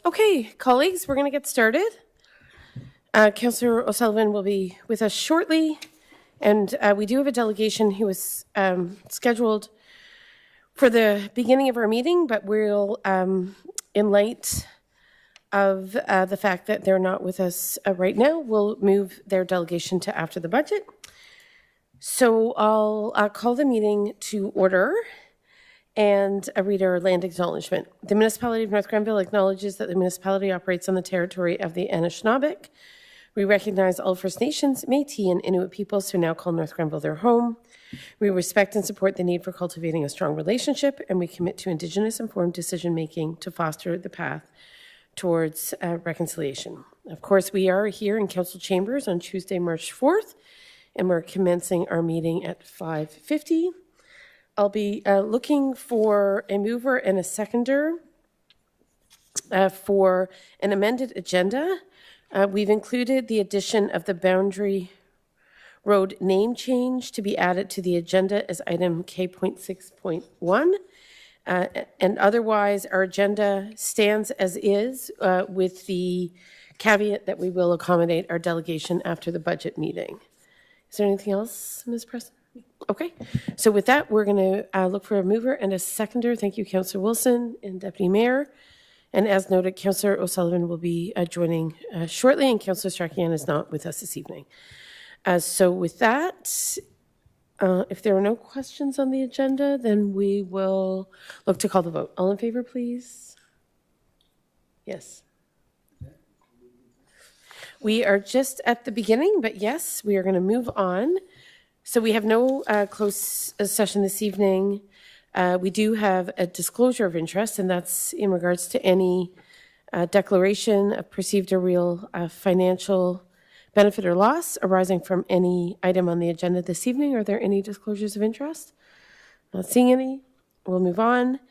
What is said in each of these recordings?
Okay, colleagues, we're going to get started. Councillor O'Sullivan will be with us shortly, and we do have a delegation who is scheduled for the beginning of our meeting, but we'll, in light of the fact that they're not with us right now, we'll move their delegation to after the budget. So I'll call the meeting to order and read our land acknowledgement. The municipality of North Grenville acknowledges that the municipality operates on the territory of the Anishinaabe. We recognize all First Nations, Métis, and Inuit peoples who now call North Grenville their home. We respect and support the need for cultivating a strong relationship, and we commit to Indigenous informed decision-making to foster the path towards reconciliation. Of course, we are here in Council Chambers on Tuesday, March 4th, and we're commencing our meeting at 5:50. I'll be looking for a mover and a seconder for an amended agenda. We've included the addition of the Boundary Road name change to be added to the agenda as item K.6.1. And otherwise, our agenda stands as is with the caveat that we will accommodate our delegation after the budget meeting. Is there anything else, Ms. Preston? Okay, so with that, we're going to look for a mover and a seconder. Thank you, Councillor Wilson and Deputy Mayor. And as noted, Councillor O'Sullivan will be joining shortly, and Councillor Strachan is not with us this evening. So with that, if there are no questions on the agenda, then we will look to call the vote. All in favor, please? Yes. We are just at the beginning, but yes, we are going to move on. So we have no closed session this evening. We do have a disclosure of interest, and that's in regards to any declaration of perceived or real financial benefit or loss arising from any item on the agenda this evening. Are there any disclosures of interest? Not seeing any. We'll move on.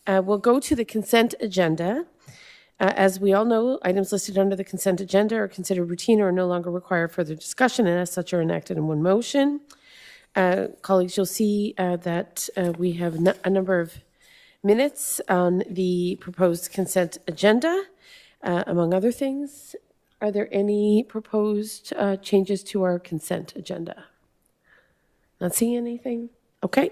We'll go to the consent agenda. As we all know, items listed under the consent agenda are considered routine or no longer require further discussion, and as such are enacted in one motion. Colleagues, you'll see that we have a number of minutes on the proposed consent agenda, among other things. Are there any proposed changes to our consent agenda? Not seeing anything? Okay.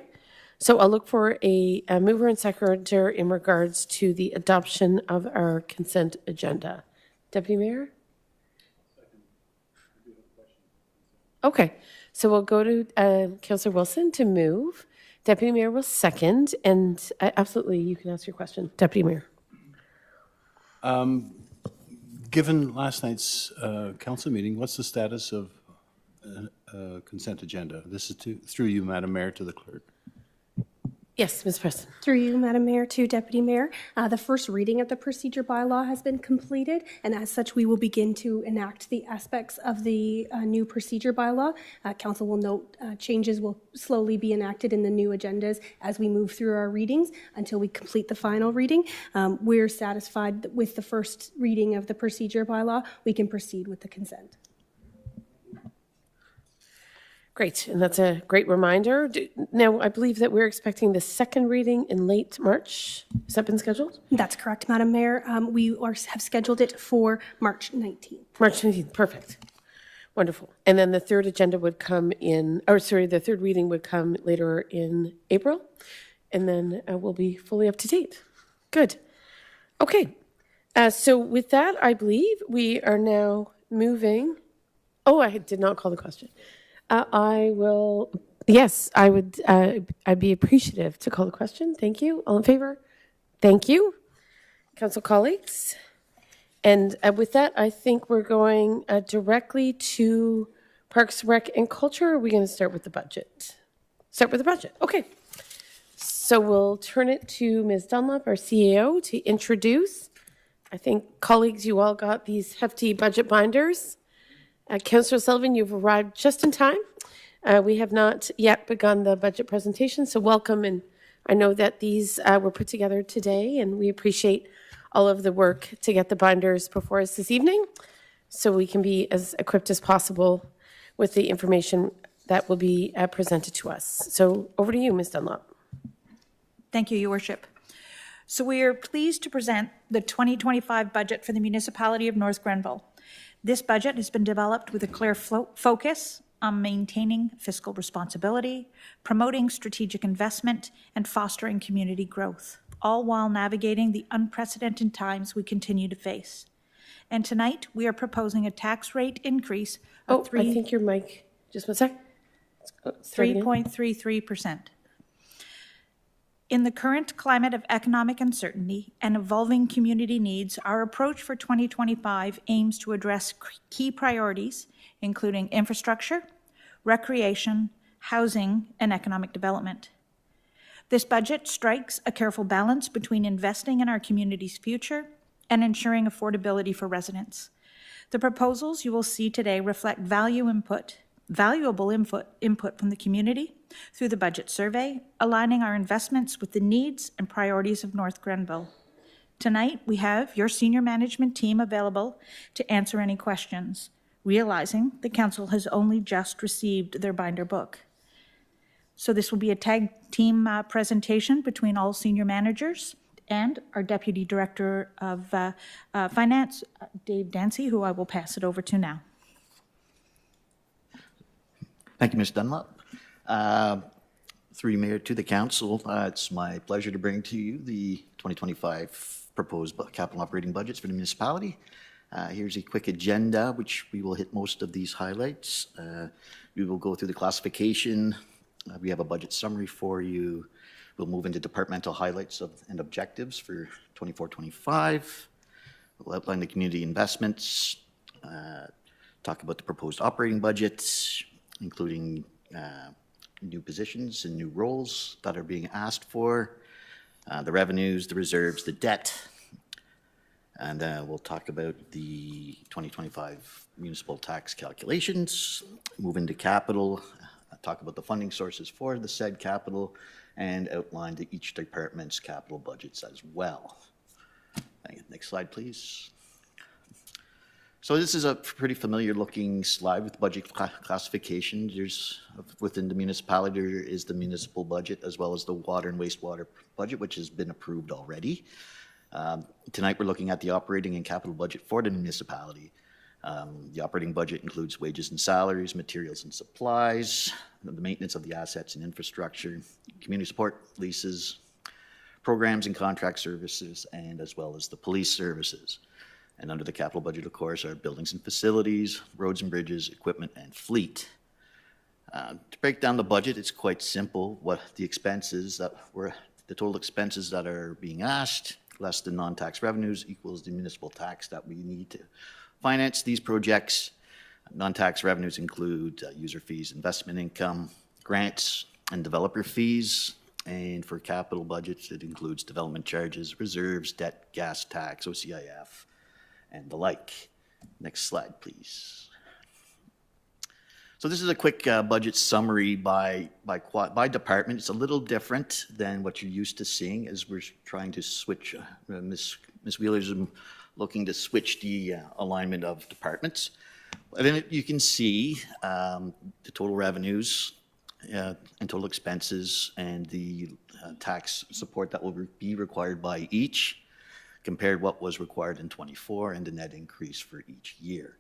So I'll look for a mover and seconder in regards to the adoption of our consent agenda. Deputy Mayor? Okay. So we'll go to Councillor Wilson to move. Deputy Mayor will second. And absolutely, you can ask your question. Deputy Mayor. Given last night's council meeting, what's the status of consent agenda? This is through you, Madam Mayor, to the clerk. Yes, Ms. Preston. Through you, Madam Mayor, to Deputy Mayor. The first reading of the procedure bylaw has been completed, and as such, we will begin to enact the aspects of the new procedure bylaw. Council will note changes will slowly be enacted in the new agendas as we move through our readings until we complete the final reading. We're satisfied with the first reading of the procedure bylaw. We can proceed with the consent. Great, and that's a great reminder. Now, I believe that we're expecting the second reading in late March. Has that been scheduled? That's correct, Madam Mayor. We have scheduled it for March 19th. March 19th, perfect. Wonderful. And then the third agenda would come in, or sorry, the third reading would come later in April, and then we'll be fully up to date. Good. Okay, so with that, I believe we are now moving. Oh, I did not call the question. I will, yes, I would, I'd be appreciative to call the question. Thank you. All in favor? Thank you. Council colleagues. And with that, I think we're going directly to Parks, Rec, and Culture. Or are we going to start with the budget? Start with the budget. Okay. So we'll turn it to Ms. Dunlop, our CAO, to introduce. I think, colleagues, you all got these hefty budget binders. Councillor Sullivan, you've arrived just in time. We have not yet begun the budget presentation, so welcome. And I know that these were put together today, and we appreciate all of the work to get the binders before us this evening so we can be as equipped as possible with the information that will be presented to us. So over to you, Ms. Dunlop. Thank you, Your Worship. So we are pleased to present the 2025 budget for the municipality of North Grenville. This budget has been developed with a clear focus on maintaining fiscal responsibility, promoting strategic investment, and fostering community growth, all while navigating the unprecedented times we continue to face. And tonight, we are proposing a tax rate increase of Oh, I think your mic, just one sec. 3.33%. In the current climate of economic uncertainty and evolving community needs, our approach for 2025 aims to address key priorities, including infrastructure, recreation, housing, and economic development. This budget strikes a careful balance between investing in our community's future and ensuring affordability for residents. The proposals you will see today reflect valuable input from the community through the budget survey, aligning our investments with the needs and priorities of North Grenville. Tonight, we have your senior management team available to answer any questions, realizing the council has only just received their binder book. So this will be a tag team presentation between all senior managers and our Deputy Director of Finance, Dave Dancy, who I will pass it over to now. Thank you, Ms. Dunlop. Through you, Mayor, to the council, it's my pleasure to bring to you the 2025 proposed capital operating budgets for the municipality. Here's a quick agenda, which we will hit most of these highlights. We will go through the classification. We have a budget summary for you. We'll move into departmental highlights and objectives for 24-25. We'll outline the community investments, talk about the proposed operating budgets, including new positions and new roles that are being asked for, the revenues, the reserves, the debt, and we'll talk about the 2025 municipal tax calculations, move into capital, talk about the funding sources for the said capital, and outline each department's capital budgets as well. Next slide, please. So this is a pretty familiar looking slide with budget classification. There's, within the municipality, there is the municipal budget as well as the water and wastewater budget, which has been approved already. Tonight we're looking at the operating and capital budget for the municipality. The operating budget includes wages and salaries, materials and supplies, the maintenance of the assets and infrastructure, community support, leases, programs and contract services, and as well as the police services. And under the capital budget, of course, are buildings and facilities, roads and bridges, equipment, and fleet. To break down the budget, it's quite simple. What the expenses that were, the total expenses that are being asked, less the non-tax revenues, equals the municipal tax that we need to finance these projects. Non-tax revenues include user fees, investment income, grants, and developer fees. And for capital budgets, it includes development charges, reserves, debt, gas tax, OCIF, and the like. Next slide, please. So this is a quick budget summary by department. It's a little different than what you're used to seeing, as we're trying to switch. Ms. Wheeler's looking to switch the alignment of departments. And then you can see the total revenues and total expenses and the tax support that will be required by each, compared what was required in 24 and the net increase for each year.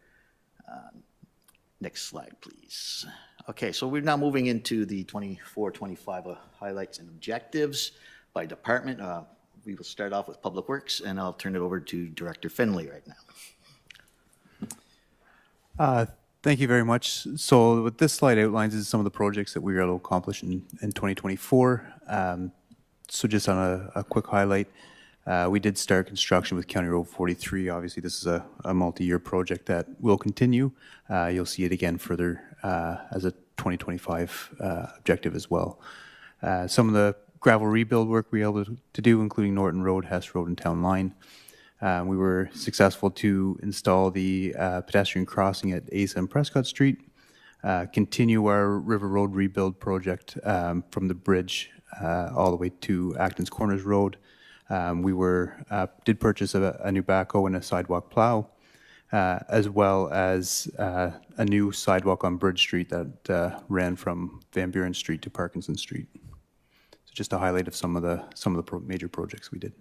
Next slide, please. Okay, so we're now moving into the 24-25 highlights and objectives by department. We will start off with Public Works, and I'll turn it over to Director Finley right now. Thank you very much. So what this slide outlines is some of the projects that we were able to accomplish in 2024. So just on a quick highlight, we did start construction with County Road 43. Obviously, this is a multi-year project that will continue. You'll see it again further as a 2025 objective as well. Some of the gravel rebuild work we were able to do, including Norton Road, Hess Road, and Town Line. We were successful to install the pedestrian crossing at Asa and Prescott Street, continue our River Road rebuild project from the bridge all the way to Acton's Corners Road. We did purchase a new backhoe and a sidewalk plow, as well as a new sidewalk on Bridge Street that ran from Van Buren Street to Parkinson Street. So just a highlight of some of the major projects we did.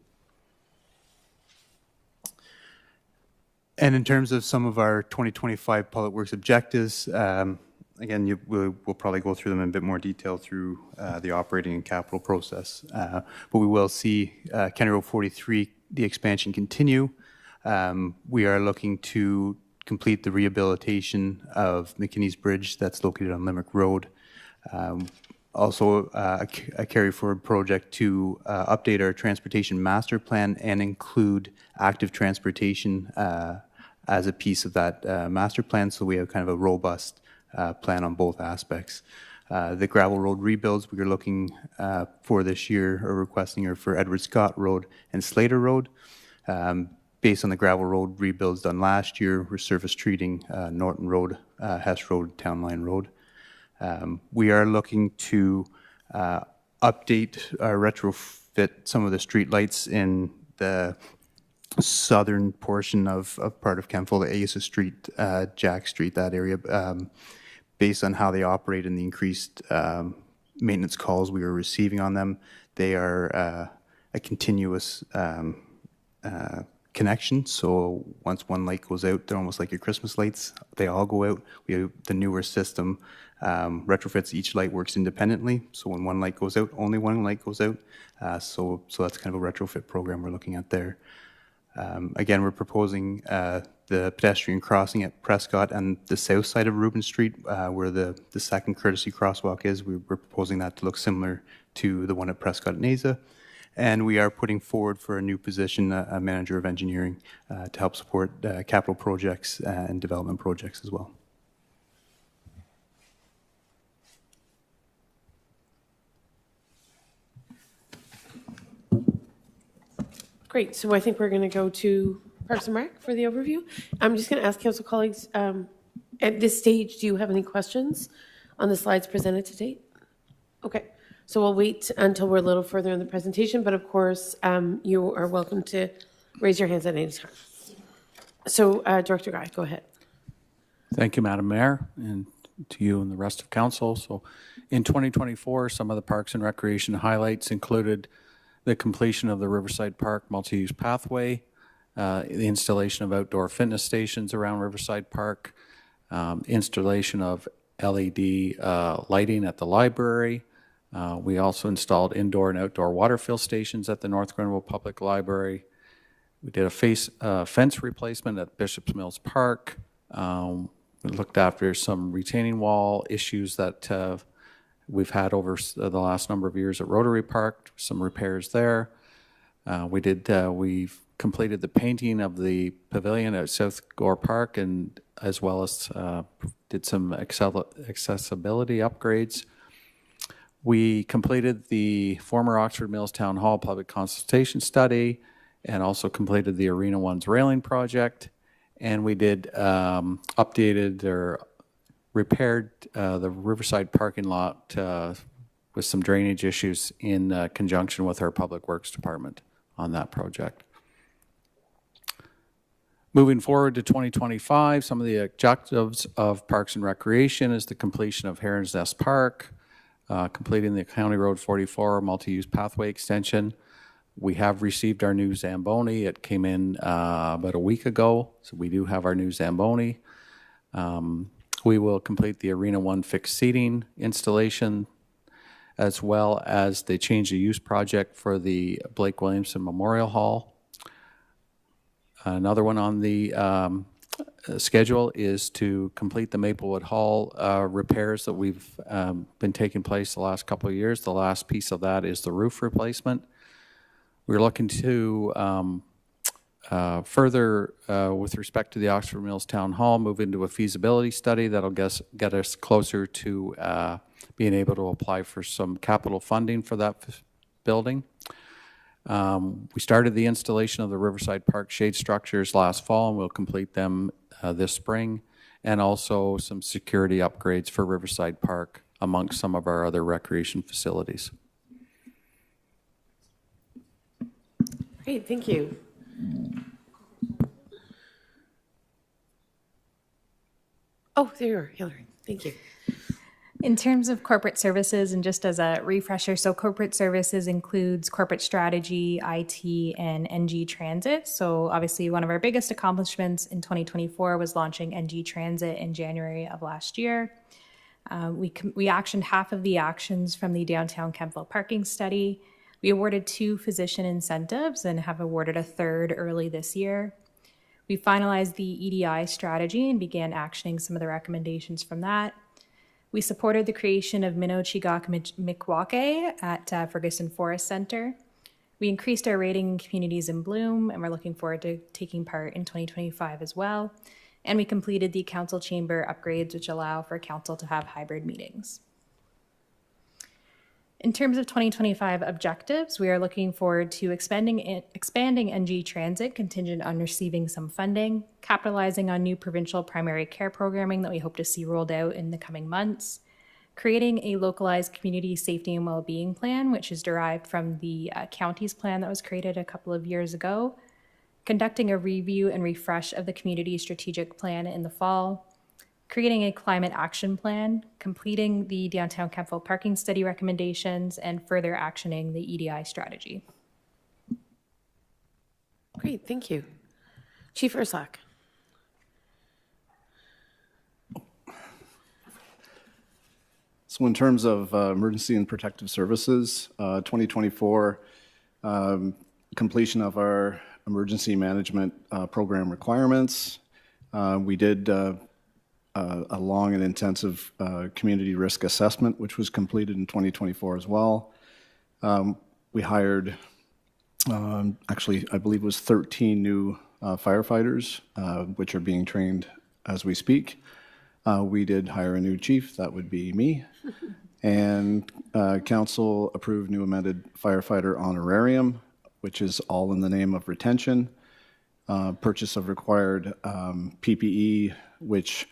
And in terms of some of our 2025 Public Works objectives, again, we'll probably go through them in a bit more detail through the operating and capital process. But we will see County Road 43, the expansion continue. We are looking to complete the rehabilitation of McKinney's Bridge that's located on Limerick Road. Also, a carry forward project to update our transportation master plan and include active transportation as a piece of that master plan, so we have kind of a robust plan on both aspects. The gravel road rebuilds we are looking for this year, or requesting, are for Edward Scott Road and Slater Road. Based on the gravel road rebuilds done last year, we're surface treating Norton Road, Hess Road, Town Line Road. We are looking to update or retrofit some of the streetlights in the southern portion of part of Kemptville, the Asa Street, Jack Street, that area, based on how they operate and the increased maintenance calls we are receiving on them. They are a continuous connection, so once one light goes out, they're almost like your Christmas lights. They all go out. We have the newer system retrofits each light works independently, so when one light goes out, only one light goes out. So that's kind of a retrofit program we're looking at there. Again, we're proposing the pedestrian crossing at Prescott and the south side of Rubin Street, where the second courtesy crosswalk is. We're proposing that to look similar to the one at Prescott and Asa. And we are putting forward for a new position, a manager of engineering, to help support capital projects and development projects as well. Great, so I think we're going to go to Parks and Rec for the overview. I'm just going to ask council colleagues, at this stage, do you have any questions on the slides presented to date? Okay, so we'll wait until we're a little further in the presentation, but of course, you are welcome to raise your hands at any time. So Director Guy, go ahead. Thank you, Madam Mayor, and to you and the rest of council. So in 2024, some of the Parks and Recreation highlights included the completion of the Riverside Park multi-use pathway, the installation of outdoor fitness stations around Riverside Park, installation of LED lighting at the library. We also installed indoor and outdoor water fill stations at the North Grenville Public Library. We did a fence replacement at Bishop's Mills Park. We looked after some retaining wall issues that we've had over the last number of years at Rotary Park, some repairs there. We've completed the painting of the pavilion at South Gore Park, and as well as did some accessibility upgrades. We completed the former Oxford Mills Town Hall public consultation study, and also completed the Arena One's railing project. And we did updated or repaired the Riverside parking lot with some drainage issues in conjunction with our Public Works Department on that project. Moving forward to 2025, some of the objectives of Parks and Recreation is the completion of Heron's Nest Park, completing the County Road 44 multi-use pathway extension. We have received our new Zamboni. It came in about a week ago, so we do have our new Zamboni. We will complete the Arena One fixed seating installation, as well as the change of use project for the Blake Williamson Memorial Hall. Another one on the schedule is to complete the Maplewood Hall repairs that we've been taking place the last couple of years. The last piece of that is the roof replacement. We're looking to further, with respect to the Oxford Mills Town Hall, move into a feasibility study that'll get us closer to being able to apply for some capital funding for that building. We started the installation of the Riverside Park shade structures last fall, and we'll complete them this spring, and also some security upgrades for Riverside Park amongst some of our other recreation facilities. Great, thank you. Oh, there you are, Hillary. Thank you. In terms of corporate services, and just as a refresher, so corporate services includes corporate strategy, IT, and NG Transit. So obviously one of our biggest accomplishments in 2024 was launching NG Transit in January of last year. We actioned half of the actions from the downtown Kemptville parking study. We awarded 2 physician incentives and have awarded a third early this year. We finalized the EDI strategy and began actioning some of the recommendations from that. We supported the creation of Minnochigok Mikwake at Ferguson Forest Center. We increased our rating in Communities in Bloom, and we're looking forward to taking part in 2025 as well. And we completed the council chamber upgrades, which allow for council to have hybrid meetings. In terms of 2025 objectives, we are looking forward to expanding NG Transit contingent on receiving some funding, capitalizing on new provincial primary care programming that we hope to see rolled out in the coming months, creating a localized community safety and well-being plan, which is derived from the county's plan that was created a couple of years ago, conducting a review and refresh of the community strategic plan in the fall, creating a climate action plan, completing the downtown Kemptville parking study recommendations, and further actioning the EDI strategy. Great, thank you. Chief Ursak. So in terms of emergency and protective services, 2024, completion of our emergency management program requirements. We did a long and intensive community risk assessment, which was completed in 2024 as well. We hired, actually, I believe it was 13 new firefighters, which are being trained as we speak. We did hire a new chief, that would be me. And council approved new amended firefighter honorarium, which is all in the name of retention. Purchase of required PPE, which,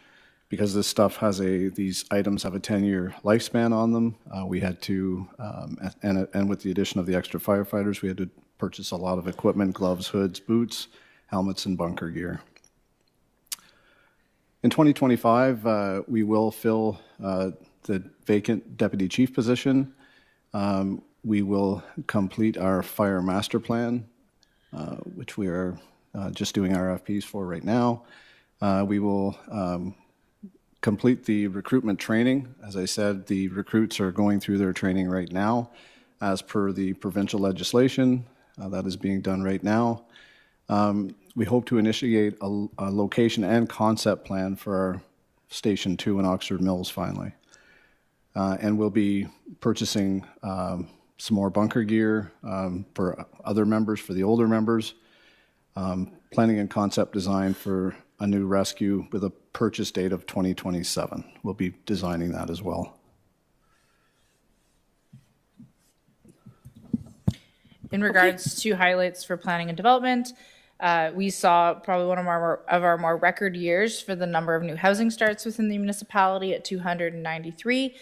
because this stuff has these items have a 10-year lifespan on them, we had to, and with the addition of the extra firefighters, we had to purchase a lot of equipment, gloves, hoods, boots, helmets, and bunker gear. In 2025, we will fill the vacant deputy chief position. We will complete our fire master plan, which we are just doing RFPs for right now. We will complete the recruitment training. As I said, the recruits are going through their training right now as per the provincial legislation. That is being done right now. We hope to initiate a location and concept plan for our Station 2 in Oxford Mills finally. And we'll be purchasing some more bunker gear for other members, for the older members. Planning and concept design for a new rescue with a purchase date of 2027. We'll be designing that as well. In regards to highlights for planning and development, we saw probably one of our more record years for the number of new housing starts within the municipality at 293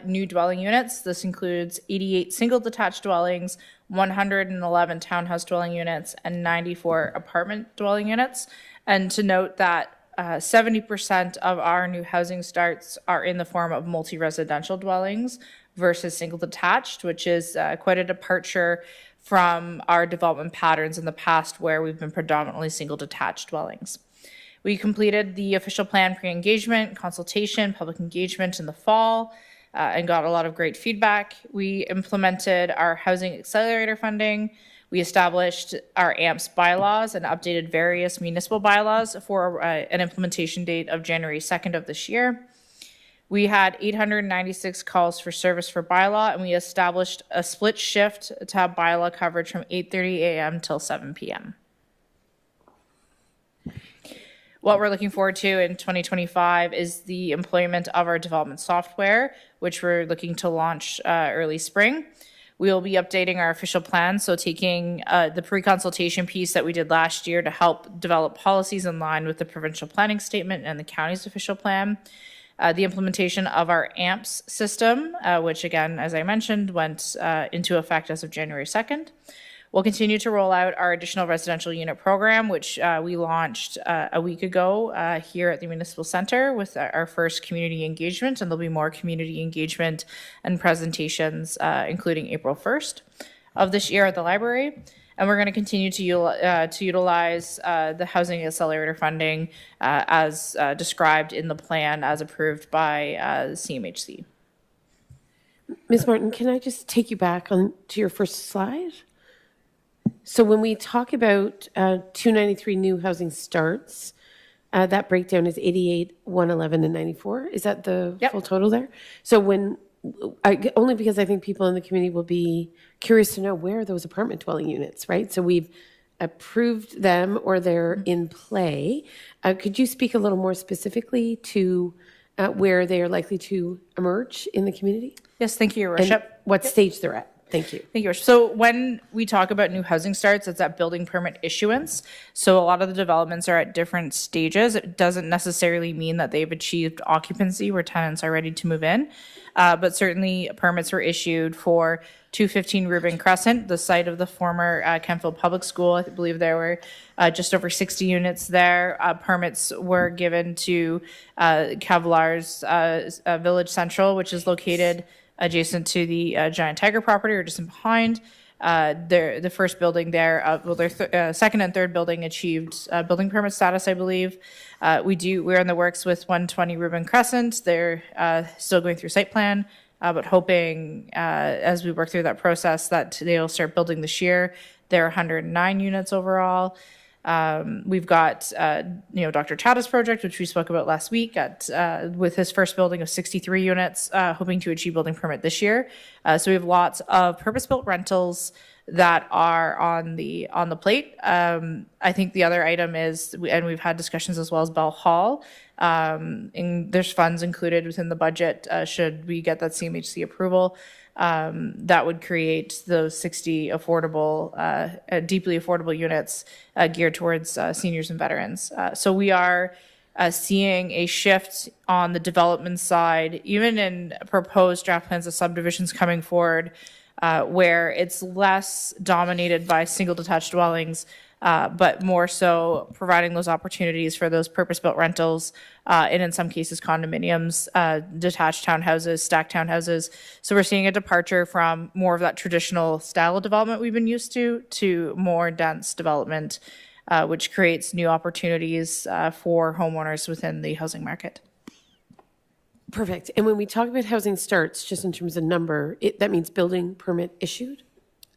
new dwelling units. This includes 88 single detached dwellings, 111 townhouse dwelling units, and 94 apartment dwelling units. And to note that 70% of our new housing starts are in the form of multi-residential dwellings versus single detached, which is quite a departure from our development patterns in the past where we've been predominantly single detached dwellings. We completed the official plan pre-engagement, consultation, public engagement in the fall, and got a lot of great feedback. We implemented our housing accelerator funding. We established our AMPS bylaws and updated various municipal bylaws for an implementation date of January 2nd of this year. We had 896 calls for service for bylaw, and we established a split shift to have bylaw coverage from 8:30 a.m. till 7 p.m. What we're looking forward to in 2025 is the employment of our development software, which we're looking to launch early spring. We will be updating our official plan, so taking the pre-consultation piece that we did last year to help develop policies in line with the provincial planning statement and the county's official plan. The implementation of our AMPS system, which again, as I mentioned, went into effect as of January 2nd. We'll continue to roll out our additional residential unit program, which we launched a week ago here at the Municipal Center with our first community engagement, and there'll be more community engagement and presentations, including April 1st of this year at the library. And we're going to continue to utilize the Housing Accelerator funding as described in the plan as approved by the CMHC. Ms. Martin, can I just take you back on to your first slide? So when we talk about 293 new housing starts, that breakdown is 88, 111, and 94. Is that the full total there? So when, only because I think people in the community will be curious to know where are those apartment dwelling units, right? So we've approved them or they're in play. Could you speak a little more specifically to where they are likely to emerge in the community? Yes, thank you, Your And Worship. what stage they're at? Thank you. Thank you. So when we talk about new housing starts, it's at building permit issuance. So a lot of the developments are at different stages. It doesn't necessarily mean that they've achieved occupancy where tenants are ready to move in. But certainly permits were issued for 215 Rubin Crescent, the site of the former Kemptville Public School. I believe there were just over 60 units there. Permits were given to Kevlar's Village Central, which is located adjacent to the Giant Tiger property or just behind. The first building there, their second and third building achieved building permit status, I believe. We're in the works with 120 Rubin Crescent. They're still going through site plan, but hoping as we work through that process that they'll start building this year. There are 109 units overall. We've got, Dr. Chada's project, which we spoke about last week, with his first building of 63 units, hoping to achieve building permit this year. So we have lots of purpose-built rentals that are on the plate. I think the other item is, and we've had discussions as well as Bell Hall, and there's funds included within the budget should we get that CMHC approval. That would create those 60 affordable, deeply affordable units geared towards seniors and veterans. So we are seeing a shift on the development side, even in proposed draft plans of subdivisions coming forward, where it's less dominated by single detached dwellings, but more so providing those opportunities for those purpose-built rentals, and in some cases condominiums, detached townhouses, stacked townhouses. So we're seeing a departure from more of that traditional style of development we've been used to more dense development, which creates new opportunities for homeowners within the housing market. Perfect. And when we talk about housing starts, just in terms of number, that means building permit issued?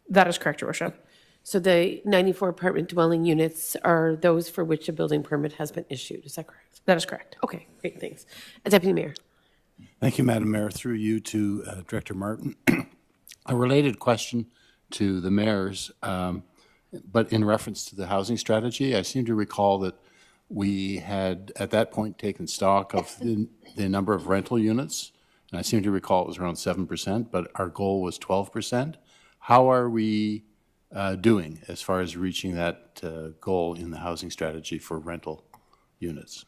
That is correct, Your Worship. So the 94 apartment dwelling units are those for which a building permit has been issued. Is that correct? That is correct. Okay, great, thanks. Deputy Mayor. Thank you, Madam Mayor. Through you to Director Martin. A related question to the mayor's, but in reference to the housing strategy, I seem to recall that we had at that point taken stock of the number of rental units, and I seem to recall it was around 7%, but our goal was 12%. How are we doing as far as reaching that goal in the housing strategy for rental units?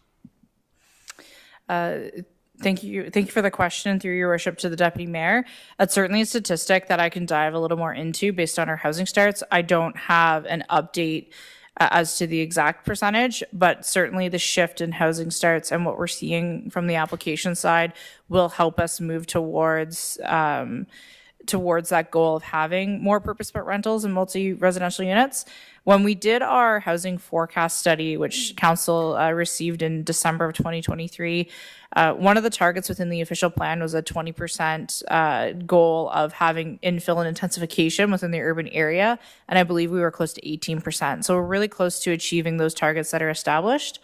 Thank you for the question, through Your Worship, to the Deputy Mayor. That's certainly a statistic that I can dive a little more into based on our housing starts. I don't have an update as to the exact percentage, but certainly the shift in housing starts and what we're seeing from the application side will help us move towards that goal of having more purpose-built rentals and multi-residential units. When we did our housing forecast study, which Council received in December of 2023, one of the targets within the official plan was a 20% goal of having infill and intensification within the urban area, and I believe we were close to 18%. So we're really close to achieving those targets that are established.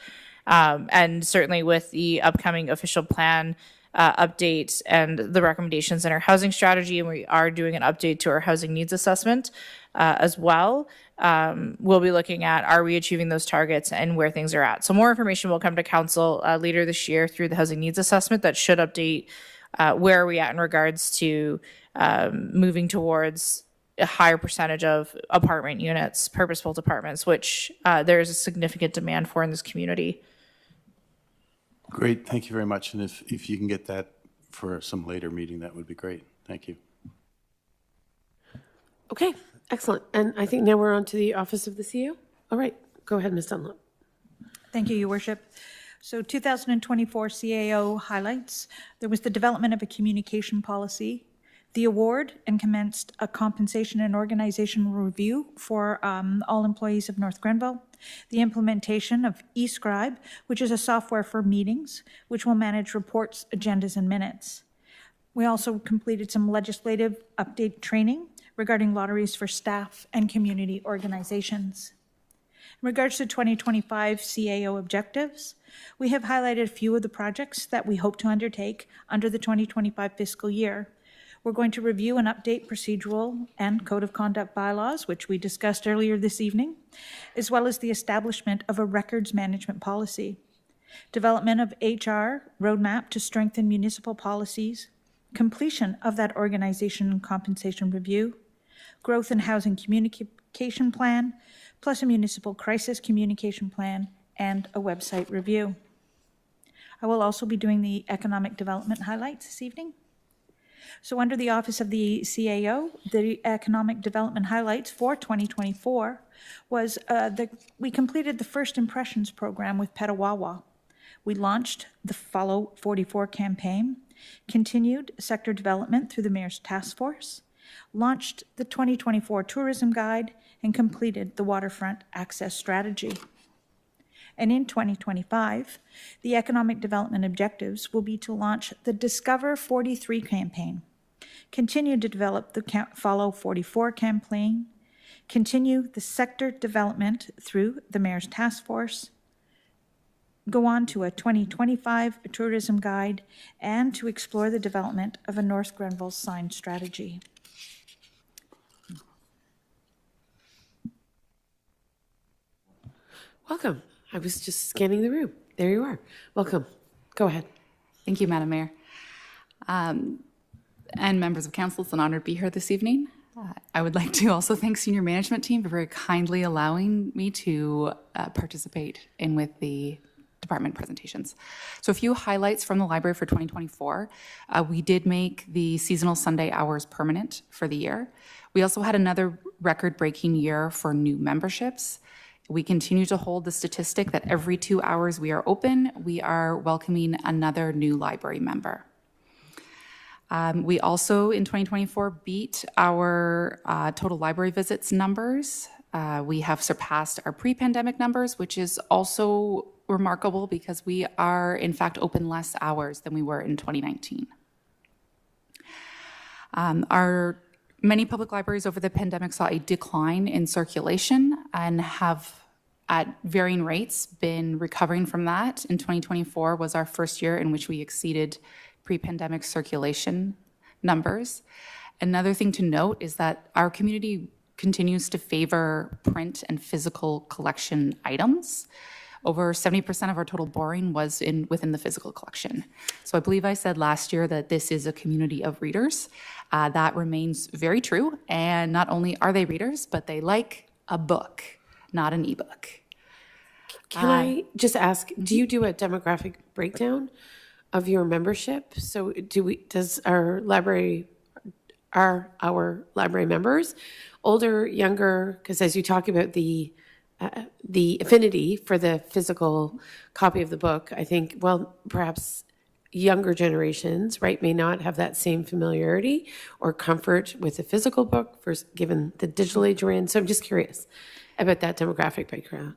And certainly with the upcoming official plan update and the recommendations in our housing strategy, and we are doing an update to our housing needs assessment as well. We'll be looking at, are we achieving those targets and where things are at. So more information will come to council later this year through the housing needs assessment that should update where are we at in regards to moving towards a higher percentage of apartment units, purpose-built apartments, which there is a significant demand for in this community. Great, thank you very much. And if you can get that for some later meeting, that would be great. Thank you. Okay, Excellent. And I think now we're on to the Office of the CEO. All right, go ahead, Ms. Dunlop. Thank you, Your Worship. So 2024 CAO highlights, there was the development of a communication policy, the award and commenced a compensation and organizational review for all employees of North Grenville, the implementation of eScribe, which is a software for meetings, which will manage reports, agendas, and minutes. We also completed some legislative update training regarding lotteries for staff and community organizations. In regards to 2025 CAO objectives, we have highlighted a few of the projects that we hope to undertake under the 2025 fiscal year. We're going to review and update procedural and code of conduct bylaws, which we discussed earlier this evening, as well as the establishment of a records management policy, development of HR roadmap to strengthen municipal policies, completion of that organization and compensation review, growth and housing communication plan, plus a municipal crisis communication plan and a website review. I will also be doing the economic development highlights this evening. So under the Office of the CAO, the economic development highlights for 2024 was we completed the First Impressions program with Petawawa. We launched the Follow 44 campaign, continued sector development through the Mayor's Task Force, launched the 2024 Tourism Guide, and completed the Waterfront Access Strategy. And in 2025, the economic development objectives will be to launch the Discover 43 campaign, continue to develop the Follow 44 campaign, continue the sector development through the Mayor's Task Force, go on to a 2025 tourism guide, and to explore the development of a North Grenville sign strategy. Welcome. I was just scanning the room. There you are. Welcome. Go ahead. Thank you, Madam Mayor. And members of council, it's an honor to be here this evening. I would like to also thank senior management team for very kindly allowing me to participate in with the department presentations. So a few highlights from the library for 2024. We did make the seasonal Sunday hours permanent for the year. We also had another record-breaking year for new memberships. We continue to hold the statistic that every 2 hours we are open, we are welcoming another new library member. We also, in 2024, beat our total library visits numbers. We have surpassed our pre-pandemic numbers, which is also remarkable because we are, in fact, open less hours than we were in 2019. Our many public libraries over the pandemic saw a decline in circulation and have, at varying rates, been recovering from that. In 2024 was our first year in which we exceeded pre-pandemic circulation numbers. Another thing to note is that our community continues to favor print and physical collection items. Over 70% of our total borrowing was within the physical collection. So I believe I said last year that this is a community of readers. That remains very true. And not only are they readers, but they like a book, not an ebook. Can I just ask, do you do a demographic breakdown of your membership? So does our library members older, younger? Because as you talk about the affinity for the physical copy of the book, I think, well, perhaps younger generations, right, may not have that same familiarity or comfort with the physical book given the digital age we're in. So I'm just curious about that demographic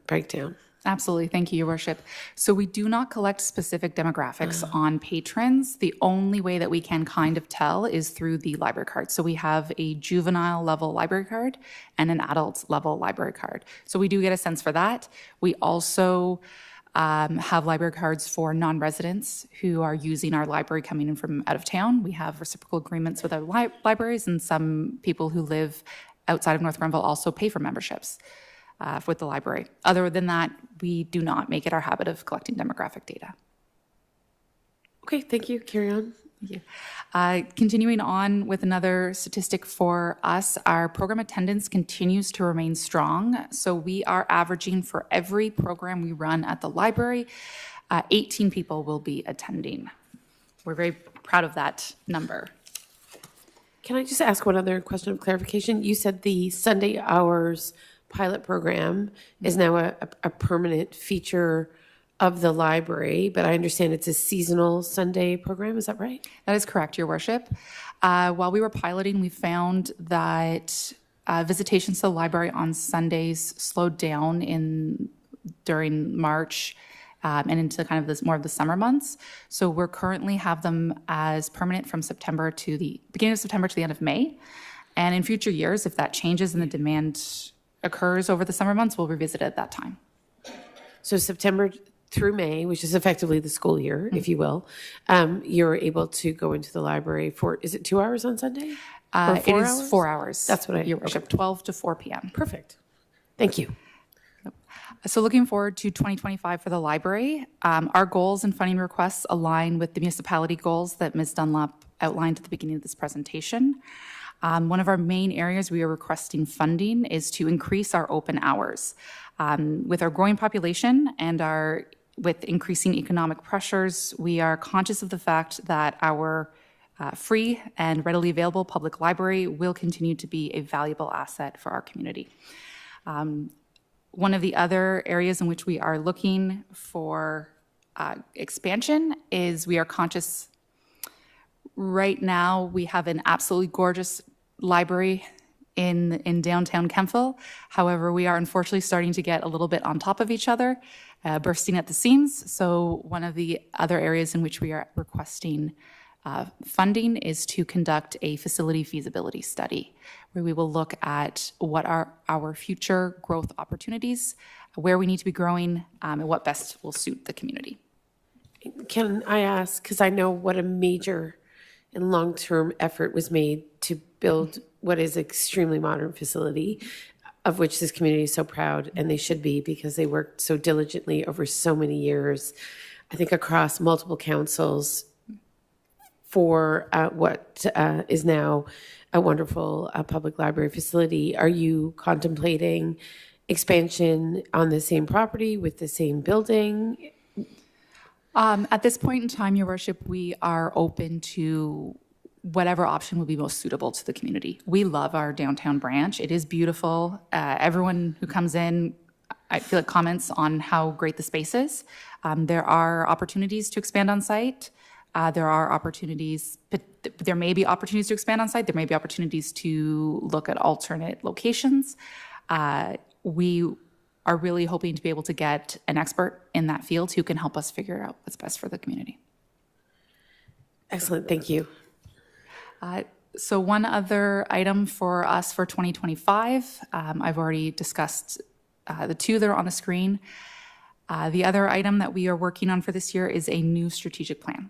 breakdown. Absolutely. Thank you, Your Worship. So we do not collect specific demographics on patrons. The only way that we can kind of tell is through the library card. So we have a juvenile level library card and an adult level library card. So we do get a sense for that. We also have library cards for non-residents who are using our library coming in from out of town. We have reciprocal agreements with our libraries, and some people who live outside of North Grenville also pay for memberships with the library. Other than that, we do not make it our habit of collecting demographic data. Okay, thank you. Carry on. Thank you. Continuing on with another statistic for us, our program attendance continues to remain strong. So we are averaging for every program we run at the library, 18 people will be attending. We're very proud of that number. Can I just ask one other question of clarification? You said the Sunday hours pilot program is now a permanent feature of the library, but I understand it's a seasonal Sunday program. Is that right? That is correct, Your Worship. While we were piloting, we found that visitations to the library on Sundays slowed down during March and into kind of this more of the summer months. So we're currently have them as permanent from September to the beginning of September to the end of May. And in future years, if that changes and the demand occurs over the summer months, we'll revisit it at that time. So September through May, which is effectively the school year, if you will, you're able to go into the library for, is it 2 hours on Sunday? Or It 4 is hours? 4 hours. That's what Your Worship, 12 to 4 p.m. Perfect. Thank you. So looking forward to 2025 for the library. Our goals and funding requests align with the municipality goals that Ms. Dunlop outlined at the beginning of this presentation. One of our main areas we are requesting funding is to increase our open hours. With our growing population and with increasing economic pressures, we are conscious of the fact that our free and readily available public library will continue to be a valuable asset for our community. One of the other areas in which we are looking for expansion is we are conscious right now we have an absolutely gorgeous library in downtown Kemptville. However, we are unfortunately starting to get a little bit on top of each other, bursting at the seams. So one of the other areas in which we are requesting funding is to conduct a facility feasibility study where we will look at what are our future growth opportunities, where we need to be growing, and what best will suit the community. Can I ask, because I know what a major and long-term effort was made to build what is an extremely modern facility, of which this community is so proud, and they should be because they worked so diligently over so many years, I think across multiple councils, for what is now a wonderful public library facility. Are you contemplating expansion on the same property with the same building? At this point in time, Your Worship, we are open to whatever option would be most suitable to the community. We love our downtown branch. It is beautiful. Everyone who comes in, I feel like comments on how great the space is. There are opportunities to expand on site. There are opportunities, but there may be opportunities to expand on site. There may be opportunities to look at alternate locations. We are really hoping to be able to get an expert in that field who can help us figure out what's best for the community. Excellent, thank you. So one other item for us for 2025, I've already discussed the two that are on the screen. The other item that we are working on for this year is a new strategic plan.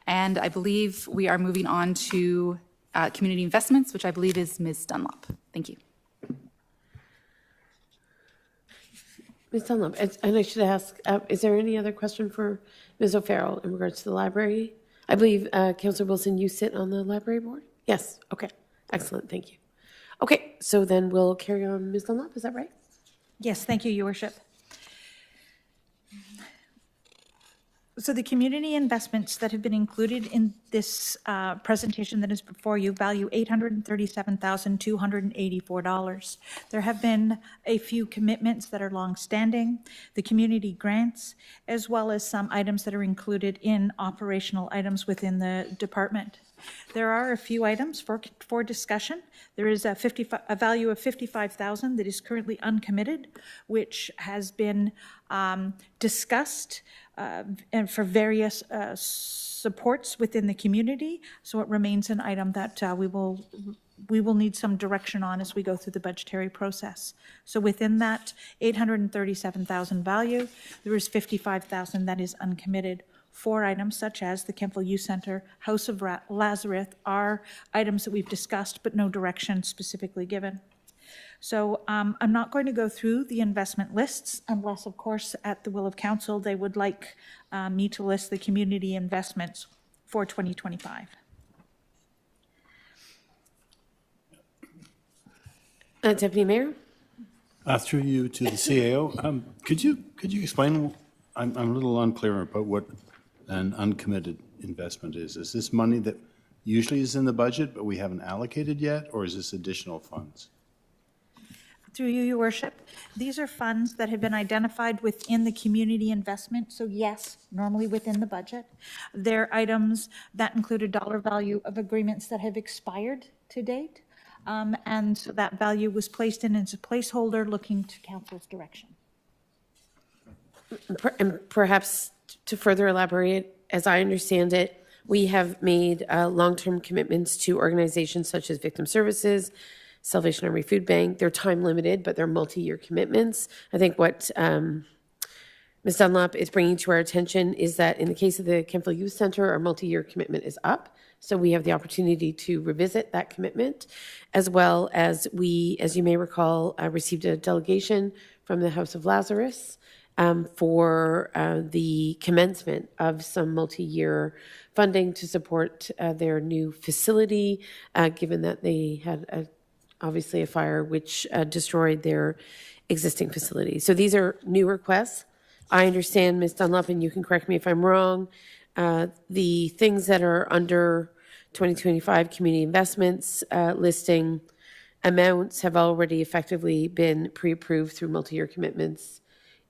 And I believe we are moving on to community investments, which I believe is Ms. Dunlop. Thank you. Ms. Dunlop, and I should ask, is there any other question for Ms. O'Farrell in regards to the library? I believe, Councillor Wilson, you sit on the library board? Yes, okay, excellent, thank you. Okay, so then we'll carry on, Ms. Dunlop, is that right? Yes, thank you, Your Worship. So the community investments that have been included in this presentation that is before you value $837,284. There have been a few commitments that are longstanding, the community grants, as well as some items that are included in operational items within the department. There are a few items for discussion. There is a value of $55,000 that is currently uncommitted, which has been discussed and for various supports within the community. So it remains an item that we will need some direction on as we go through the budgetary process. So within that $837,000 value, there is $55,000 that is uncommitted. 4 items such as the Kemptville Youth Center, House of Lazarus are items that we've discussed, but no direction specifically given. So I'm not going to go through the investment lists unless, of course, at the will of council, they would like me to list the community investments for 2025. Deputy Mayor? Through you to the CAO, could you explain, I'm a little unclear about what an uncommitted investment is. Is this money that usually is in the budget, but we haven't allocated yet, or is this additional funds? Through you, Your Worship, these are funds that have been identified within the community investment, so yes, normally within the budget. They're items that include a dollar value of agreements that have expired to date, and so that value was placed in as a placeholder looking to council's direction. And perhaps to further elaborate, as I understand it, we have made long-term commitments to organizations such as Victim Services, Salvation Army Food Bank. They're time limited, but they're multi-year commitments. I think what Ms. Dunlop is bringing to our attention is that in the case of the Kemptville Youth Center, our multi-year commitment is up. So we have the opportunity to revisit that commitment, as well as we, as you may recall, received a delegation from the House of Lazarus for the commencement of some multi-year funding to support their new facility, given that they had obviously a fire which destroyed their existing facility. So these are new requests. I understand, Ms. Dunlop, and you can correct me if I'm wrong, the things that are under 2025 community investments listing amounts have already effectively been pre-approved through multi-year commitments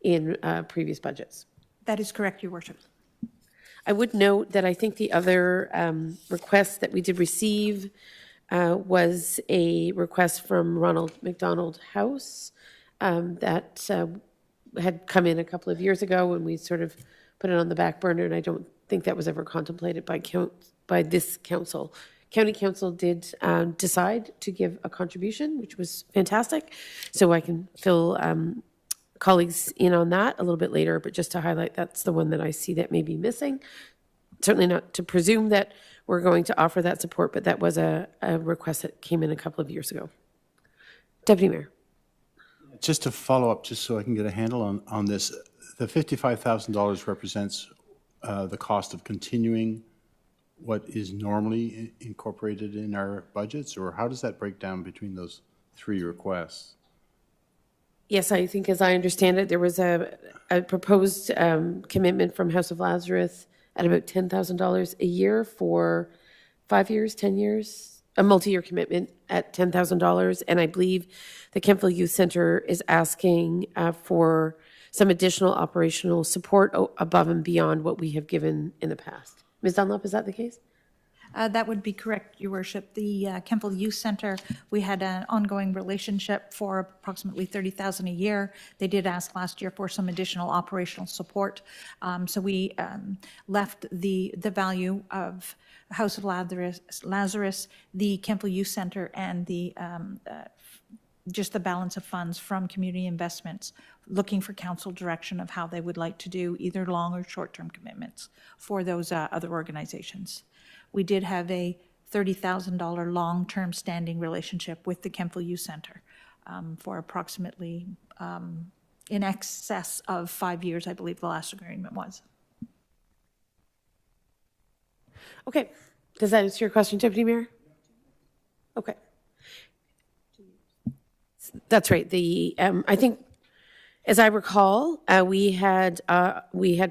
in previous budgets. That is correct, Your Worship. I would note that I think the other request that we did receive was a request from Ronald McDonald House that had come in a couple of years ago, and we sort of put it on the back burner, and I don't think that was ever contemplated by this council. County Council did decide to give a contribution, which was fantastic, so I can fill colleagues in on that a little bit later, but just to highlight, that's the one that I see that may be missing. Certainly not to presume that we're going to offer that support, but that was a request that came in a couple of years ago. Deputy Mayor. Just to follow up, just so I can get a handle on this, the $55,000 represents the cost of continuing what is normally incorporated in our budgets, or how does that break down between those three requests? Yes, I think as I understand it, there was a proposed commitment from House of Lazarus at about $10,000 a year for 5 years, 10 years, a multi-year commitment at $10,000. And I believe the Kemptville Youth Center is asking for some additional operational support above and beyond what we have given in the past. Ms. Dunlop, is that the case? That would be correct, Your Worship. The Kemptville Youth Center, we had an ongoing relationship for approximately $30,000 a year. They did ask last year for some additional operational support. So we left the value of House of Lazarus, the Kemptville Youth Center, and the just the balance of funds from community investments, looking for council direction of how they would like to do either long or short-term commitments for those other organizations. We did have a $30,000 long-term standing relationship with the Kemptville Youth Center for approximately in excess of 5 years, I believe the last agreement was. Okay. Does that answer your question, Deputy Mayor? Okay. That's right. I think, as I recall, we had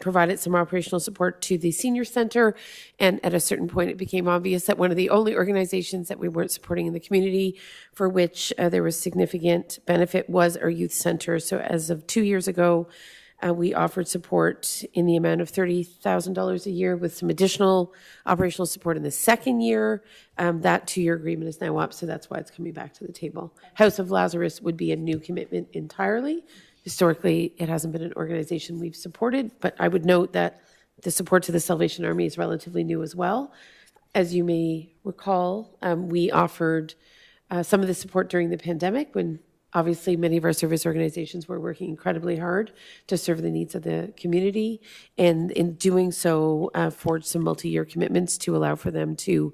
provided some operational support to the senior center, and at a certain point, it became obvious that one of the only organizations that we weren't supporting in the community for which there was significant benefit was our youth center. So as of 2 years ago, we offered support in the amount of $30,000 a year with some additional operational support in the second year. That 2-year agreement is now up, so that's why it's coming back to the table. House of Lazarus would be a new commitment entirely. Historically, it hasn't been an organization we've supported, but I would note that the support to the Salvation Army is relatively new as well. As you may recall, we offered some of the support during the pandemic when obviously many of our service organizations were working incredibly hard to serve the needs of the community, and in doing so, forged some multi-year commitments to allow for them to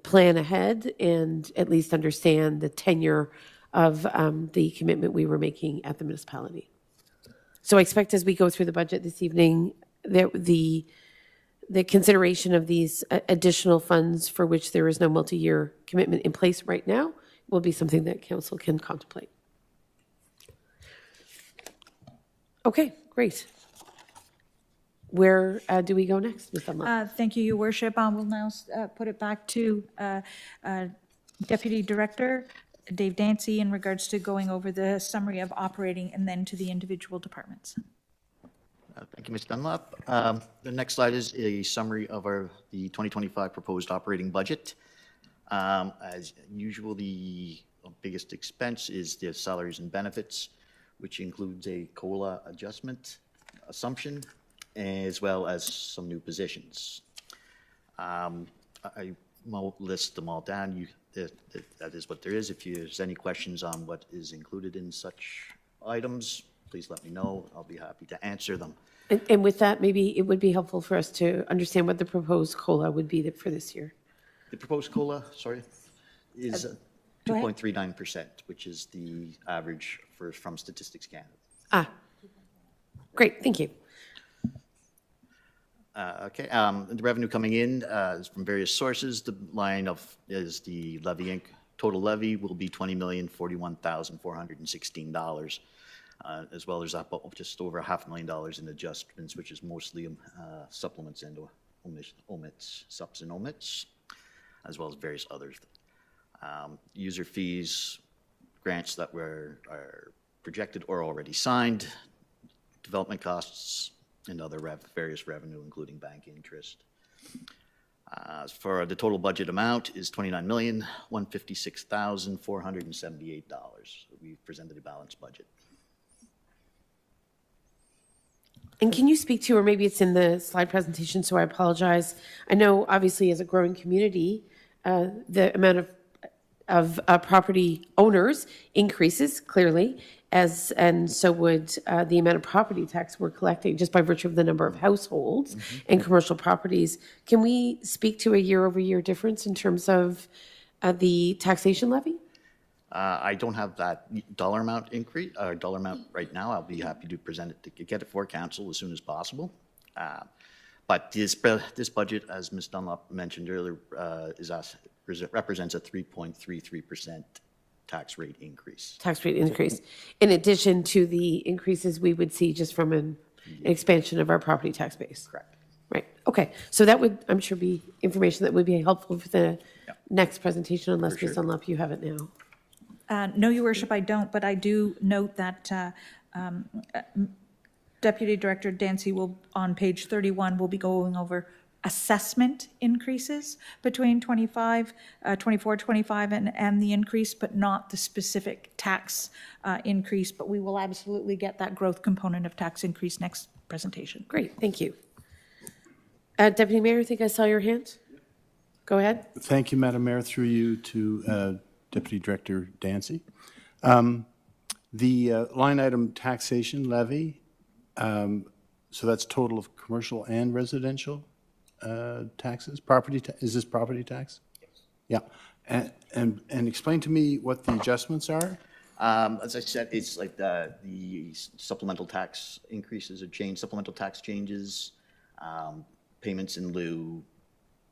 plan ahead and at least understand the tenure of the commitment we were making at the municipality. So I expect as we go through the budget this evening, that the consideration of these additional funds for which there is no multi-year commitment in place right now will be something that council can contemplate. Okay, great. where do we go next, Ms. Dunlop? Thank you, Your Worship. I will now put it back to Deputy Director Dave Dancy in regards to going over the summary of operating and then to the individual departments. Thank you, Ms. Dunlop. The next slide is a summary of the 2025 proposed operating budget. As usual, the biggest expense is the salaries and benefits, which includes a COLA adjustment assumption, as well as some new positions. I won't list them all down. That is what there is. If there's any questions on what is included in such items, please let me know. I'll be happy to answer them. And with that, maybe it would be helpful for us to understand what the proposed COLA would be for this year. The proposed COLA, sorry, is 2.39%, which is the average from Statistics Canada. Great, thank you. Okay, the revenue coming in is from various sources. The line is the levy inc. Total levy will be $20,041,416, as well as just over $500,000 in adjustments, which is mostly supplements and omits, subs and omits, as well as various others. User fees, grants that are projected or already signed, development costs, and other various revenue, including bank interest. For the total budget amount is $29,156,478. We've presented a balanced budget. And can you speak to, or maybe it's in the slide presentation, so I apologize. I know obviously as a growing community, the amount of property owners increases clearly, and so would the amount of property tax we're collecting just by virtue of the number of households and commercial properties. Can we speak to a year-over-year difference in terms of the taxation levy? I don't have that dollar amount right now. I'll be happy to present it, to get it for council as soon as possible. But this budget, as Ms. Dunlop mentioned earlier, represents a 3.33% tax rate increase. Tax rate increase, in addition to the increases we would see just from an expansion of our property tax base. Correct. Right, okay. So that would, I'm sure, be information that would be helpful for the next presentation, unless Ms. Dunlop, you have it now. No, Your Worship, I don't, but I do note that Deputy Director Dancy will, on page 31, will be going over assessment increases between 24, 25, and the increase, but not the specific tax increase. But we will absolutely get that growth component of tax increase next presentation. Great, thank you. Deputy Mayor, I think I saw your hand. Go ahead. Thank you, Madam Mayor. Through you to Deputy Director Dancy. The line item taxation levy, so that's total of commercial and residential taxes? Is this property tax? Yes. Yeah. And explain to me what the adjustments are. As I said, it's like the supplemental tax increases or supplemental tax changes, payments in lieu,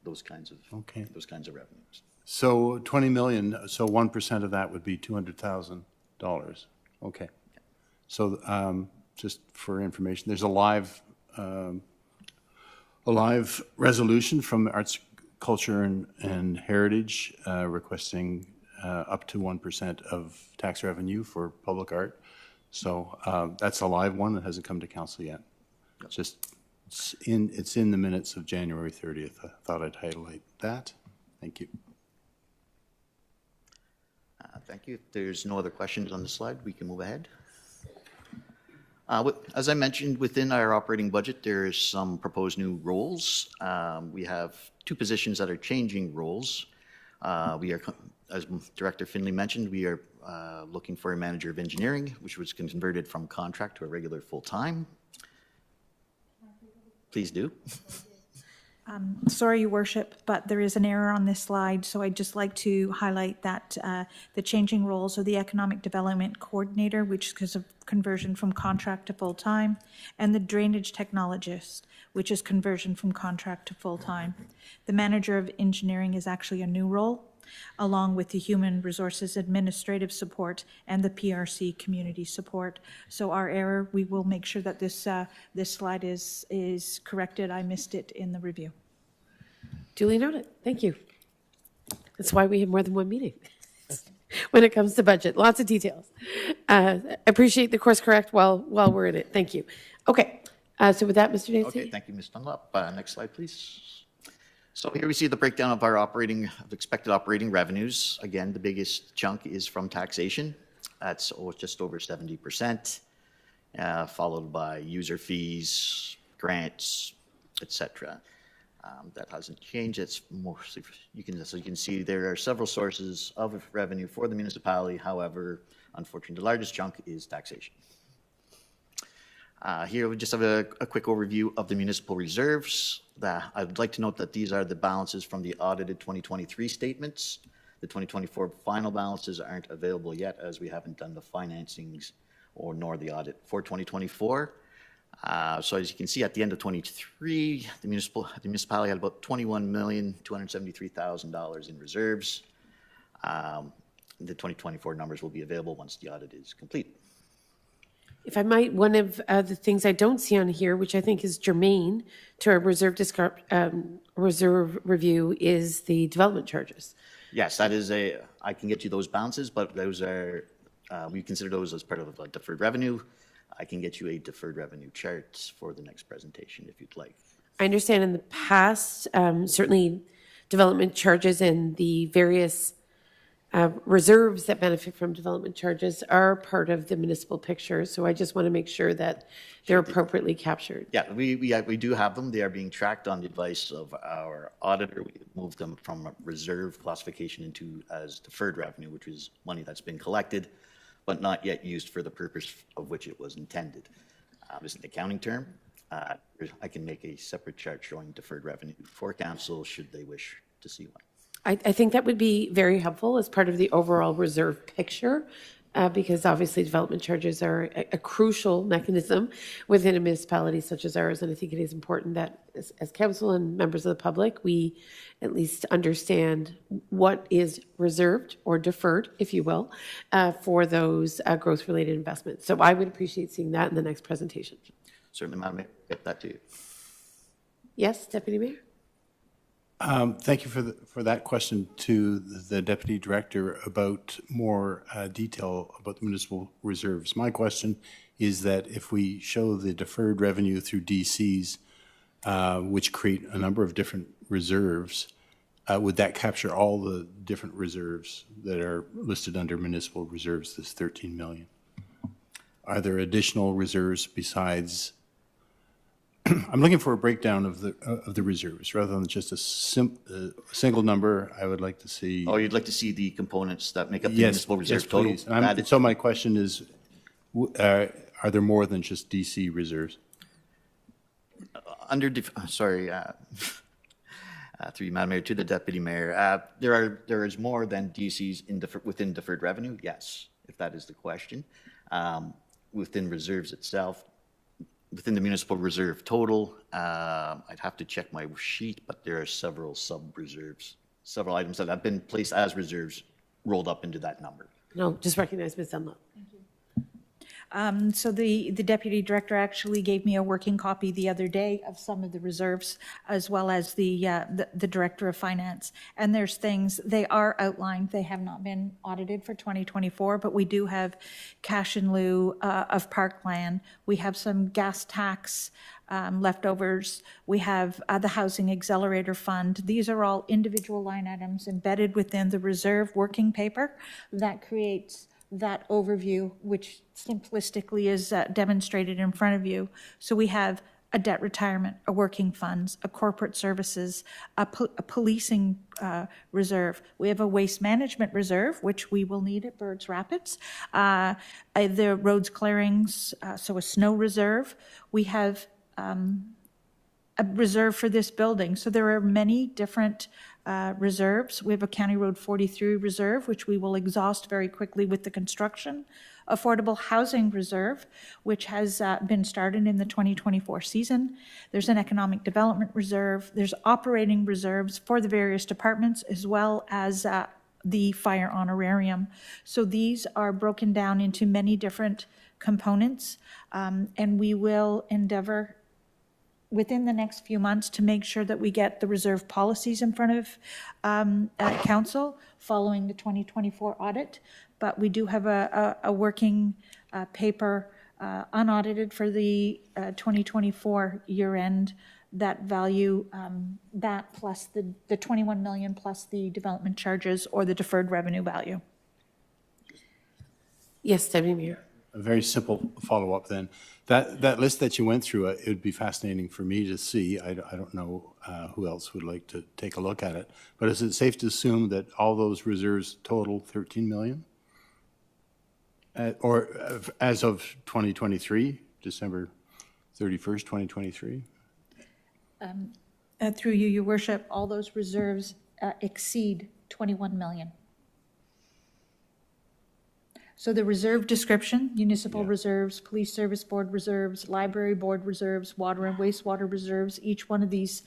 those kinds of revenues. So 20 million, so 1% of that would be $200,000. Okay. So just for information, there's a live resolution from Arts, Culture and Heritage requesting up to 1% of tax revenue for public art. So that's a live one that hasn't come to council yet. It's in the minutes of January 30th. I thought I'd highlight that. Thank you. Thank you. If there's no other questions on the slide, we can move ahead. As I mentioned, within our operating budget, there is some proposed new roles. We have 2 positions that are changing roles. As Director Finley mentioned, we are looking for a manager of engineering, which was converted from contract to a regular full-time. Please do. Sorry, Your Worship, but there is an error on this slide, so I'd just like to highlight that the changing roles of the Economic Development Coordinator, which is a conversion from contract to full-time, and the Drainage Technologist, which is conversion from contract to full-time. The Manager of Engineering is actually a new role, along with the Human Resources Administrative Support and the PRC Community Support. So our error, we will make sure that this slide is corrected. I missed it in the review. Duly noted. Thank you. That's why we have more than one meeting when it comes to budget. Lots of details. Appreciate the course correct while we're in it. Thank you. Okay. So with that, Mr. Nancy. Okay, thank you, Ms. Dunlop. Next slide, please. So here we see the breakdown of our expected operating revenues. Again, the biggest chunk is from taxation. That's just over 70%, followed by user fees, grants, etc. That hasn't changed. It's mostly, you can see there are several sources of revenue for the municipality. However, unfortunately, the largest chunk is taxation. Here we just have a quick overview of the municipal reserves. I'd like to note that these are the balances from the audited 2023 statements. The 2024 final balances aren't available yet, as we haven't done the financings nor the audit for 2024. So as you can see, at the end of 23, the municipality had about $21,273,000 in reserves. The 2024 numbers will be available once the audit is complete. If I might, one of the things I don't see on here, which I think is germane to our reserve review, is the development charges. Yes, that is I can get you those balances, but those are, we consider those as part of deferred revenue. I can get you a deferred revenue chart for the next presentation if you'd like. I understand in the past, certainly development charges and the various reserves that benefit from development charges are part of the municipal picture. So I just want to make sure that they're appropriately captured. Yeah, we do have them. They are being tracked on the advice of our auditor. We moved them from reserve classification into as deferred revenue, which is money that's been collected, but not yet used for the purpose of which it was intended. This is an accounting term. I can make a separate chart showing deferred revenue for council should they wish to see one. I think that would be very helpful as part of the overall reserve picture, because obviously development charges are a crucial mechanism within a municipality such as ours. And I think it is important that as council and members of the public, we at least understand what is reserved or deferred, if you will, for those growth-related investments. So I would appreciate seeing that in the next presentation. Certainly, Madam Mayor, get that to you. Yes, Deputy Mayor? Thank you for that question to the Deputy Director about more detail about the municipal reserves. My question is that if we show the deferred revenue through DCs, which create a number of different reserves, would that capture all the different reserves that are listed under municipal reserves, this 13 million? Are there additional reserves besides? I'm looking for a breakdown of the reserves rather than just a single number. I would like to see. Oh, you'd like to see the components that make up the Yes, municipal reserve yes, total? please. And so my question is, are there more than just DC reserves? Sorry, through you, Madam Mayor, to the Deputy Mayor, there is more than DCs within deferred revenue. Yes, if that is the question. Within reserves itself. Within the municipal reserve total, I'd have to check my sheet, but there are several sub-reserves, several items that have been placed as reserves rolled up into that number. No, just recognize Ms. Dunlop. So the Deputy Director actually gave me a working copy the other day of some of the reserves, as well as the Director of Finance. And there's things, they are outlined, they have not been audited for 2024, but we do have cash in lieu of parkland. We have some gas tax leftovers. We have the Housing Accelerator Fund. These are all individual line items embedded within the reserve working paper that creates that overview, which simplistically is demonstrated in front of you. So we have a debt retirement, a working funds, a corporate services, a policing reserve. We have a waste management reserve, which we will need at Birds Rapids. The roads clearings, so a snow reserve. We have a reserve for this building. So there are many different reserves. We have a County Road 43 reserve, which we will exhaust very quickly with the construction. Affordable Housing Reserve, which has been started in the 2024 season. There's an Economic Development Reserve. There's operating reserves for the various departments, as well as the fire honorarium. So these are broken down into many different components, and we will endeavor within the next few months to make sure that we get the reserve policies in front of council following the 2024 audit. But we do have a working paper unaudited for the 2024 year end that value that plus the 21 million plus the development charges or the deferred revenue value. Yes, Deputy Mayor. A very simple follow-up then. That list that you went through, it would be fascinating for me to see. I don't know who else would like to take a look at it. But is it safe to assume that all those reserves total 13 million? Or as of 2023, December 31st, 2023? Through you, Your Worship, all those reserves exceed 21 million. So the reserve description, municipal reserves, police service board reserves, library board reserves, water and wastewater reserves, each one of these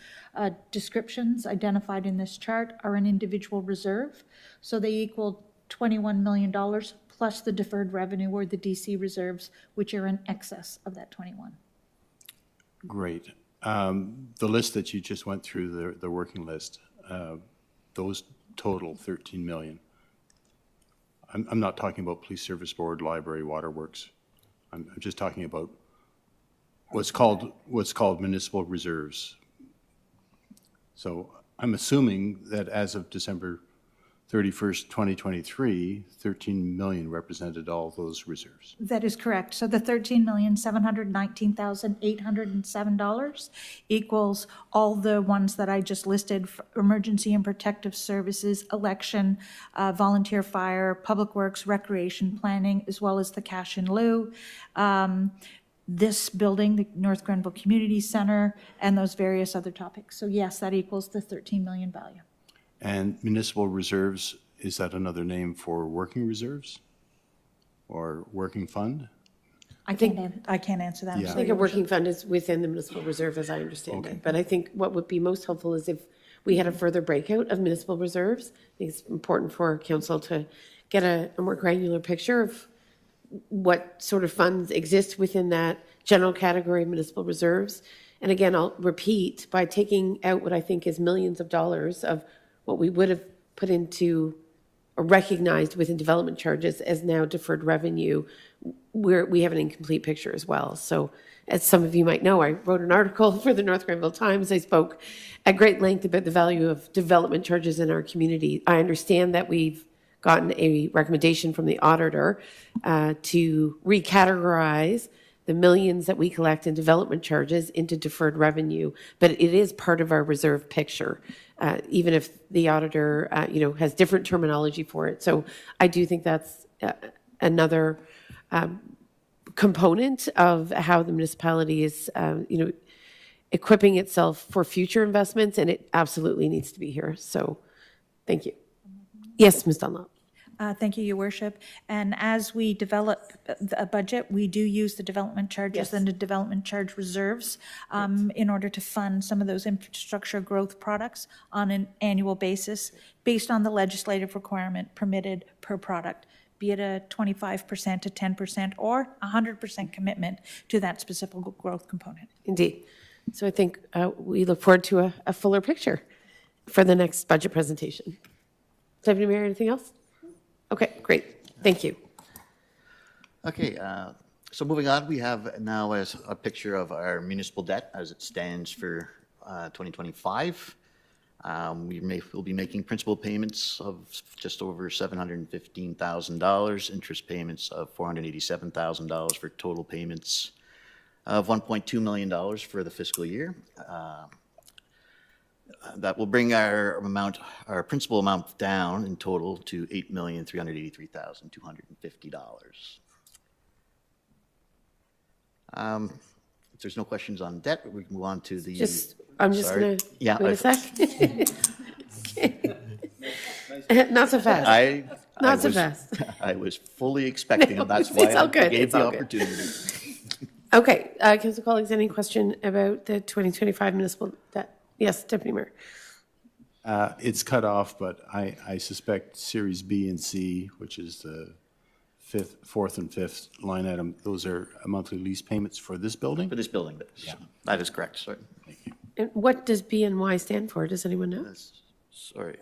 descriptions identified in this chart are an individual reserve. So they equal $21 million plus the deferred revenue or the DC reserves, which are in excess of that 21. Great. The list that you just went through, the working list, those total 13 million. I'm not talking about police service board, library, waterworks. I'm just talking about what's called municipal reserves. So I'm assuming that as of December 31st, 2023, 13 million represented all those reserves. That is correct. So the $13,719,807 equals all the ones that I just listed: for emergency and protective services, election, volunteer fire, public works, recreation, planning, as well as the cash in lieu. This building, the North Grenville Community Center, and those various other topics. So yes, that equals the 13 million value. And municipal reserves, is that another name for working reserves or working fund? I can't answer that. I'm Yeah. I sorry, think a Your Worship. working fund is within the municipal reserve, as I understand it. But I think what would be most helpful is if we had a further breakout of municipal reserves. I think it's important for council to get a more granular picture of what sort of funds exist within that general category of municipal reserves. And again, I'll repeat, by taking out what I think is millions of dollars of what we would have put into or recognized within development charges as now deferred revenue, we have an incomplete picture as well. So as some of you might know, I wrote an article for the North Grenville Times. I spoke at great length about the value of development charges in our community. I understand that we've gotten a recommendation from the auditor to recategorize the millions that we collect in development charges into deferred revenue, but it is part of our reserve picture, even if the auditor, has different terminology for it. So I do think that's another component of how the municipality is, equipping itself for future investments, and it absolutely needs to be here. So thank you. Yes, Ms. Dunlop. Thank you, Your Worship. And as we develop a budget, we do use the development charges and the development charge reserves in order to fund some of those infrastructure growth products on an annual basis based on the legislative requirement permitted per product, be it a 25% to 10% or 100% commitment to that specific growth component. Indeed. So I think we look forward to a fuller picture for the next budget presentation. Deputy Mayor, anything else? Okay, great. Thank you. Okay, so moving on, we have now a picture of our municipal debt as it stands for 2025. We'll be making principal payments of just over $715,000, interest payments of $487,000 for total payments of $1.2 million for the fiscal year. That will bring our principal amount down in total to $8,383,250. If there's no questions on debt, we can move on to the. I'm just Sorry. going to, Yeah, wait a sec. Not so fast. Not so fast. I was fully expecting them. That's why It's all I good. gave It's the all good. opportunity. Okay, council colleagues, any question about the 2025 municipal debt? Yes, Deputy Mayor. It's cut off, but I suspect Series B and C, which is the fourth and fifth line item, those are monthly lease payments for this building? For this building, that is correct, sorry. And what does B and Y stand for? Does anyone know? Sorry.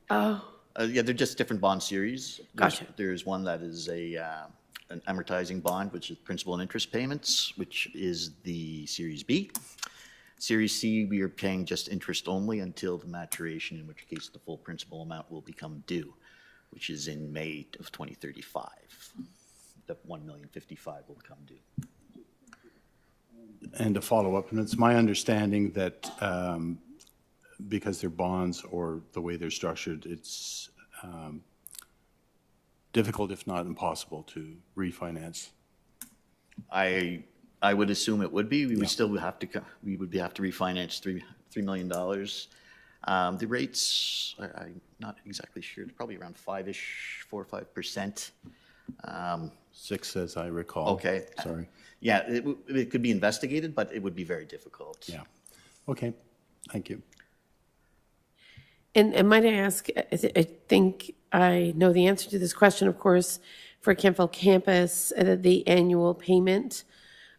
Oh, Yeah, they're just different bond series. Gotcha. There's one that is an amortizing bond, which is principal and interest payments, which is the Series B. Series C, we are paying just interest only until the maturation, in which case the full principal amount will become due, which is in May of 2035. The $1,055,000 will become due. And to follow up, and it's my understanding that because they're bonds or the way they're structured, it's difficult, if not impossible, to refinance. I would assume it would be. We would still have to, we would have to refinance $3 million. The rates, I'm not exactly sure, it's probably around 5-ish, 4 or 5%. 6, as I recall. Okay. Sorry. Yeah, it could be investigated, but it would be very difficult. Yeah. Okay. Thank you. and might I ask, I think I know the answer to this question, of course, for Kemptville campus, the annual payment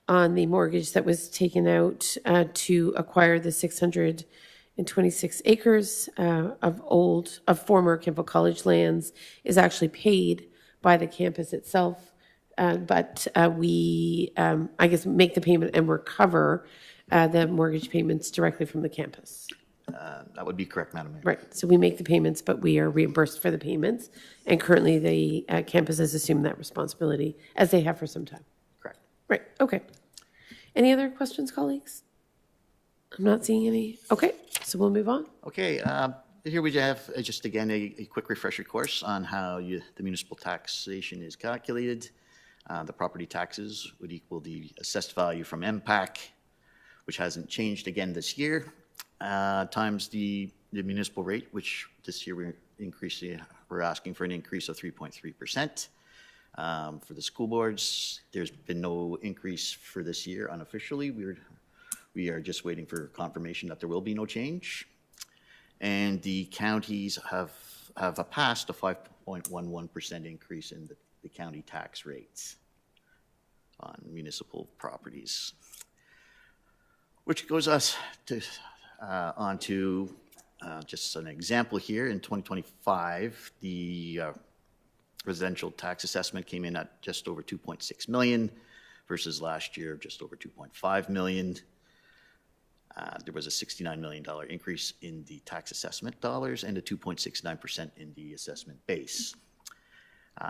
on the mortgage that was taken out to acquire the 626 acres of former Kemptville College lands is actually paid by the campus itself. But we, I guess, make the payment and recover the mortgage payments directly from the campus. That would be correct, Madam Mayor. Right, so we make the payments, but we are reimbursed for the payments. And currently, the campus has assumed that responsibility, as they have for some time. Correct. Right, okay. Any other questions, colleagues? I'm not seeing any. Okay, so we'll move on. Okay, here we have just again a quick refresher course on how the municipal taxation is calculated. The property taxes would equal the assessed value from MPAC, which hasn't changed again this year, times the municipal rate, which this year we're asking for an increase of 3.3%. For the school boards, there's been no increase for this year unofficially. We are just waiting for confirmation that there will be no change. And the counties have passed a 5.11% increase in the county tax rates on municipal properties, which goes us to on to just an example here. In 2025, the residential tax assessment came in at just over 2.6 million versus last year just over 2.5 million. There was a $69 million increase in the tax assessment dollars and a 2.69% in the assessment base.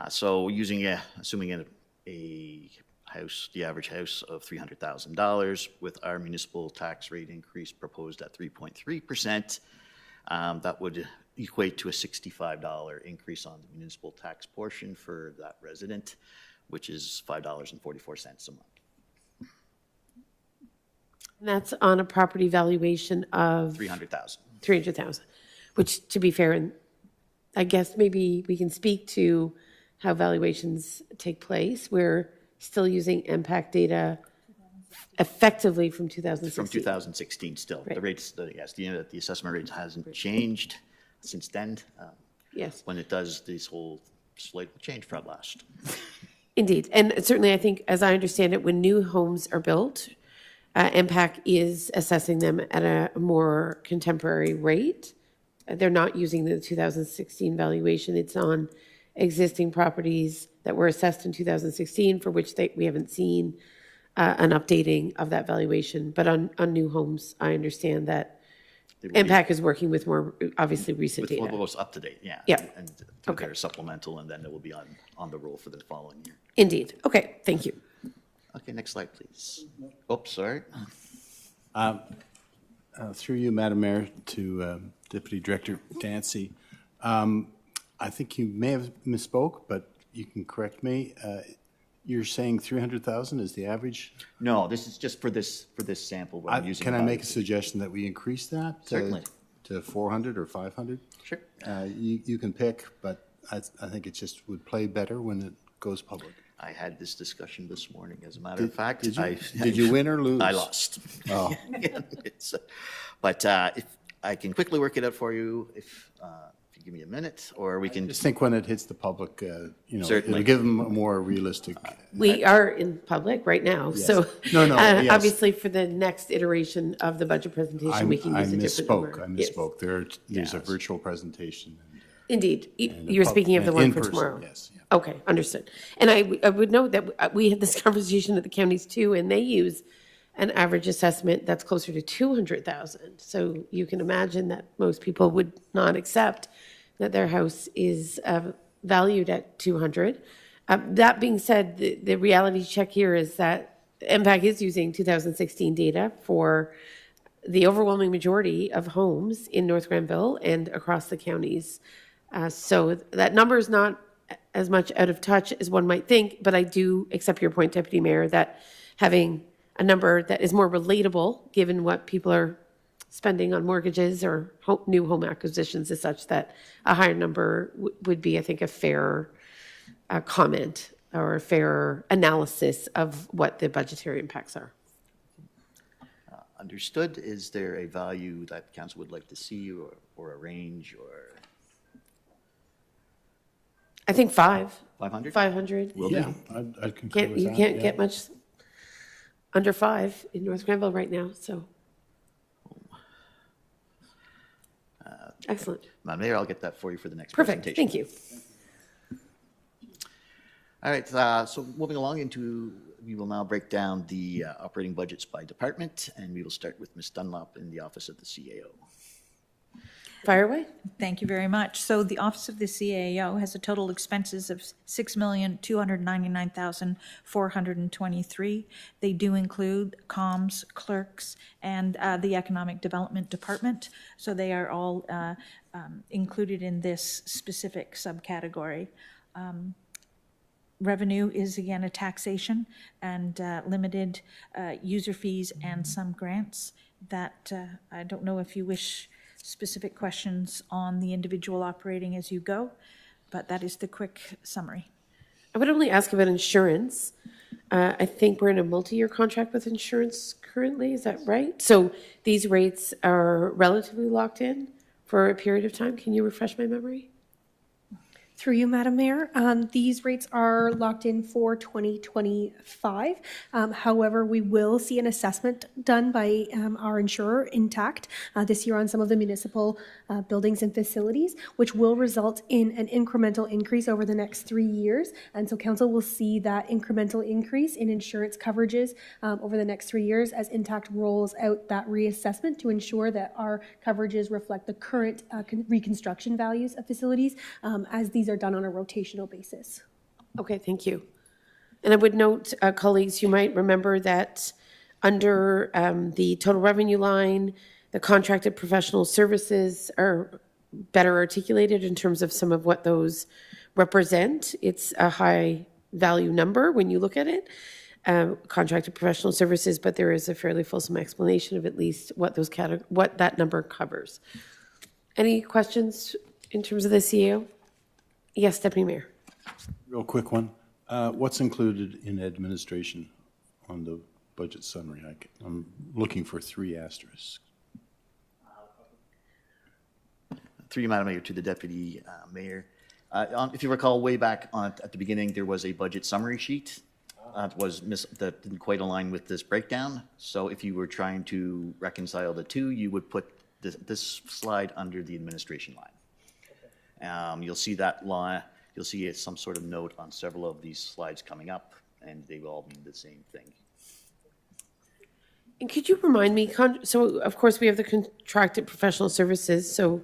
So assuming a house, the average house of $300,000 with our municipal tax rate increase proposed at 3.3%, that would equate to a $65 increase on the municipal tax portion for that resident, which is $5.44 a month. And that's on a property valuation of? 300,000. 300,000, which, to be fair, and I guess maybe we can speak to how valuations take place. We're still using MPAC data effectively from 2016. From 2016 still. Right. The rates, yes, the assessment rate hasn't changed since then. Yes. When it does, this whole slate will change from last. Indeed. And certainly, I think, as I understand it, when new homes are built, MPAC is assessing them at a more contemporary rate. They're not using the 2016 valuation. It's on existing properties that were assessed in 2016 for which we haven't seen an updating of that valuation. But on new homes, I understand that MPAC is working with more, obviously, recent With data. what was up to date, yeah. Yeah. And Okay. they're supplemental, and then it will be on the roll for the following year. Indeed. Okay, thank you. Okay, next slide, please. Oops, sorry. Through you, Madam Mayor, to Deputy Director Dancy. I think you may have misspoke, but you can correct me. You're saying 300,000 is the average? No, this is just for this sample. Where I'm using Can I the make a value. suggestion that we increase that? Certainly. To 400 or 500? Sure. You can pick, but I think it just would play better when it goes public. I had this discussion this morning, as a matter of fact. Did you win or lose? I lost. Oh. But I can quickly work it out for you if you give me a minute, or we can Just think when it hits the public, Certainly. it'll give them a more realistic. We are in public right now, so. No, yes. Obviously, for the next iteration of the budget presentation, we can I use a different number. I Yes. misspoke. There's a virtual presentation. Indeed. and a You're pub- speaking of the and one in for person, tomorrow. Yes. Yeah. Okay, understood. And I would note that we had this conversation at the counties too, and they use an average assessment that's closer to 200,000. So you can imagine that most people would not accept that their house is valued at 200. That being said, the reality check here is that MPAC is using 2016 data for the overwhelming majority of homes in North Granville and across the counties. So that number is not as much out of touch as one might think, but I do accept your point, Deputy Mayor, that having a number that is more relatable, given what people are spending on mortgages or new home acquisitions, is such that a higher number would be, I think, a fair comment or a fair analysis of what the budgetary impacts are. Understood. Is there a value that council would like to see or a range or I think 500? 500. Yeah, I'd concur with You that. can't yeah. get much under 5 in North Granville right now, so. Excellent. Madam Mayor, I'll get that for you for the next Perfect, presentation. thank you. All right, so moving along we will now break down the operating budgets by department, and we will start with Ms. Dunlop in the Office of the CAO. Fire away. Thank you very much. So the Office of the CAO has a total expenses of $6,299,423. They do include comms, clerks, and the Economic Development Department. So they are all included in this specific subcategory. Revenue is again a taxation and limited user fees and some grants that I don't know if you wish specific questions on the individual operating as you go, but that is the quick summary. I would only ask about insurance. I think we're in a multi-year contract with insurance currently, is that right? So these rates are relatively locked in for a period of time. Can you refresh my memory? Through you, Madam Mayor, these rates are locked in for 2025. However, we will see an assessment done by our insurer, Intact, this year on some of the municipal buildings and facilities, which will result in an incremental increase over the next 3 years. And so council will see that incremental increase in insurance coverages over the next 3 years as Intact rolls out that reassessment to ensure that our coverages reflect the current reconstruction values of facilities as these are done on a rotational basis. Okay, thank you. And I would note, colleagues, you might remember that under the total revenue line, the contracted professional services are better articulated in terms of some of what those represent. It's a high value number when you look at it, contracted professional services, but there is a fairly fulsome explanation of at least what those what that number covers. Any questions in terms of the CEO? Yes, Deputy Mayor. Real quick one. What's included in administration on the budget summary? I'm looking for 3 asterisks. Through you, Madam Mayor, to the Deputy Mayor. If you recall, way back at the beginning, there was a budget summary sheet that didn't quite align with this breakdown. So if you were trying to reconcile the two, you would put this slide under the administration line. You'll see that line. You'll see some sort of note on several of these slides coming up, and they will all mean the same thing. And could you remind me, so of course we have the contracted professional services, so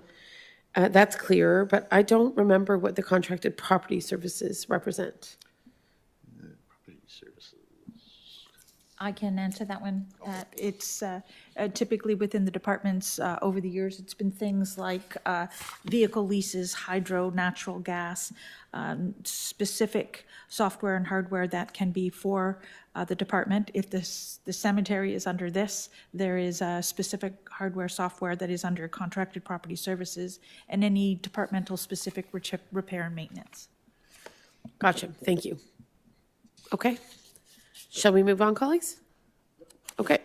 that's clear, but I don't remember what the contracted property services represent. Property services. I can answer that one. It's typically within the departments over the years, it's been things like vehicle leases, hydro, natural gas, specific software and hardware that can be for the department. If the cemetery is under this, there is a specific hardware software that is under contracted property services and any departmental specific repair and maintenance. Gotcha, thank you. Okay. Shall we move on, colleagues? Okay.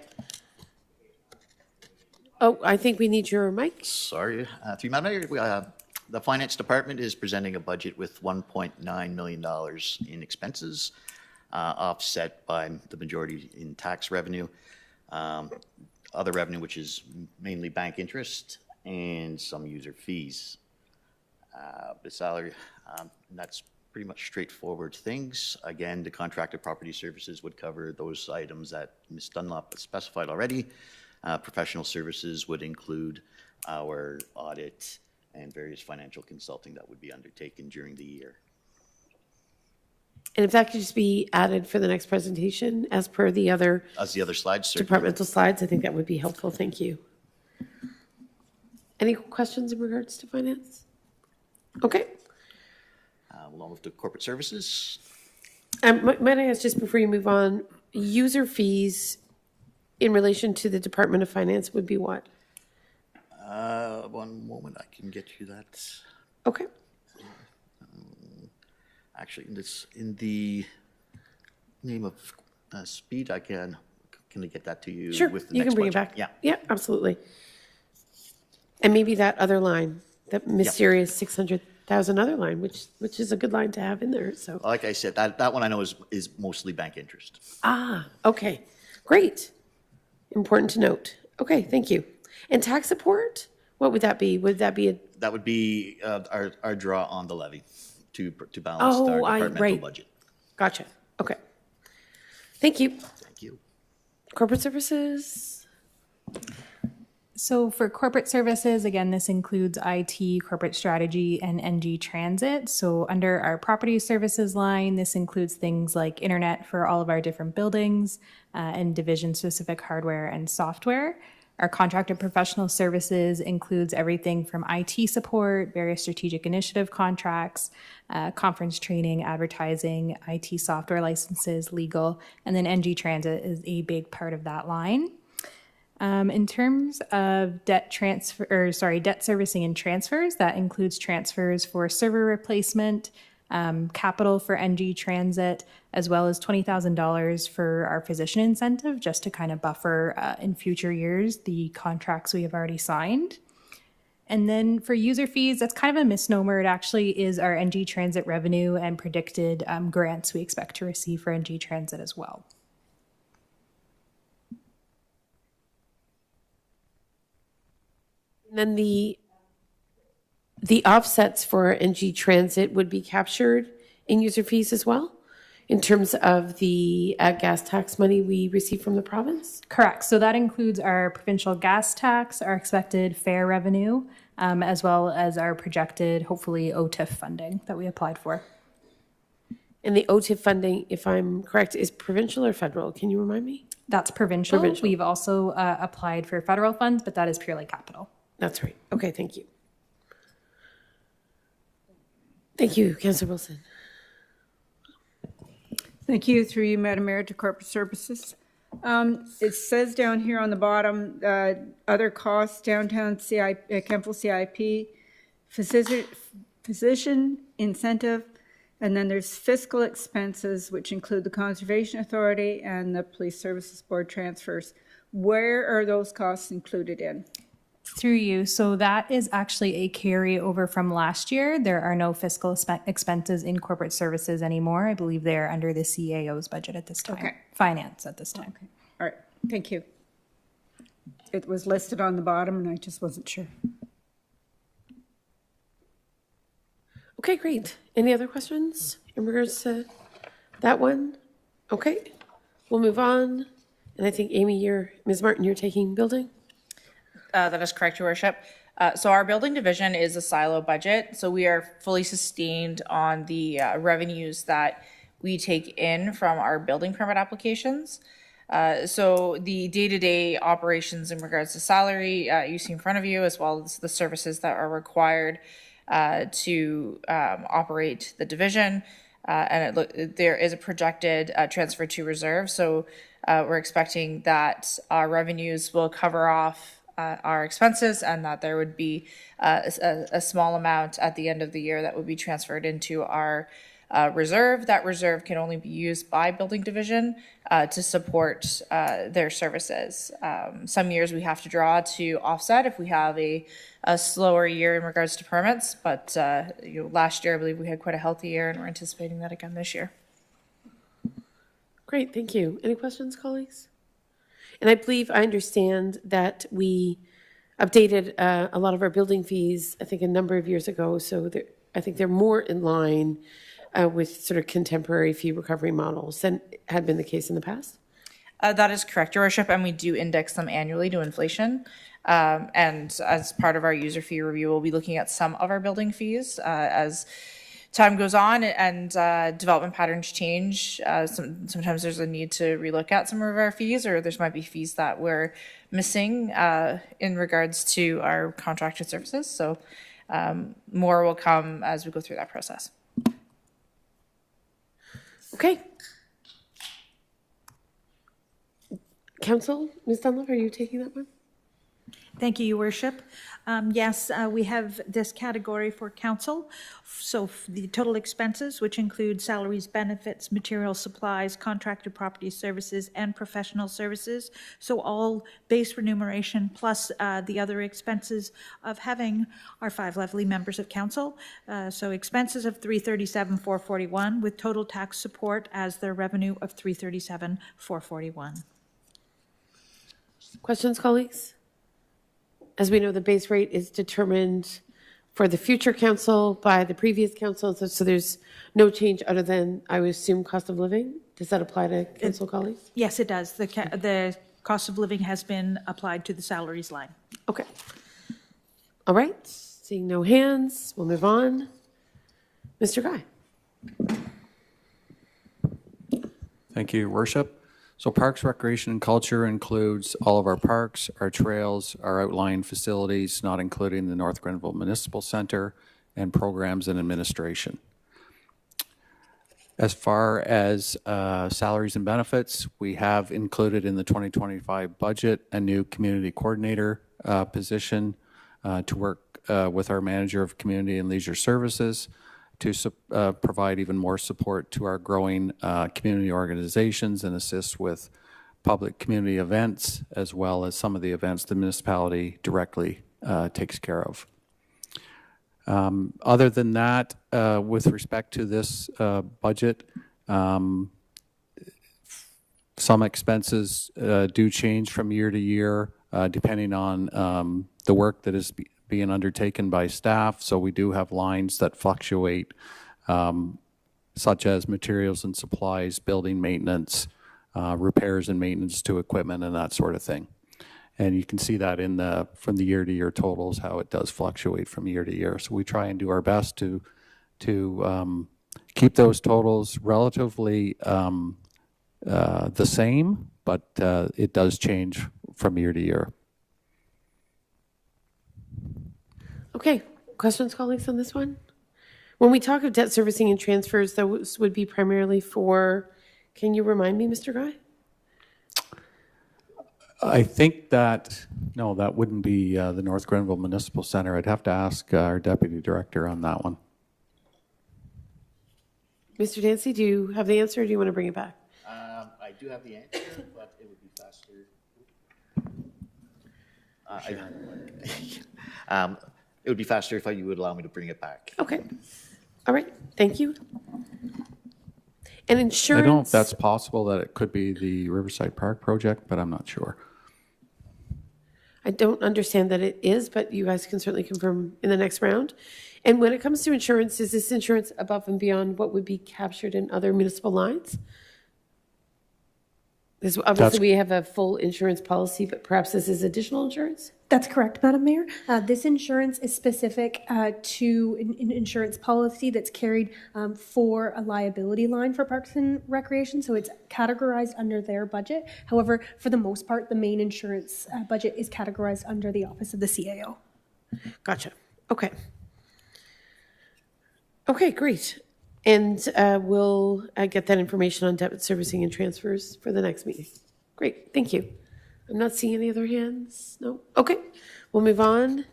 Oh, I think we need your mic. Sorry, through you, Madam Mayor, the Finance Department is presenting a budget with $1.9 million in expenses, offset by the majority in tax revenue, other revenue, which is mainly bank interest, and some user fees. The salary, that's pretty much straightforward things. Again, the contracted property services would cover those items that Ms. Dunlop specified already. Professional services would include our audit and various financial consulting that would be undertaken during the year. And if that could just be added for the next presentation as per the other As the other slides, certainly. departmental slides, I think that would be helpful. Thank you. Any questions in regards to finance? Okay. We'll move to corporate services. Might I ask, just before you move on, user fees in relation to the Department of Finance would be what? One moment, I can get you that. Okay. Actually, in the name of speed, can I get that to you? Sure, with the you next can bring it budget? back. Yeah. Yeah, absolutely. And maybe that other line, that mysterious 600,000 other line, which is a good line to have in there, so. Like I said, that one I know is mostly bank interest. Ah, okay, great. Important to note. Okay, thank you. And tax support, what would that be? Would that be That would be our draw on the levy to balance our departmental right. budget. Gotcha, okay. Thank you. Thank you. Corporate services? So for corporate services, again, this includes IT, corporate strategy, and NG Transit. So under our property services line, this includes things like internet for all of our different buildings and division-specific hardware and software. Our contracted professional services includes everything from IT support, various strategic initiative contracts, conference training, advertising, IT software licenses, legal, and then NG Transit is a big part of that line. In terms of debt servicing and transfers, that includes transfers for server replacement, capital for NG Transit, as well as $20,000 for our physician incentive, just to kind of buffer in future years the contracts we have already signed. And then for user fees, that's kind of a misnomer. It actually is our NG Transit revenue and predicted grants we expect to receive for NG Transit as well. And then the offsets for NG Transit would be captured in user fees as well, in terms of the gas tax money we receive from the province? Correct. So that includes our provincial gas tax, our expected fare revenue, as well as our projected, hopefully, OTIF funding that we applied for. And the OTIF funding, if I'm correct, is provincial or federal? Can you remind me? That's provincial. Provincial. We've also applied for federal funds, but that is purely capital. That's right. Okay, thank you. Thank you, Councillor Wilson. Thank you. Through you, Madam Mayor, to corporate services. It says down here on the bottom, other costs, downtown CIP, Kempville CIP, physician incentive, and then there's fiscal expenses, which include the Conservation Authority and the Police Services Board transfers. Where are those costs included in? Through you. So that is actually a carryover from last year. There are no fiscal expenses in corporate services anymore. I believe they are under the CAO's budget at this time. Okay. Finance at this time. Okay. All right. Thank you. It was listed on the bottom and I just wasn't sure. Okay, great. Any other questions in regards to that one? Okay, we'll move on. And I think, Amy, Ms. Martin, you're taking building? That is correct, Your Worship. So our building division is a silo budget. So we are fully sustained on the revenues that we take in from our building permit applications. So the day-to-day operations in regards to salary you see in front of you, as well as the services that are required to operate the division. And there is a projected transfer to reserve. So we're expecting that our revenues will cover off our expenses, and that there would be a small amount at the end of the year that would be transferred into our reserve. That reserve can only be used by building division to support their services. Some years we have to draw to offset if we have a slower year in regards to permits, but last year I believe we had quite a healthy year, and we're anticipating that again this year. Great, thank you. Any questions, colleagues? And I believe I understand that we updated a lot of our building fees, I think a number of years ago, so I think they're more in line with sort of contemporary fee recovery models than had been the case in the past. That is correct, Your Worship, and we do index them annually to inflation. And as part of our user fee review, we'll be looking at some of our building fees as time goes on and development patterns change. Sometimes there's a need to relook at some of our fees, or there might be fees that we're missing in regards to our contracted services. So more will come as we go through that process. Okay. Council, Ms. Dunlop, are you taking that one? Thank you, Your Worship. Yes, we have this category for council. So the total expenses, which include salaries, benefits, material supplies, contracted property services, and professional services. So all base remuneration plus the other expenses of having our 5 lovely members of council. So expenses of $337,441 with total tax support as their revenue of $337,441. Questions, colleagues? As we know, the base rate is determined for the future council by the previous council, so there's no change other than, I would assume, cost of living. Does that apply to council colleagues? Yes, it does. The cost of living has been applied to the salaries line. Okay. All right. Seeing no hands, we'll move on. Mr. Guy. Thank you, Your Worship. So Parks, Recreation, and Culture includes all of our parks, our trails, our outlying facilities, not including the North Grenville Municipal Center, and programs and administration. As far as salaries and benefits, we have included in the 2025 budget a new community coordinator position to work with our manager of community and leisure services to provide even more support to our growing community organizations and assist with public community events, as well as some of the events the municipality directly takes care of. Other than that, with respect to this budget, some expenses do change from year to year, depending on the work that is being undertaken by staff. So we do have lines that fluctuate, such as materials and supplies, building maintenance, repairs and maintenance to equipment, and that sort of thing. And you can see that from the year-to-year totals, how it does fluctuate from year to year. So we try and do our best to keep those totals relatively the same, but it does change from year to year. Okay, questions, colleagues, on this one? When we talk of debt servicing and transfers, those would be primarily for, can you remind me, Mr. Guy? I think that, no, that wouldn't be the North Grenville Municipal Center. I'd have to ask our Deputy Director on that one. Mr. Dancy, do you have the answer, or do you want to bring it back? I do have the answer, but it would be faster. It would be faster if you would allow me to bring it back. Okay. All right, thank you. And insurance. I don't know if that's possible, that it could be the Riverside Park project, but I'm not sure. I don't understand that it is, but you guys can certainly confirm in the next round. And when it comes to insurance, is this insurance above and beyond what would be captured in other municipal lines? Obviously, we have a full insurance policy, but perhaps this is additional insurance? That's correct, Madam Mayor. This insurance is specific to an insurance policy that's carried for a liability line for Parks and Recreation, so it's categorized under their budget. However, for the most part, the main insurance budget is categorized under the Office of the CAO. Gotcha. Okay. Okay, great. And we'll get that information on debt servicing and transfers for the next meeting. Great, thank you. I'm not seeing any other hands. No? Okay, we'll move on.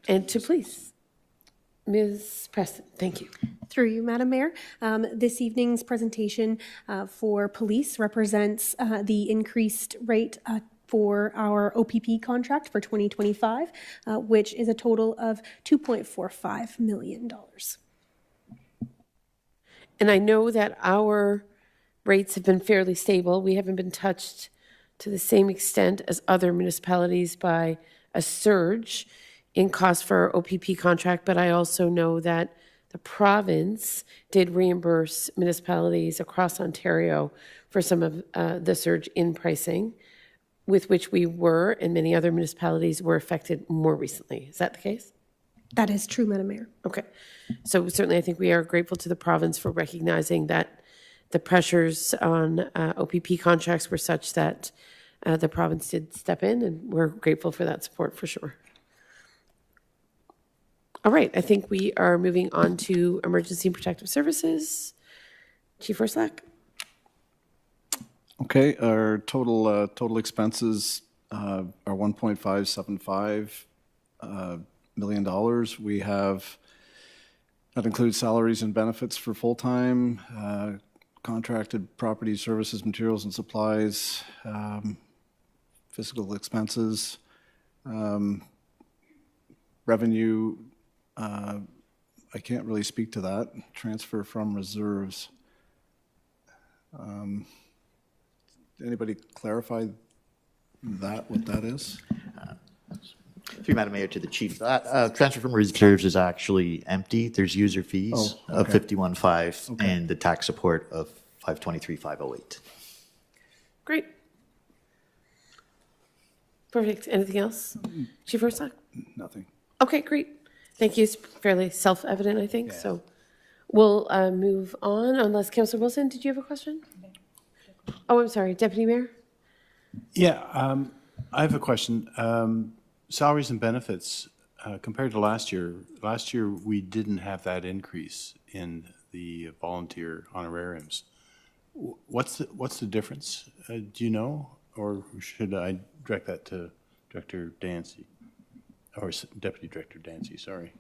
And to please. Ms. Preston, thank you. Through you, Madam Mayor. This evening's presentation for police represents the increased rate for our OPP contract for 2025, which is a total of $2.45 million. And I know that our rates have been fairly stable. We haven't been touched to the same extent as other municipalities by a surge in cost for our OPP contract, but I also know that the province did reimburse municipalities across Ontario for some of the surge in pricing, with which we were, and many other municipalities were affected more recently. Is that the case? That is true, Madam Mayor. Okay. So certainly I think we are grateful to the province for recognizing that the pressures on OPP contracts were such that the province did step in, and we're grateful for that support for sure. All right, I think we are moving on to Emergency and Protective Services. Chief Ursulak. Okay, our total expenses are $1.575 million. We have, that includes salaries and benefits for full-time, contracted property, services, materials and supplies, physical expenses, revenue. I can't really speak to that. Transfer from reserves. Anybody clarify that, what that is? Through Madam Mayor to the Chief, transfer from reserves is actually empty. There's user fees of $51,500 and the tax support of $523,508. Great. Perfect. Anything else? Chief Ursulak? Nothing. Okay, great. Thank you. It's fairly self-evident, I think. So we'll move on, unless Councillor Wilson, did you have a question? Oh, I'm sorry. Deputy Mayor? Yeah, I have a question. Salaries and benefits, compared to last year we didn't have that increase in the volunteer honorariums. What's the difference? Do you know? Or should I direct that to Director Dancy? Or Deputy Director Dancy, sorry.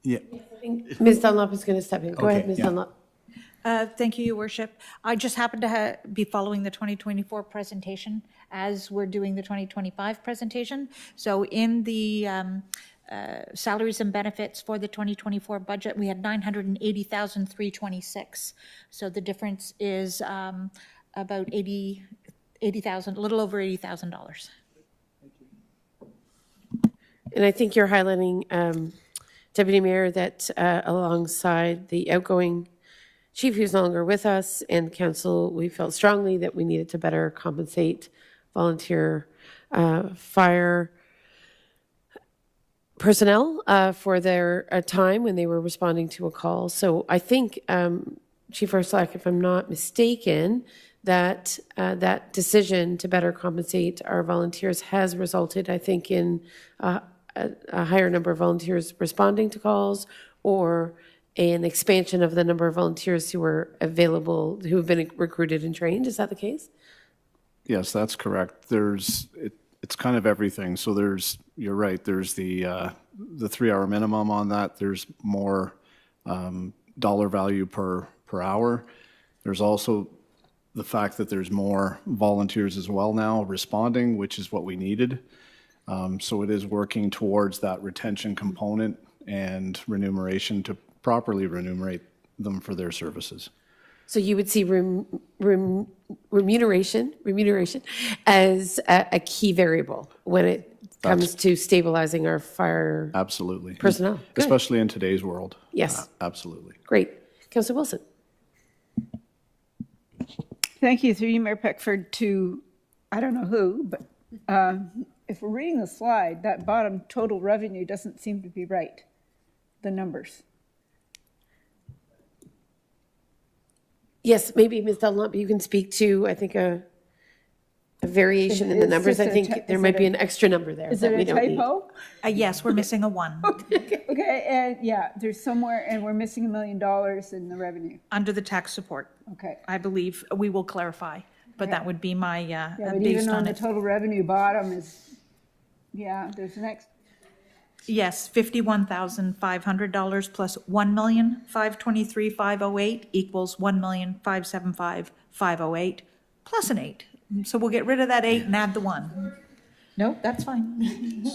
Yeah. I think Ms. Dunlop is going to step in. Go ahead, Ms. Dunlop. Thank you, Your Worship. I just happened to be following the 2024 presentation as we're doing the 2025 presentation. So in the salaries and benefits for the 2024 budget, we had $980,326. So the difference is about $80,000, a little over $80,000. And I think you're highlighting, Deputy Mayor, that alongside the outgoing chief who's no longer with us and council, we felt strongly that we needed to better compensate volunteer fire personnel for their time when they were responding to a call. So I think, Chief Ursulak, if I'm not mistaken, that that decision to better compensate our volunteers has resulted, I think, in a higher number of volunteers responding to calls, or an expansion of the number of volunteers who are available, who have been recruited and trained. Is that the case? Yes, that's correct. It's kind of everything. So you're right, there's the 3-hour minimum on that. There's more dollar value per hour. There's also the fact that there's more volunteers as well now responding, which is what we needed. So it is working towards that retention component and remuneration to properly remunerate them for their services. So you would see remuneration as a key variable when it comes to stabilizing our fire Absolutely. personnel. Good. Especially in today's world. Yes. Absolutely. Great. Councillor Wilson. Thank you, through you, Mayor Peckford, to, I don't know who, but if we're reading the slide, that bottom total revenue doesn't seem to be right, the numbers. Yes, maybe Ms. Dunlop, you can speak to, I think, a variation in the numbers. I think there might be an extra number there Is that there we a don't need. typo? Yes, we're missing a 1 Okay, and yeah, there's somewhere, and we're missing $1 million in the revenue. under the tax support. Okay. I believe we will clarify, but that would be my, Yeah, but based even on on the it. total revenue bottom is Yeah, there's the next, Yes, $51,500 plus $1,523,508 equals $1,575,508 plus an 8. So we'll get rid of that 8 and add the 1. No, that's fine.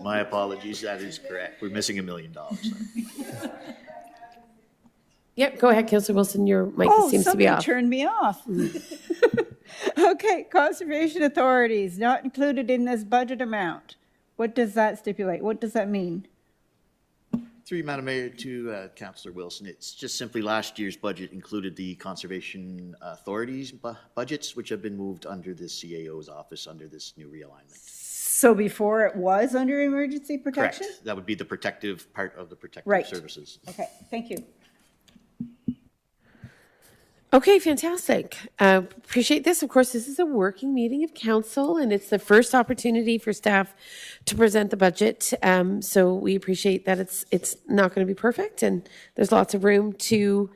My apologies, that is correct. We're missing $1 million. Yep, go ahead, Councillor Wilson, your mic seems to be somebody off. turned me off. Okay, conservation authorities, not included in this budget amount. What does that stipulate? What does that mean? Through you, Madam Mayor, to Councillor Wilson, it's just simply last year's budget included the conservation authorities budgets, which have been moved under the CAO's office under this new realignment. So before it was under emergency protection? Correct. That would be the protective part of the protective Right. services. Okay, thank you. Okay, fantastic. Appreciate this. Of course, this is a working meeting of council, and it's the first opportunity for staff to present the budget. So we appreciate that it's not going to be perfect, and there's lots of room to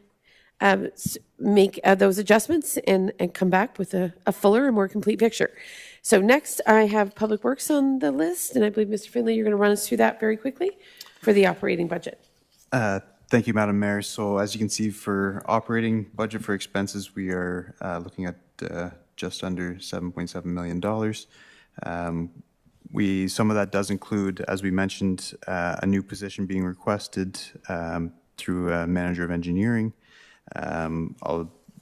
make those adjustments and come back with a fuller and more complete picture. So next, I have Public Works on the list, and I believe, Mr. Finley, you're going to run us through that very quickly for the operating budget. Thank you, Madam Mayor. So as you can see, for operating budget for expenses, we are looking at just under $7.7 million. Some of that does include, as we mentioned, a new position being requested through a manager of engineering.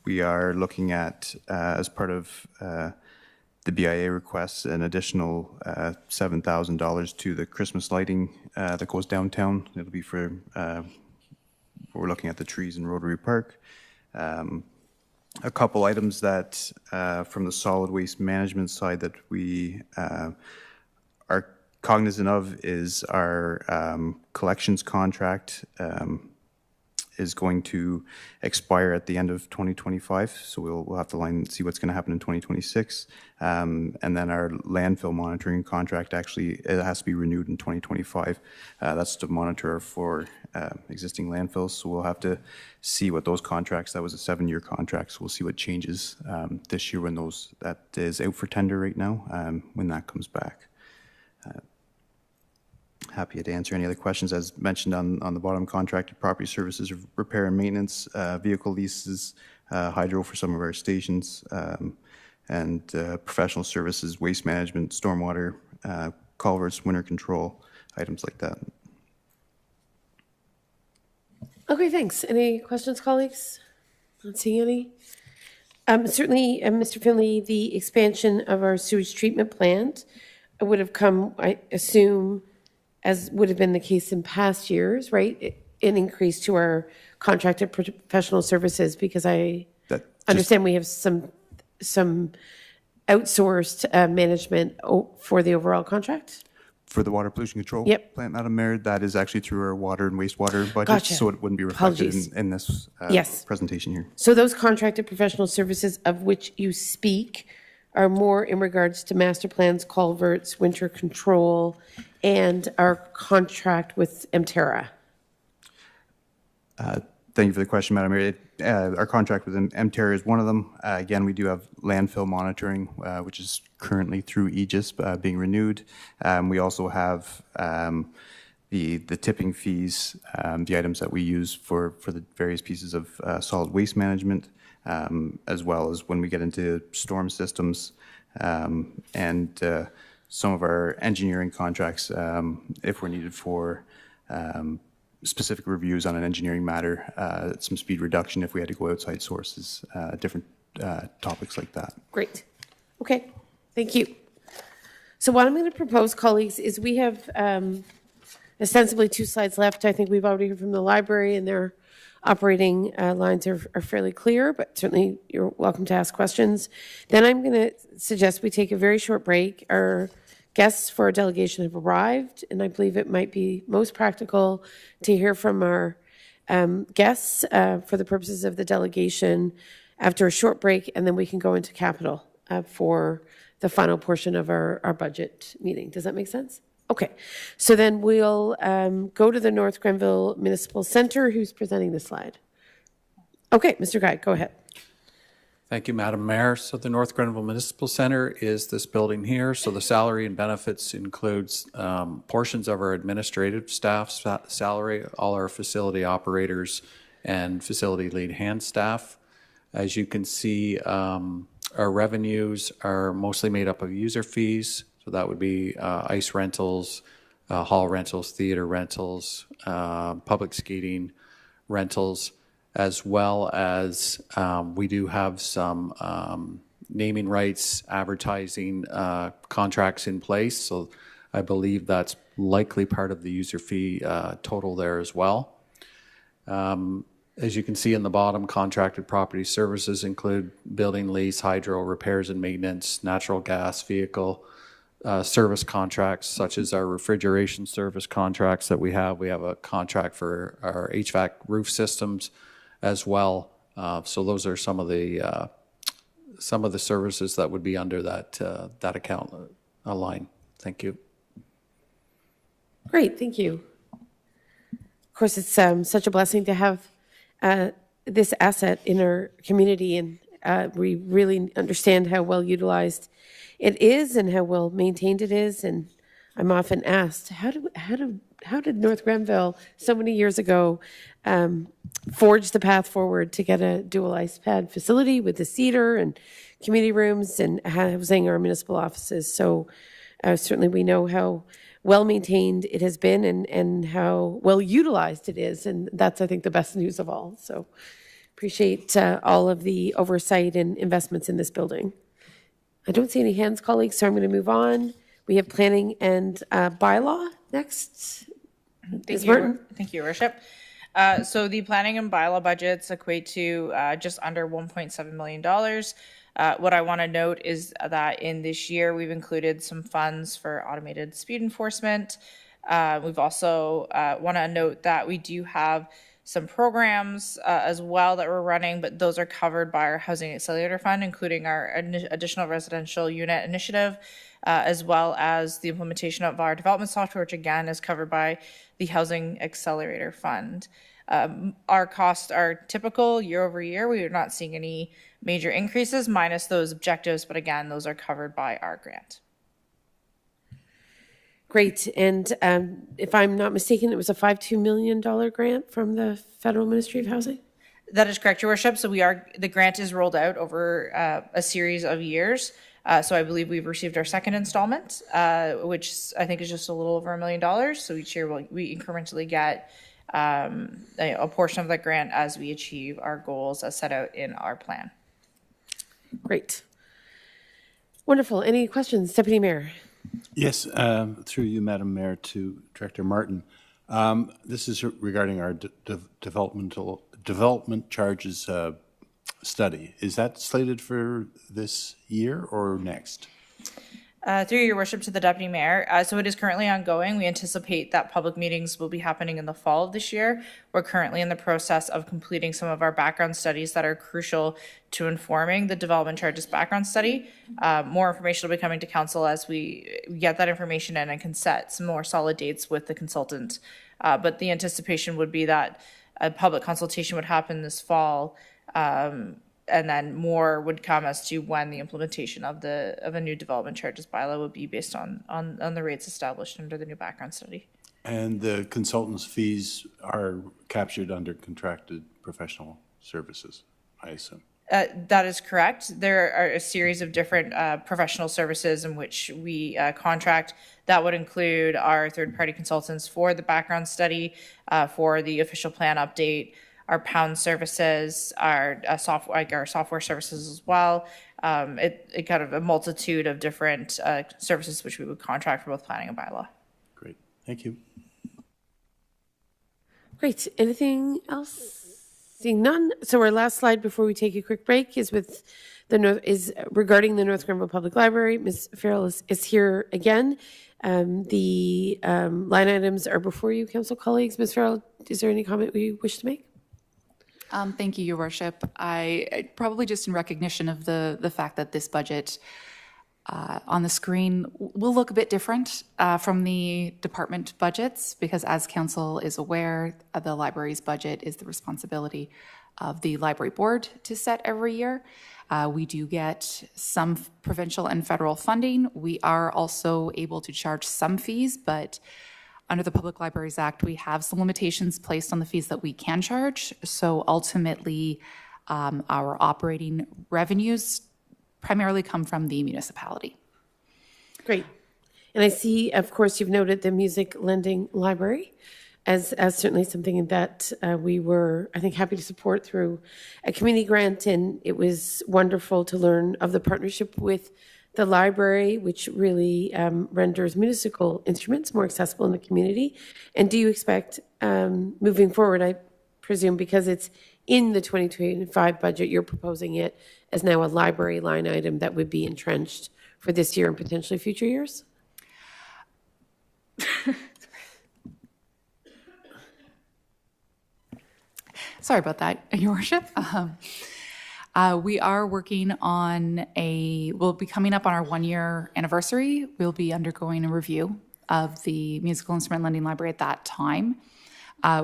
We are looking at, as part of the BIA requests, an additional $7,000 to the Christmas lighting that goes downtown. It'll be for we're looking at the trees in Rotary Park. A couple items that from the solid waste management side that we are cognizant of is our collections contract is going to expire at the end of 2025. So we'll have to see what's going to happen in 2026. And then our landfill monitoring contract, actually, it has to be renewed in 2025. That's to monitor for existing landfills. So we'll have to see what those contracts, that was a 7-year contract. So we'll see what changes this year when that is out for tender right now, when that comes back. Happy to answer any other questions. As mentioned on the bottom, contracted property services, repair and maintenance, vehicle leases, hydro for some of our stations, and professional services, waste management, stormwater, culverts, winter control, items like that. Okay, thanks. Any questions, colleagues? Not seeing any. Certainly, Mr. Finley, the expansion of our sewage treatment plant would have come, I assume, as would have been the case in past years, right? An increase to our contracted professional services, because I understand we have some outsourced management for the overall contract. For the water pollution control plant, Madam Mayor, that is actually through our water and wastewater budget, Gotcha. so it wouldn't be reflected Apologies. in this Yes. presentation here. So those contracted professional services of which you speak are more in regards to master plans, culverts, winter control, and our contract with Emterra. Thank you for the question, Madam Mayor. Our contract with Emterra is one of them. Again, we do have landfill monitoring, which is currently through Aegis being renewed. We also have the tipping fees, the items that we use for the various pieces of solid waste management, as well as when we get into storm systems and some of our engineering contracts, if we're needed for specific reviews on an engineering matter, some speed reduction if we had to go outside sources, different topics like that. Great. Okay, thank you. So what I'm going to propose, colleagues, is we have ostensibly 2 slides left. I think we've already heard from the library, and their operating lines are fairly clear, but certainly you're welcome to ask questions. Then I'm going to suggest we take a very short break. Our guests for our delegation have arrived, and I believe it might be most practical to hear from our guests for the purposes of the delegation after a short break, and then we can go into capital for the final portion of our budget meeting. Does that make sense? Okay. So then we'll go to the North Grenville Municipal Center. Who's presenting the slide? Okay, Mr. Guy, go ahead. Thank you, Madam Mayor. So the North Grenville Municipal Center is this building here. So the salary and benefits includes portions of our administrative staff's salary, all our facility operators and facility lead hand staff. As you can see, our revenues are mostly made up of user fees. So that would be ice rentals, hall rentals, theater rentals, public skating rentals, as well as we do have some naming rights, advertising contracts in place. So I believe that's likely part of the user fee total there as well. As you can see in the bottom, contracted property services include building lease, hydro, repairs and maintenance, natural gas, vehicle, service contracts, such as our refrigeration service contracts that we have. We have a contract for our HVAC roof systems as well. So those are some of the services that would be under that account line. Thank you. Great, thank you. Of course, it's such a blessing to have this asset in our community, and we really understand how well utilized it is and how well maintained it is. And I'm often asked, how did North Grenville so many years ago forge the path forward to get a dual ice pad facility with the cedar and community rooms and housing our municipal offices? So certainly we know how well maintained it has been and how well utilized it is. And that's, I think, the best news of all. So appreciate all of the oversight and investments in this building. I don't see any hands, colleagues, so I'm going to move on. We have planning and bylaw next. Ms. Martin? Thank you, Your Worship. So the planning and bylaw budgets equate to just under $1.7 million. What I want to note is that in this year, we've included some funds for automated speed enforcement. We've also want to note that we do have some programs as well that we're running, but those are covered by our Housing Accelerator Fund, including our additional residential unit initiative, as well as the implementation of our development software, which again is covered by the Housing Accelerator Fund. Our costs are typical year over year. We are not seeing any major increases minus those objectives, but again, those are covered by our grant. Great. And if I'm not mistaken, it was a $5.2 million grant from the Federal Ministry of Housing? That is correct, Your Worship. So the grant is rolled out over a series of years. So I believe we've received our second installment, which I think is just a little over $1 million. So each year we incrementally get a portion of that grant as we achieve our goals as set out in our plan. Great. Wonderful. Any questions, Deputy Mayor? Yes, through you, Madam Mayor, to Director Martin. This is regarding our development charges study. Is that slated for this year or next? Through Your Worship to the Deputy Mayor. So it is currently ongoing. We anticipate that public meetings will be happening in the fall of this year. We're currently in the process of completing some of our background studies that are crucial to informing the development charges background study. More information will be coming to council as we get that information in and can set some more solid dates with the consultant. But the anticipation would be that a public consultation would happen this fall, and then more would come as to when the implementation of a new development charges bylaw would be based on the rates established under the new background study. And the consultant's fees are captured under contracted professional services, I assume. That is correct. There are a series of different professional services in which we contract. That would include our third-party consultants for the background study, for the official plan update, our pound services, our software services as well. It kind of a multitude of different services which we would contract for both planning and bylaw. Great, thank you. Great. Anything else? Seeing none. So our last slide before we take a quick break is regarding the North Grenville Public Library. Ms. Farrell is here again. The line items are before you, council colleagues. Ms. Farrell, is there any comment we wish to make? Thank you, Your Worship. I probably just in recognition of the fact that this budget on the screen will look a bit different from the department budgets, because as council is aware, the library's budget is the responsibility of the library board to set every year. We do get some provincial and federal funding. We are also able to charge some fees, but under the Public Libraries Act, we have some limitations placed on the fees that we can charge. So ultimately, our operating revenues primarily come from the municipality. Great. And I see, of course, you've noted the Music Lending Library as certainly something that we were, I think, happy to support through a community grant. And it was wonderful to learn of the partnership with the library, which really renders musical instruments more accessible in the community. And do you expect, moving forward, I presume because it's in the 2025 budget, you're proposing it as now a library line item that would be entrenched for this year and potentially future years? Sorry about that, Your Worship. We are working on we'll be coming up on our 1-year anniversary. We'll be undergoing a review of the Musical Instrument Lending Library at that time.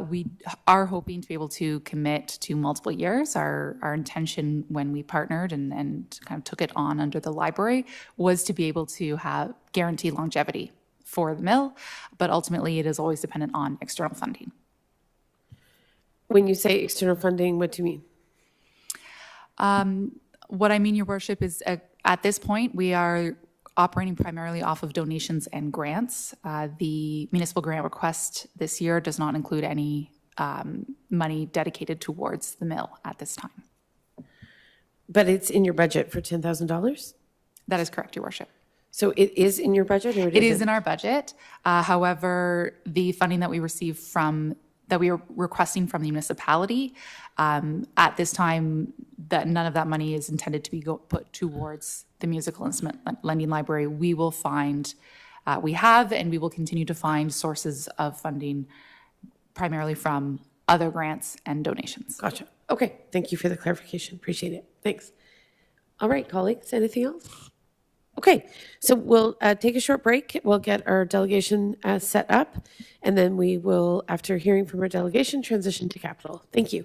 We are hoping to be able to commit to multiple years. Our intention when we partnered and kind of took it on under the library was to be able to have guaranteed longevity for the mill, but ultimately it is always dependent on external funding. When you say external funding, what do you mean? What I mean, Your Worship, is at this point, we are operating primarily off of donations and grants. The municipal grant request this year does not include any money dedicated towards the mill at this time. But it's in your budget for $10,000? That is correct, Your Worship. So it is in your budget, or it is in our budget. However, the funding that we receive that we are requesting from the municipality, at this time, that none of that money is intended to be put towards the Musical Instrument Lending Library. We will find, we have, and we will continue to find sources of funding primarily from other grants and donations. Gotcha. Okay. Thank you for the clarification. Appreciate it. Thanks. All right, colleagues, anything else? Okay, so we'll take a short break. We'll get our delegation set up, and then we will, after hearing from our delegation, transition to Capitol. Thank you.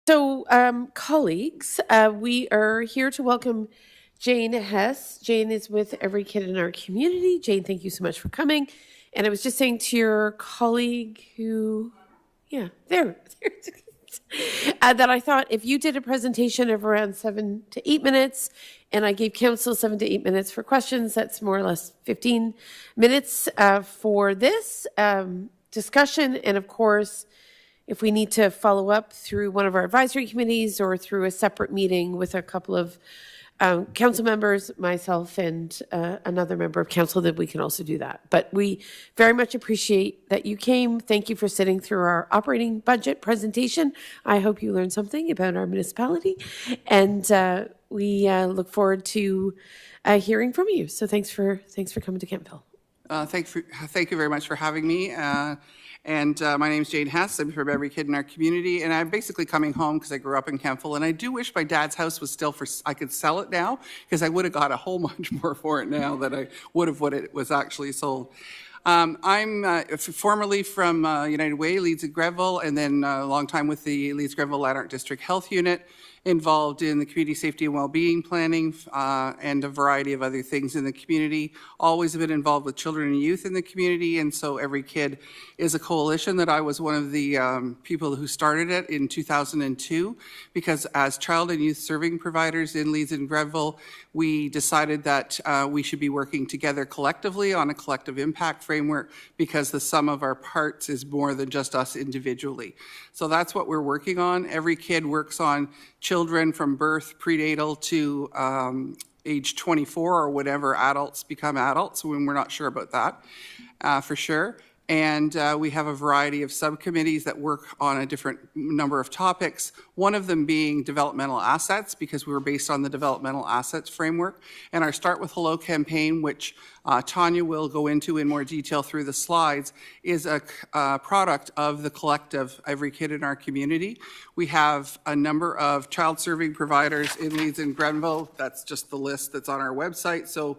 So, colleagues, we are here to welcome Jane Hess. Jane is with Every Kid in Our Community. Jane, thank you so much for coming. And I was just saying to your colleague who, that I thought if you did a presentation of around 7 to 8 minutes, and I gave council 7 to 8 minutes for questions, that's more or less 15 minutes for this discussion. And of course, if we need to follow up through one of our advisory committees or through a separate meeting with a couple of council members, myself and another member of council, that we can also do that. But we very much appreciate that you came. Thank you for sitting through our operating budget presentation. I hope you learned something about our municipality, and we look forward to hearing from you. So thanks for coming to Kentville. Thank you very much for having me. My name is Jane Hess. I'm from Every Kid in Our Community, and I'm basically coming home because I grew up in Kentville, and I do wish my dad's house was still I could sell it now, because I would have got a whole bunch more for it now than I would have when it was actually sold. I'm formerly from United Way, Leeds and Grenville, and then a long time with the Leeds Grenville Lanark District Health Unit, involved in the community safety and well-being planning and a variety of other things in the community. Always been involved with children and youth in the community, and so Every Kid is a coalition that I was one of the people who started it in 2002, because as child and youth serving providers in Leeds and Grenville, we decided that we should be working together collectively on a collective impact framework, because the sum of our parts is more than just us individually. So that's what we're working on. Every Kid works on children from birth, prenatal to age 24 or whatever adults become adults, when we're not sure about that for sure. And we have a variety of subcommittees that work on a different number of topics, one of them being developmental assets, because we were based on the developmental assets framework. And our Start with Hello campaign, which Tanya will go into in more detail through the slides, is a product of the collective Every Kid in Our Community. We have a number of child serving providers in Leeds and Grenville. That's just the list that's on our website. So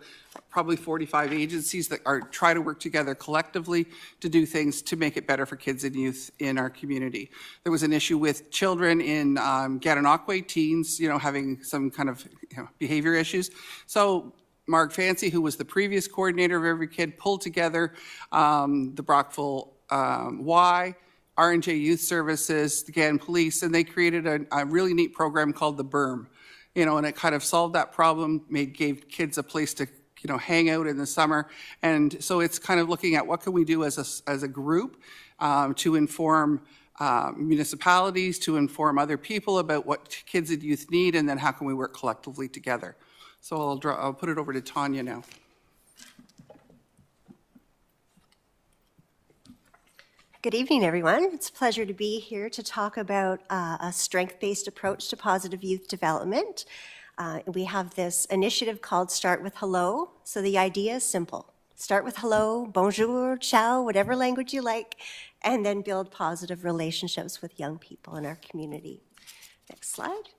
probably 45 agencies that try to work together collectively to do things to make it better for kids and youth in our community. There was an issue with children in Gananoque, teens, having some kind of behavior issues. So Mark Fancy, who was the previous coordinator of Every Kid, pulled together the Brockville Y, R&J Youth Services, the Gann Police, and they created a really neat program called the BERM. And it kind of solved that problem, gave kids a place to hang out in the summer. And so it's kind of looking at what can we do as a group to inform municipalities, to inform other people about what kids and youth need, and then how can we work collectively together. So I'll put it over to Tanya now. Good evening, everyone. It's a pleasure to be here to talk about a strength-based approach to positive youth development. We have this initiative called Start with Hello. So the idea is simple. Start with hello, bonjour, ciao, whatever language you like, and then build positive relationships with young people in our community. Next slide.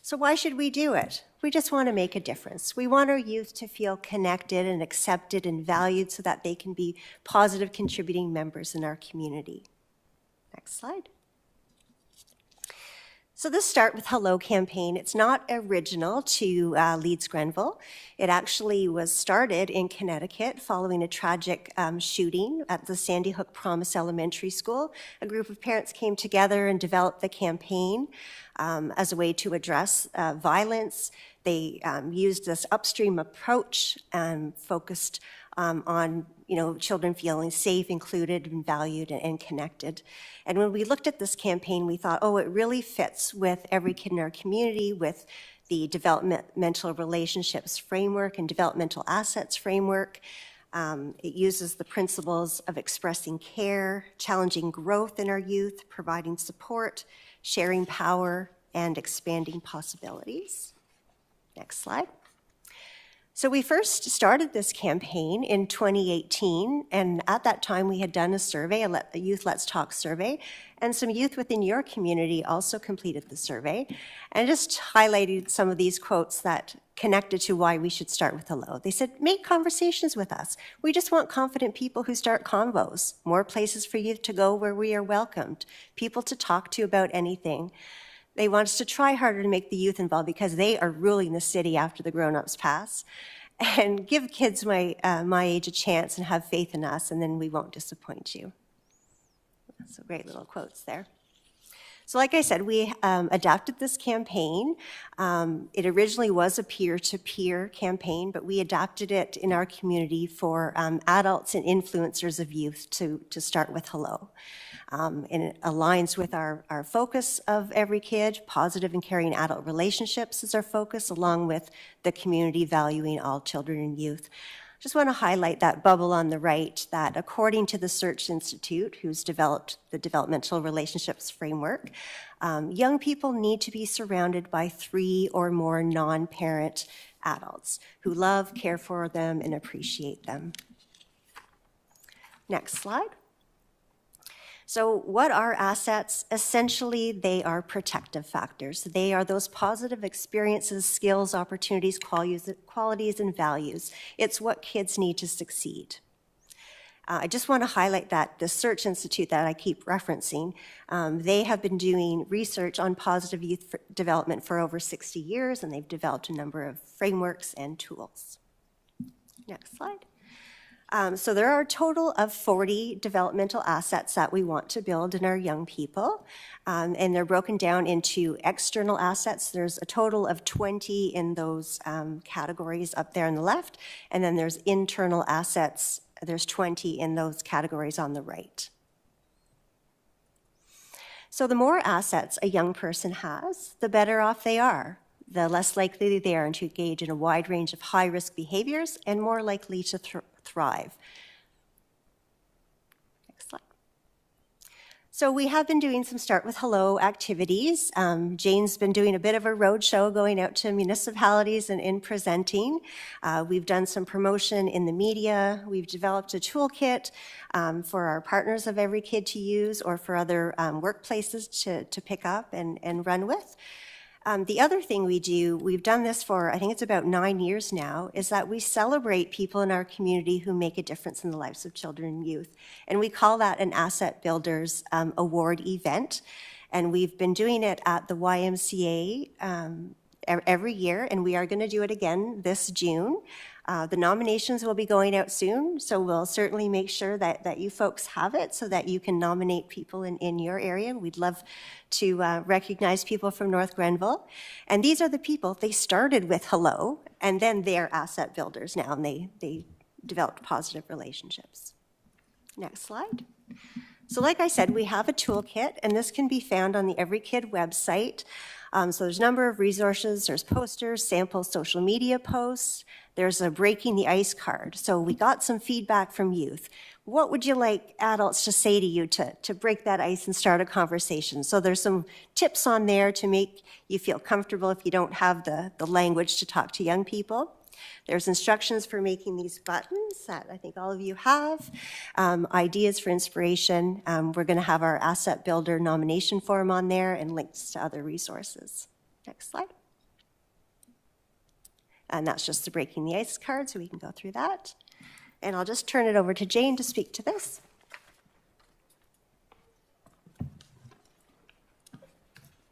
So why should we do it? We just want to make a difference. We want our youth to feel connected and accepted and valued so that they can be positive contributing members in our community. Next slide. So this Start with Hello campaign, it's not original to Leeds Grenville. It actually was started in Connecticut following a tragic shooting at the Sandy Hook Promise Elementary School. A group of parents came together and developed the campaign as a way to address violence. They used this upstream approach and focused on children feeling safe, included, and valued, and connected. And when we looked at this campaign, we thought, it really fits with Every Kid in Our Community, with the developmental relationships framework and developmental assets framework. It uses the principles of expressing care, challenging growth in our youth, providing support, sharing power, and expanding possibilities. Next slide. So we first started this campaign in 2018, and at that time we had done a survey, a Youth Let's Talk survey, and some youth within your community also completed the survey, and just highlighted some of these quotes that connected to why we should start with hello. They said, make conversations with us. We just want confident people who start convos, more places for youth to go where we are welcomed, people to talk to about anything. They want us to try harder to make the youth involved because they are ruling the city after the grown-ups pass. And give kids my age a chance and have faith in us, and then we won't disappoint you. So great little quotes there. So like I said, we adapted this campaign. It originally was a peer-to-peer campaign, but we adapted it in our community for adults and influencers of youth to start with Hello. And it aligns with our focus of Every Kid. Positive and caring adult relationships is our focus, along with the community valuing all children and youth. Just want to highlight that bubble on the right, that according to the Search Institute, who's developed the Developmental Relationships Framework, young people need to be surrounded by 3 or more non-parent adults who love, care for them, and appreciate them. Next slide. So what are assets? Essentially, they are protective factors. They are those positive experiences, skills, opportunities, qualities, and values. It's what kids need to succeed. I just want to highlight that the Search Institute that I keep referencing, they have been doing research on positive youth development for over 60 years, and they've developed a number of frameworks and tools. Next slide. So there are a total of 40 developmental assets that we want to build in our young people, and they're broken down into external assets. There's a total of 20 in those categories up there on the left, and then there's internal assets. There's 20 in those categories on the right. So the more assets a young person has, the better off they are. The less likely they are to engage in a wide range of high-risk behaviors and more likely to thrive. Next slide. So we have been doing some Start with Hello activities. Jane's been doing a bit of a roadshow, going out to municipalities and presenting. We've done some promotion in the media. We've developed a toolkit for our partners of Every Kid to use, or for other workplaces to pick up and run with. The other thing we do, we've done this for, I think it's about 9 years now, is that we celebrate people in our community who make a difference in the lives of children and youth. And we call that an Asset Builders Award event. And we've been doing it at the YMCA every year, and we are going to do it again this June. The nominations will be going out soon, so we'll certainly make sure that you folks have it so that you can nominate people in your area. We'd love to recognize people from North Grenville. And these are the people, they started with Hello, and then they're asset builders now, and they developed positive relationships. Next slide. So like I said, we have a toolkit, and this can be found on the Every Kid website. So there's a number of resources. There's posters, sample social media posts. There's a Breaking the Ice card. So we got some feedback from youth. What would you like adults to say to you to break that ice and start a conversation? So there's some tips on there to make you feel comfortable if you don't have the language to talk to young people. There's instructions for making these buttons that I think all of you have, ideas for inspiration. We're going to have our Asset Builder nomination form on there and links to other resources. Next slide. And that's just the Breaking the Ice card, so we can go through that. And I'll just turn it over to Jane to speak to this.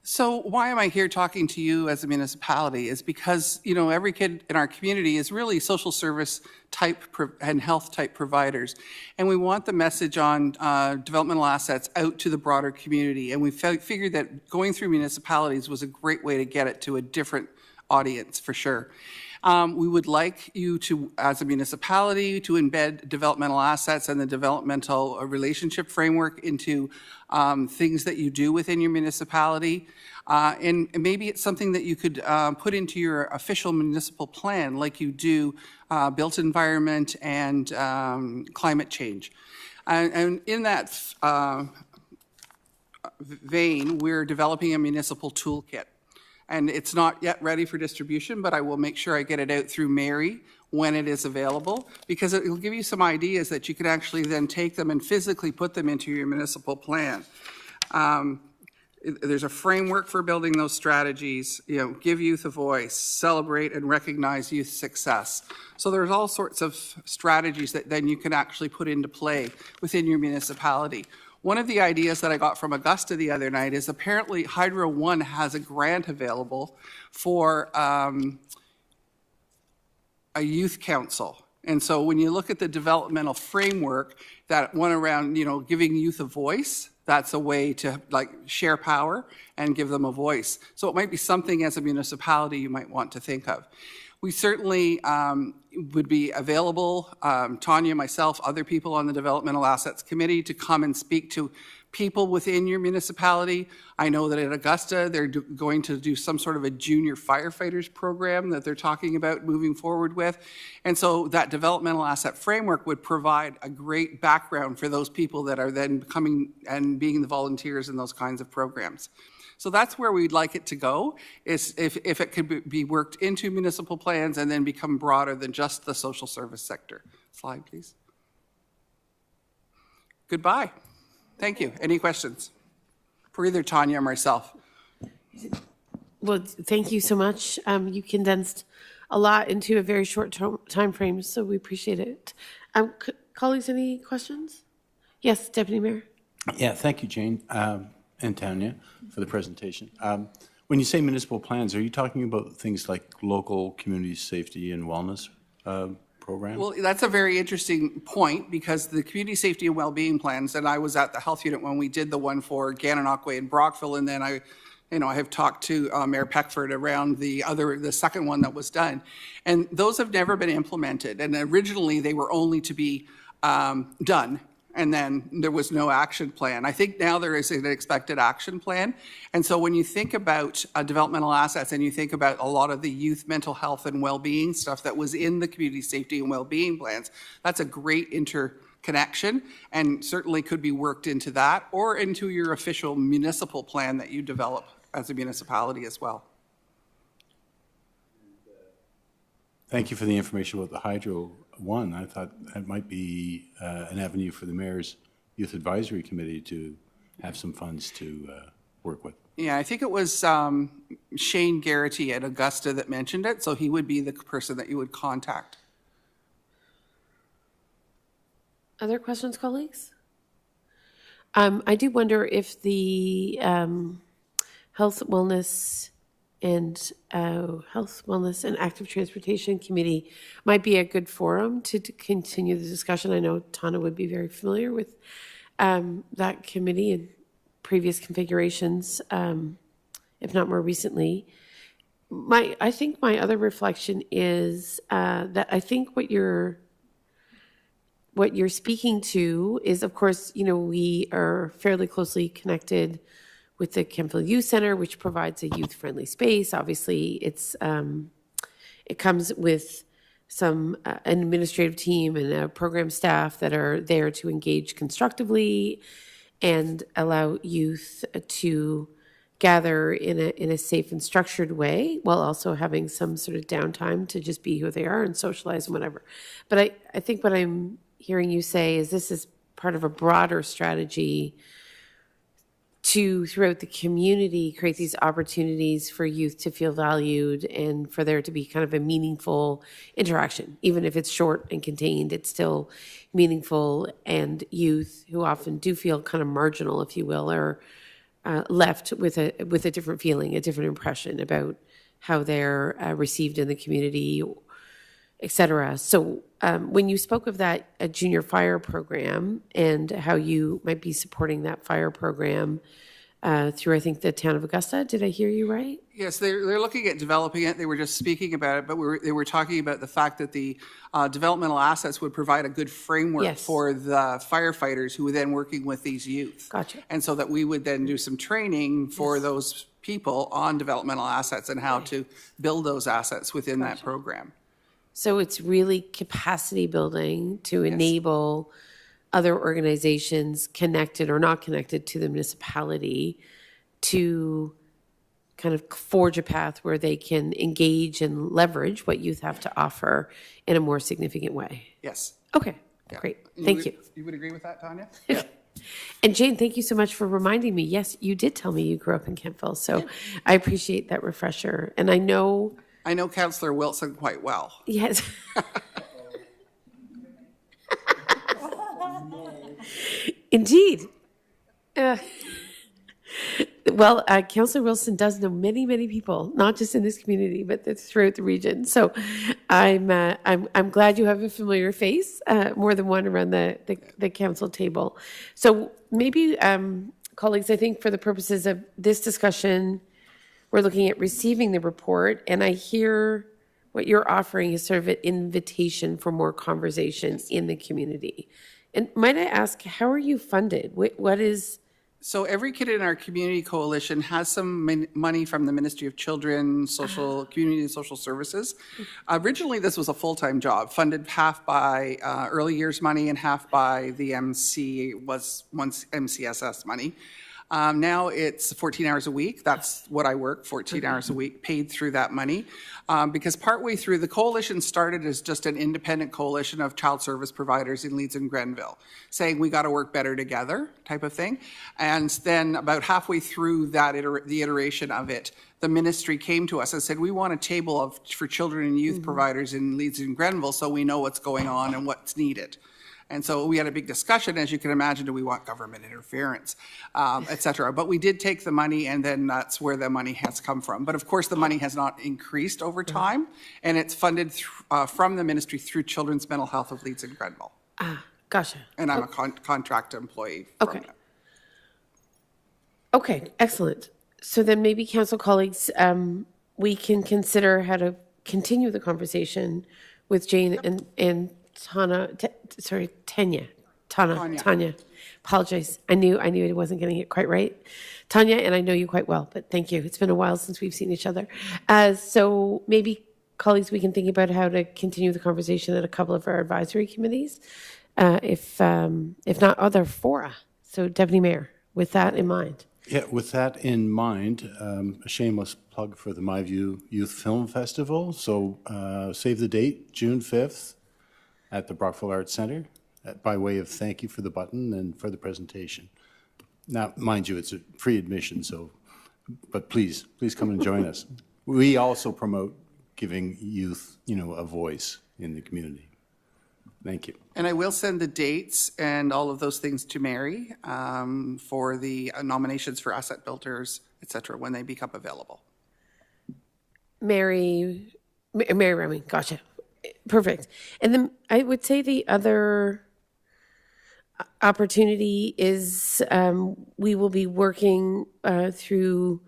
So why am I here talking to you as a municipality is because, you know, every kid in our community is really social service type and health type providers. And we want the message on developmental assets out to the broader community. And we figured that going through municipalities was a great way to get it to a different audience for sure. We would like you to, as a municipality, to embed developmental assets and the developmental relationship framework into things that you do within your municipality. And maybe it's something that you could put into your official municipal plan like you do built environment and climate change. And in that vein, we're developing a municipal toolkit. And it's not yet ready for distribution, but I will make sure I get it out through Mary when it is available, because it will give you some ideas that you can actually then take them and physically put them into your municipal plan. There's a framework for building those strategies, you know, give youth a voice, celebrate and recognize youth success. So there's all sorts of strategies that then you can actually put into play within your municipality. One of the ideas that I got from Augusta the other night is apparently Hydro One has a grant available for a youth council. And so when you look at the developmental framework, that one around, giving youth a voice, that's a way to share power and give them a voice. So it might be something as a municipality you might want to think of. We certainly would be available, Tanya, myself, other people on the Developmental Assets Committee, to come and speak to people within your municipality. I know that at Augusta, they're going to do some sort of a junior firefighters program that they're talking about moving forward with. And so that developmental asset framework would provide a great background for those people that are then coming and being the volunteers in those kinds of programs. So that's where we'd like it to go, is if it could be worked into municipal plans and then become broader than just the social service sector. Slide, please. Goodbye. Thank you. Any questions for either Tanya or myself? Well, thank you so much. You condensed a lot into a very short time frame, so we appreciate it. Colleagues, any questions? Yes, Deputy Mayor. Yeah, thank you, Jane and Tanya, for the presentation. When you say municipal plans, are you talking about things like local community safety and wellness program? Well, that's a very interesting point, because the community safety and well-being plans, and I was at the health unit when we did the one for Gananoque and Brockville, and then I have talked to Mayor Peckford around the second one that was done, and those have never been implemented. And originally they were only to be done, and then there was no action plan. I think now there is an expected action plan. And so when you think about developmental assets and you think about a lot of the youth mental health and well-being stuff that was in the community safety and well-being plans, that's a great interconnection and certainly could be worked into that or into your official municipal plan that you develop as a municipality as well. Thank you for the information about the Hydro One. I thought that might be an avenue for the Mayor's Youth Advisory Committee to have some funds to work with. Yeah, I think it was Shane Garrity at Augusta that mentioned it, so he would be the person that you would contact. Other questions, colleagues? I do wonder if the Health, Wellness, and Active Transportation Committee might be a good forum to continue the discussion. I know Tana would be very familiar with that committee in previous configurations, if not more recently. I think my other reflection is that I think what you're speaking to is, of course, we are fairly closely connected with the Kemptville Youth Center, which provides a youth-friendly space. Obviously, it comes with some an administrative team and a program staff that are there to engage constructively and allow youth to gather in a safe and structured way, while also having some sort of downtime to just be who they are and socialize and whatever. But I think what I'm hearing you say is this is part of a broader strategy to, throughout the community, create these opportunities for youth to feel valued and for there to be kind of a meaningful interaction. Even if it's short and contained, it's still meaningful, and youth who often do feel kind of marginal, if you will, are left with a different feeling, a different impression about how they're received in the community, et cetera. So when you spoke of that junior fire program and how you might be supporting that fire program through, I think, the town of Augusta, did I hear you right? Yes, they're looking at developing it. They were just speaking about it, but they were talking about the fact that the developmental assets would provide a good framework for the firefighters who were then working with these youth. Gotcha. And so that we would then do some training for those people on developmental assets and how to build those assets within that program. So it's really capacity building to enable other organizations connected or not connected to the municipality to kind of forge a path where they can engage and leverage what youth have to offer in a more significant way. Yes. Okay, great. Thank you. You would agree with that, Tanya? And Jane, thank you so much for reminding me. Yes, you did tell me you grew up in Kemptville, so I appreciate that refresher. And I know Councillor Wilson quite well. Yes. Indeed. Well, Councillor Wilson does know many, many people, not just in this community, but throughout the region. So I'm glad you have a familiar face, more than one around the council table. So maybe, colleagues, I think for the purposes of this discussion, we're looking at receiving the report, and I hear what you're offering is sort of an invitation for more conversation in the community. And might I ask, how are you funded? What is... So Every Kid in Our Community Coalition has some money from the Ministry of Children, Community and Social Services. Originally, this was a full-time job, funded half by early years money and half by the MCSS money. Now it's 14 hours a week. That's what I work, 14 hours a week, paid through that money. Because partway through, the coalition started as just an independent coalition of child service providers in Leeds and Grenville, saying we got to work better together type of thing. And then about halfway through that the iteration of it, the ministry came to us and said, we want a table for children and youth providers in Leeds and Grenville so we know what's going on and what's needed. And so we had a big discussion, as you can imagine, do we want government interference, et cetera. But we did take the money, and then that's where the money has come from. But of course, the money has not increased over time, and it's funded from the ministry through Children's Mental Health of Leeds and Grenville. Gotcha. And I'm a contract employee. Okay. Okay, excellent. So then maybe council colleagues, we can consider how to continue the conversation with Jane and Tanya. Apologize. I knew I wasn't getting it quite right. Tanya, and I know you quite well, but thank you. It's been a while since we've seen each other. So maybe, colleagues, we can think about how to continue the conversation at a couple of our advisory committees, if not other fora. So, Deputy Mayor, with that in mind. Yeah, with that in mind, a shameless plug for the MyView Youth Film Festival. So save the date, June 5th. At the Brockville Arts Centre, by way of thank you for the button and for the presentation. Now, mind you, it's a free admission, but please come and join us. We also promote giving youth, a voice in the community. Thank you. And I will send the dates and all of those things to Mary for the nominations for asset builders, et cetera, when they become available. Mary Remy, gotcha. Perfect. And then I would say the other opportunity is we will be working through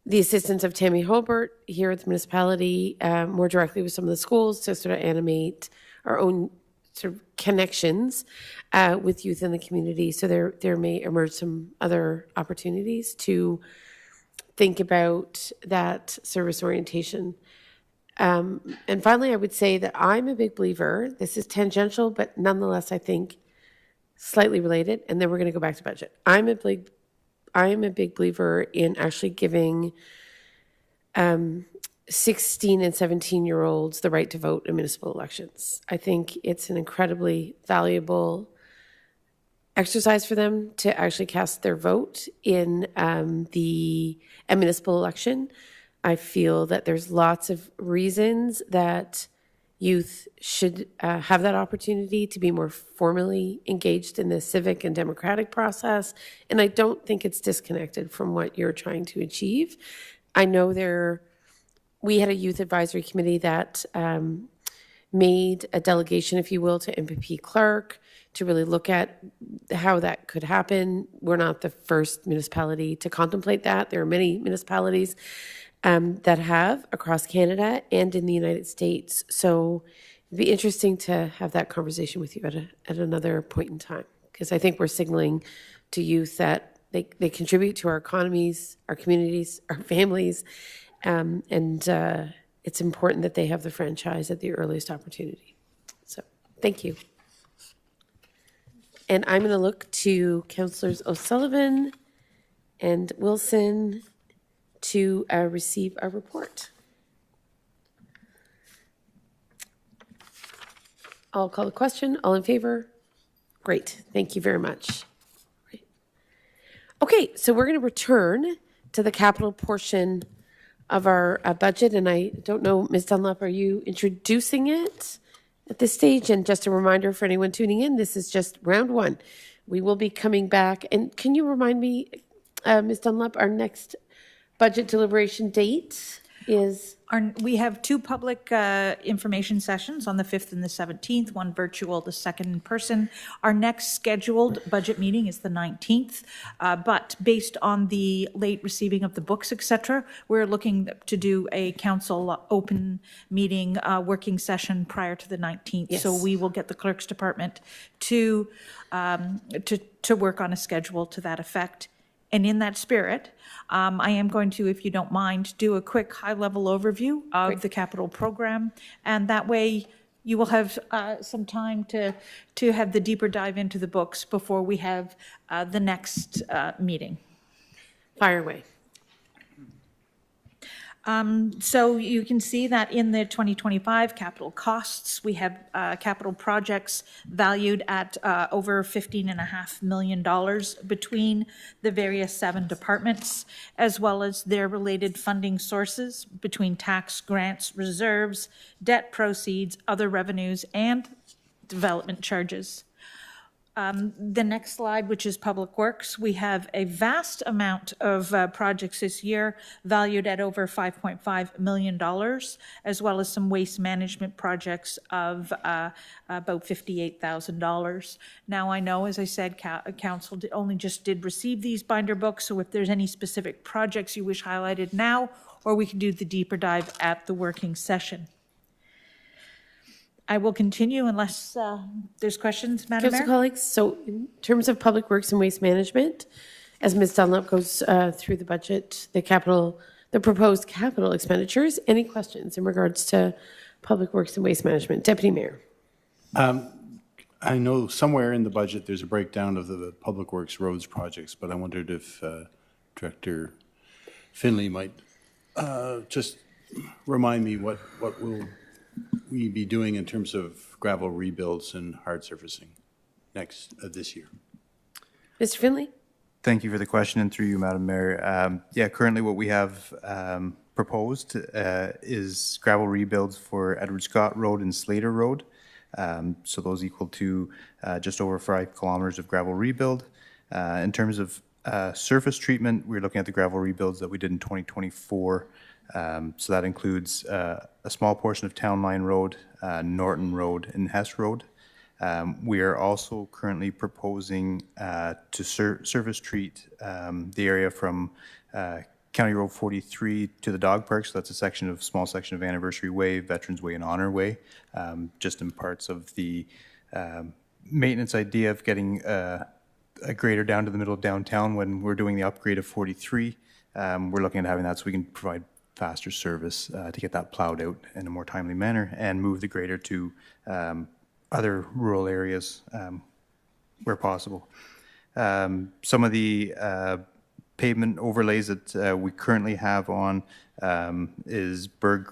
the assistance of Tammy Holbert here at the municipality, more directly with some of the schools to sort of animate our own sort of connections with youth in the community. So there may emerge some other opportunities to think about that service orientation. And finally, I would say that I'm a big believer, this is tangential, but nonetheless, I think slightly related, and then we're going to go back to budget. I am a big believer in actually giving 16 and 17-year-olds the right to vote in municipal elections. I think it's an incredibly valuable exercise for them to actually cast their vote in a municipal election. I feel that there's lots of reasons that youth should have that opportunity to be more formally engaged in the civic and democratic process. And I don't think it's disconnected from what you're trying to achieve. I know we had a youth advisory committee that made a delegation, if you will, to MPP Clark to really look at how that could happen. We're not the first municipality to contemplate that. There are many municipalities that have across Canada and in the United States. So it'd be interesting to have that conversation with you at another point in time, because I think we're signaling to youth that they contribute to our economies, our communities, our families, and it's important that they have the franchise at the earliest opportunity. So thank you. And I'm going to look to Councillors O'Sullivan and Wilson to receive a report. I'll call the question. All in favor? Great. Thank you very much. Great. Okay, so we're going to return to the capital portion of our budget. And I don't know, Ms. Dunlop, are you introducing it? At this stage, and just a reminder for anyone tuning in, this is just round one. We will be coming back, and can you remind me, Ms. Dunlop, our next budget deliberation date is? We have two public information sessions on the 5th and the 17th, one virtual, the second in person. Our next scheduled budget meeting is the 19th, but based on the late receiving of the books, et cetera, we're looking to do a council open meeting working session prior to the 19th. Yes. So we will get the clerk's department to work on a schedule to that effect. And in that spirit, I am going to, if you don't mind, do a quick high-level overview of the capital program. And that way, you will have some time to have the deeper dive into the books before we have the next meeting. Fire away. So you can see that in the 2025 capital costs, we have capital projects valued at over $15.5 million between the various 7 departments, as well as their related funding sources between tax grants, reserves, debt proceeds, other revenues, and development charges. The next slide, which is Public Works, we have a vast amount of projects this year valued at over $5.5 million, as well as some waste management projects of about $58,000. Now, I know, as I said, Council only just did receive these binder books, so if there's any specific projects you wish highlighted now, or we can do the deeper dive at the working session. I will continue unless there's questions, Madam Council Mayor. colleagues, so in terms of Public Works and Waste Management, as Ms. Dunlop goes through the budget, the proposed capital expenditures, any questions in regards to Public Works and Waste Management? Deputy Mayor. I know somewhere in the budget, there's a breakdown of the Public Works roads projects, but I wondered if Director Finley might just remind me what will we be doing in terms of gravel rebuilds and hard surfacing this year? Mr. Finley? Thank you for the question, and through you, Madam Mayor. Yeah, currently what we have proposed is gravel rebuilds for Edward Scott Road and Slater Road. So those equal to just over 5 kilometers of gravel rebuild. In terms of surface treatment, we're looking at the gravel rebuilds that we did in 2024. So that includes a small portion of Town Line Road, Norton Road, and Hess Road. We are also currently proposing to surface treat the area from County Road 43 to the dog park. So that's a small section of Anniversary Way, Veterans Way, and Honor Way, just in parts of the maintenance idea of getting a grader down to the middle of downtown when we're doing the upgrade of 43. We're looking at having that so we can provide faster service to get that plowed out in a more timely manner and move the grader to other rural areas where possible. Some of the pavement overlays that we currently have on is Berg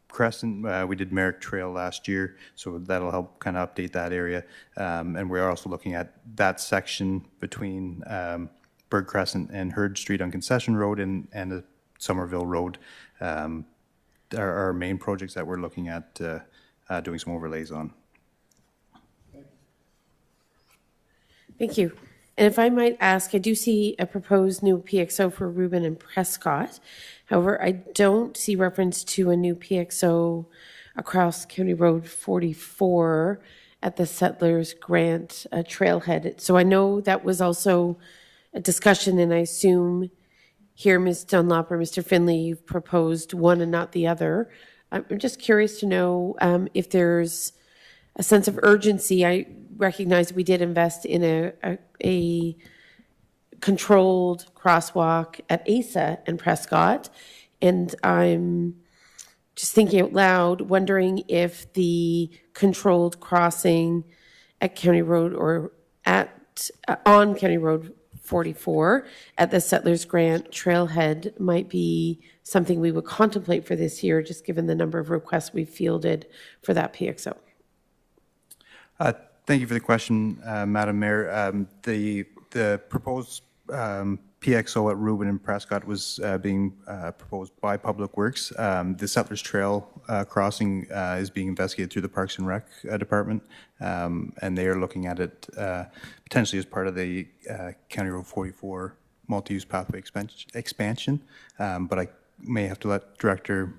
Crescent. We did Merrick Trail last year, so that'll help kind of update that area. And we're also looking at that section between Berg Crescent and Hurd Street on Concession Road and the Somerville Road are our main projects that we're looking at doing some overlays on. Thank you. And if I might ask, I do see a proposed new PXO for Rubin and Prescott. However, I don't see reference to a new PXO across County Road 44 at the Settlers Grant trailhead. So I know that was also a discussion, and I assume here, Ms. Dunlop or Mr. Finley, you've proposed one and not the other. I'm just curious to know if there's a sense of urgency. I recognize we did invest in a controlled crosswalk at ASA and Prescott, and I'm just thinking out loud, wondering if the controlled crossing at County Road or on County Road 44 at the Settlers Grant trailhead might be something we would contemplate for this year, just given the number of requests we've fielded for that PXO. Thank you for the question, Madam Mayor. The proposed PXO at Rubin and Prescott was being proposed by Public Works. The Settlers Trail crossing is being investigated through the Parks and Rec Department, and they are looking at it potentially as part of the County Road 44 multi-use pathway expansion. But I may have to let Director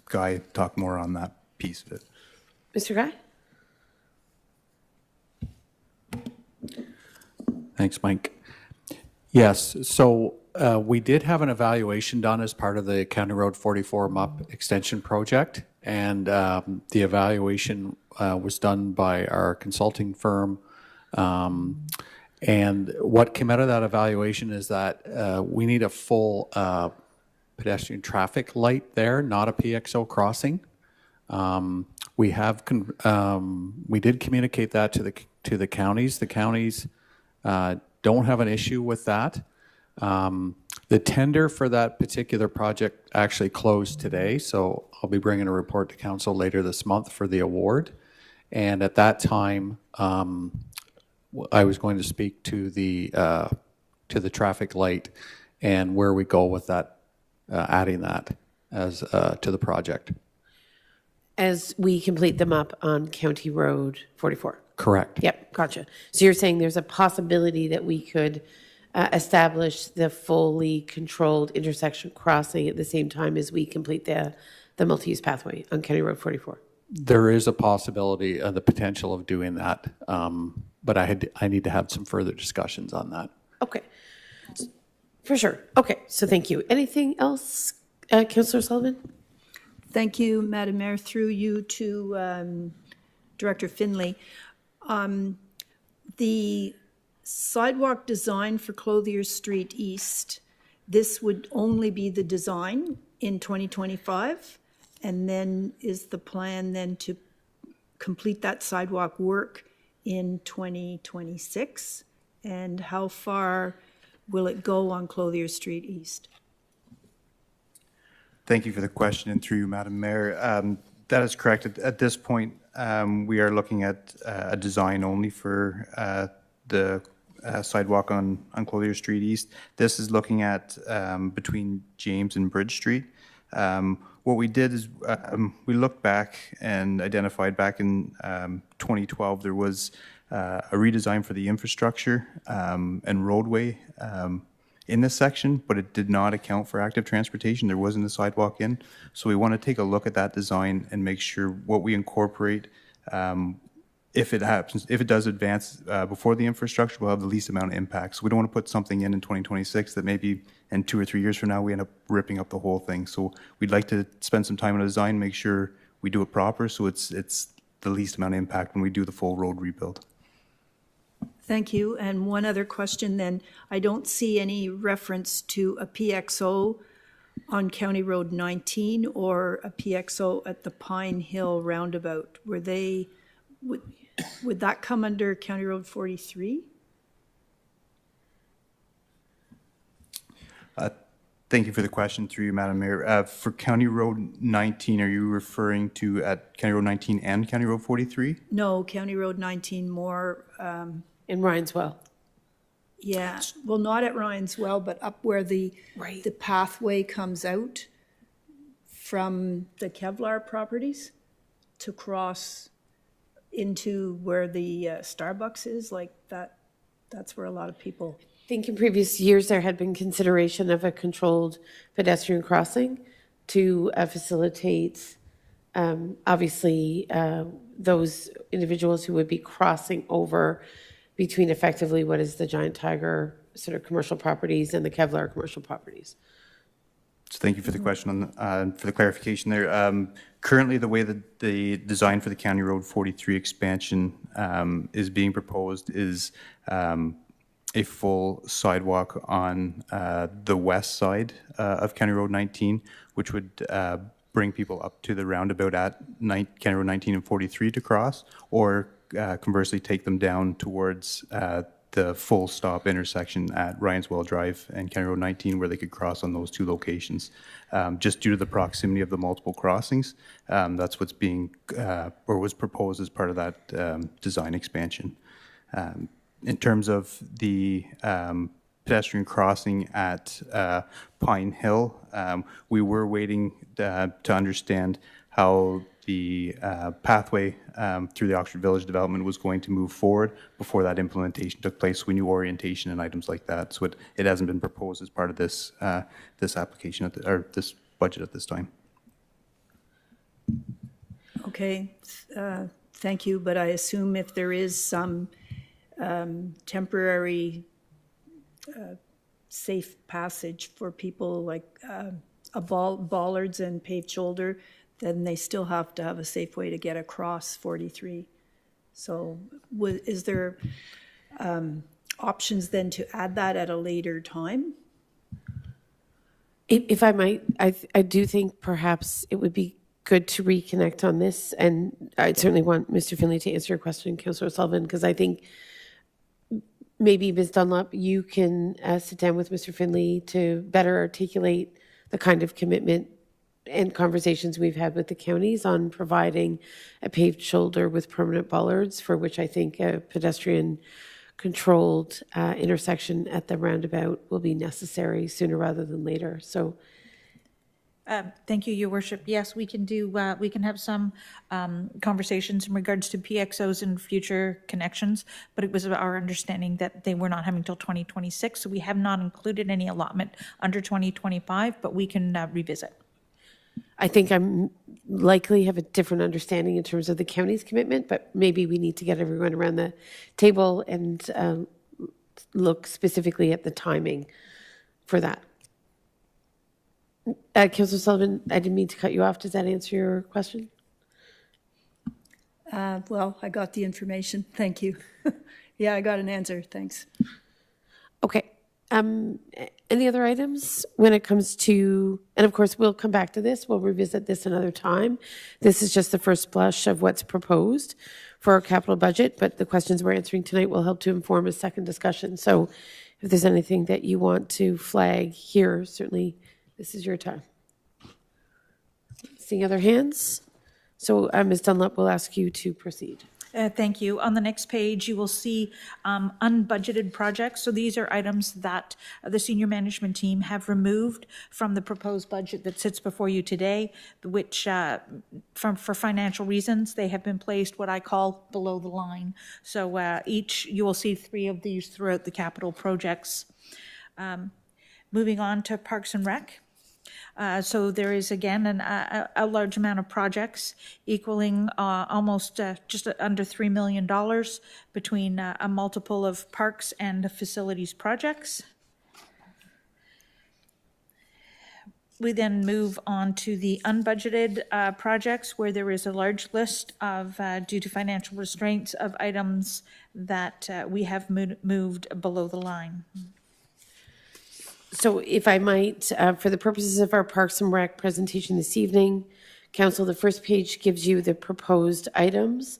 Guy talk more on that piece of it. Mr. Guy? Thanks, Mike. Yes, so we did have an evaluation done as part of the County Road 44 MUP extension project, and the evaluation was done by our consulting firm. And what came out of that evaluation is that we need a full pedestrian traffic light there, not a PXO crossing. We did communicate that to the counties. The counties don't have an issue with that. The tender for that particular project actually closed today, so I'll be bringing a report to council later this month for the award. And at that time, I was going to speak to the traffic light and where we go with that, adding that as to the project. As we complete them up on County Road 44. Correct. Yep, gotcha. So you're saying there's a possibility that we could establish the fully controlled intersection crossing at the same time as we complete the multi-use pathway on County Road 44? There is a possibility of the potential of doing that, but I need to have some further discussions on that. Okay, for sure. Okay, so thank you. Anything else, Councillor Sullivan? Thank you, Madam Mayor. Through you to Director Finley. The sidewalk design for Clothier Street East, this would only be the design in 2025, and then is the plan then to complete that sidewalk work in 2026? And how far will it go on Clothier Street East? Thank you for the question, and through you, Madam Mayor. That is correct. At this point, we are looking at a design only for the sidewalk on Clothier Street East. This is looking at between James and Bridge Street. What we did is we looked back and identified back in 2012 there was a redesign for the infrastructure and roadway in this section, but it did not account for active transportation. There wasn't a sidewalk in. So we want to take a look at that design and make sure what we incorporate, if it happens, if it does advance before the infrastructure, will have the least amount of impact. So we don't want to put something in 2026 that maybe in 2 or 3 years from now we end up ripping up the whole thing. So we'd like to spend some time on the design, make sure we do it proper so it's the least amount of impact when we do the full road rebuild. Thank you. And one other question then. I don't see any reference to a PXO on County Road 19 or a PXO at the Pine Hill roundabout. Would that come under County Road 43? Thank you for the question through you, Madam Mayor. For County Road 19, are you referring to at County Road 19 and County Road 43? No, County Road 19 more... in Ryan's Well. Yeah, well, not at Ryan's Well, but up where the pathway comes out from the Kevlar properties to cross into where the Starbucks is, like that. That's where a lot of people... I think in previous years there had been consideration of a controlled pedestrian crossing to facilitate, obviously, those individuals who would be crossing over between effectively what is the Giant Tiger sort of commercial properties and the Kevlar commercial properties. So thank you for the question on for the clarification there. Currently, the way that the design for the County Road 43 expansion is being proposed is a full sidewalk on the west side of County Road 19, which would bring people up to the roundabout at County Road 19 and 43 to cross, or conversely take them down towards the full stop intersection at Ryan's Well Drive and County Road 19, where they could cross on those two locations. Just due to the proximity of the multiple crossings, that's what's being or was proposed as part of that design expansion. In terms of the pedestrian crossing at Pine Hill. We were waiting to understand how the pathway through the Oxford Village development was going to move forward before that implementation took place. We knew orientation and items like that, so it hasn't been proposed as part of this this application or this budget at this time. Okay, thank you, but I assume if there is some temporary safe passage for people like bollards and paved shoulder, then they still have to have a safe way to get across 43. So is there options then to add that at a later time? If I might, I do think perhaps it would be good to reconnect on this, and I certainly want Mr. Finley to answer your question, Councillor Sullivan, because I think maybe Ms. Dunlop, you can sit down with Mr. Finley to better articulate the kind of commitment and conversations we've had with the counties on providing a paved shoulder with permanent bollards, for which I think a pedestrian controlled intersection at the roundabout will be necessary sooner rather than later. So thank you, Your Worship. Yes, we can do. We can have some conversations in regards to PXOs and future connections. But it was our understanding that they were not having till 2026, so we have not included any allotment under 2025. But we can revisit. I think I'm likely have a different understanding in terms of the county's commitment, but maybe we need to get everyone around the table and look specifically at the timing for that. Councillor Sullivan, I didn't mean to cut you off. Does that answer your question? Well, I got the information. Thank you. Yeah, I got an answer. Thanks. Okay. Any other items when it comes to, and of course, we'll come back to this. We'll revisit this another time. This is just the first blush of what's proposed for our capital budget, but the questions we're answering tonight will help to inform a second discussion. So if there's anything that you want to flag here, certainly this is your time. Seeing other hands? So Ms. Dunlop will ask you to proceed. Thank you. On the next page, you will see unbudgeted projects. So these are items that the senior management team have removed from the proposed budget that sits before you today, which for financial reasons, they have been placed what I call below the line. So you will see 3 of these throughout the capital projects. Moving on to Parks and Rec. So there is, again, a large amount of projects equaling almost just under $3 million between a multiple of parks and facilities projects. We then move on to the unbudgeted projects, where there is a large list of, due to financial restraints, of items that we have moved below the line. So if I might, for the purposes of our Parks and Rec presentation this evening, Council, the first page gives you the proposed items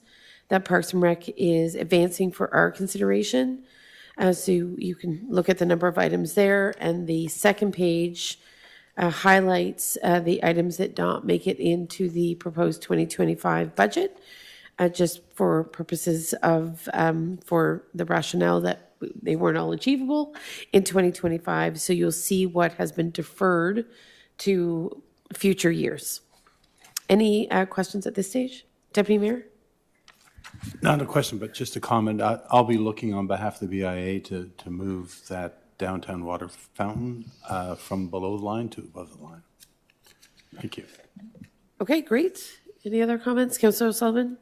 that Parks and Rec is advancing for our consideration. So you can look at the number of items there. And the second page highlights the items that don't make it into the proposed 2025 budget, just for purposes of, for the rationale that they weren't all achievable in 2025. So you'll see what has been deferred to future years. Any questions at this stage? Deputy Mayor? Not a question, but just a comment. I'll be looking on behalf of the BIA to move that downtown water fountain from below the line to above the line. Thank you. Okay, great. Any other comments? Councillor Sullivan?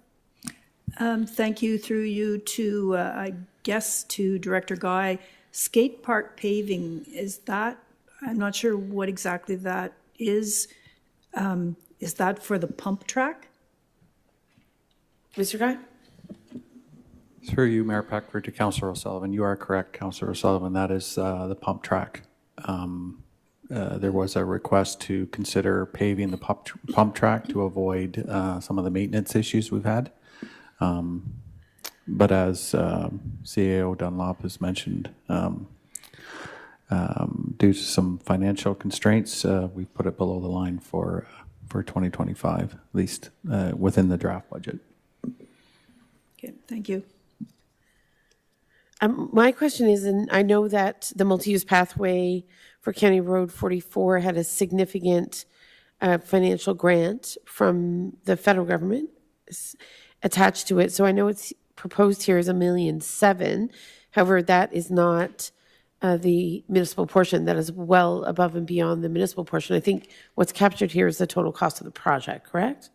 Thank you, through you to, I guess, to Director Guy. Skate park paving, is that, I'm not sure what exactly that is. Is that for the pump track? Mr. Guy? Through you, Mayor Peckford, to Councillor O'Sullivan. You are correct, Councillor O'Sullivan. That is the pump track. There was a request to consider paving the pump track to avoid some of the maintenance issues we've had. But as CAO Dunlop has mentioned, due to some financial constraints, we put it below the line for 2025, at least within the draft budget. Okay, thank you. My question is, and I know that the multi-use pathway for County Road 44 had a significant financial grant from the federal government attached to it. So I know it's proposed here is $1.7 million. However, that is not the municipal portion. That is well above and beyond the municipal portion. I think what's captured here is the total cost of the project, correct?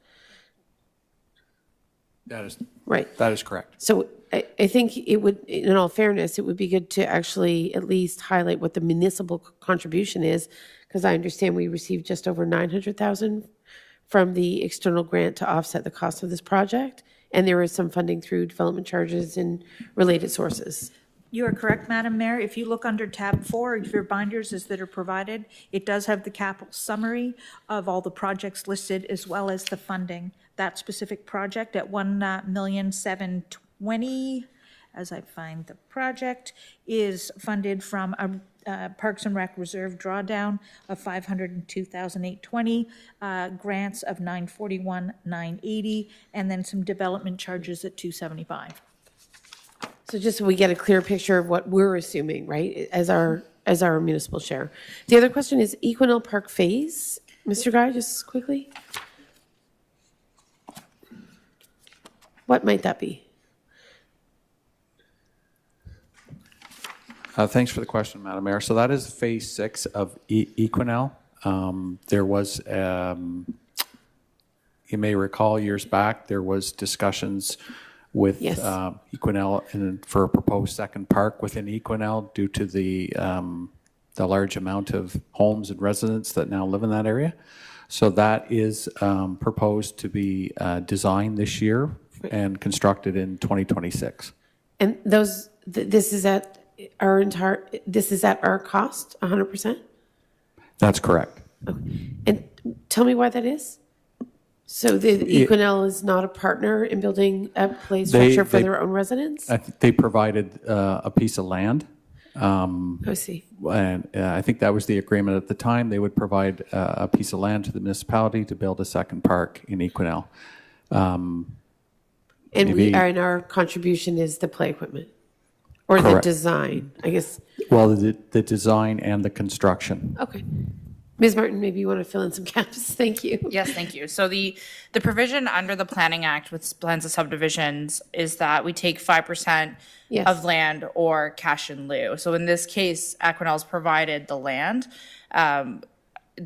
That is Right. That is correct. So I think it would, in all fairness, it would be good to actually at least highlight what the municipal contribution is, because I understand we received just over 900,000 from the external grant to offset the cost of this project, and there is some funding through development charges and related sources. You are correct, Madam Mayor. If you look under tab 4 of your binders as that are provided, it does have the capital summary of all the projects listed as well as the funding. That specific project at $1,720,000, as I find the project, is funded from a Parks and Rec Reserve drawdown of $502,820, grants of $941,980, and then some development charges at $275. So just so we get a clear picture of what we're assuming, right, as our municipal share. The other question is Equinel Park Phase. Mr. Guy, just quickly. What might that be? Thanks for the question, Madam Mayor. So that is Phase 6 of Equinel. There was, you may recall years back, there was discussions with Yes. Equinel for a proposed second park within Equinel due to the large amount of homes and residents that now live in that area. So that is proposed to be designed this year and constructed in 2026. And those, this is at our cost, 100%? That's correct. And tell me why that is? So the Equinel is not a partner in building a play structure for their own residents? I think they provided a piece of land. I see. And I think that was the agreement at the time. They would provide a piece of land to the municipality to build a second park in Equinel. And our contribution is the play equipment? Or the Correct. design, I guess? Well, the design and the construction. Okay. Ms. Martin, maybe you want to fill in some gaps. Thank you. Yes, thank you. So the provision under the Planning Act with plans of subdivisions is that we take 5% Yes. of land or cash in lieu. So in this case, Equinel's provided the land.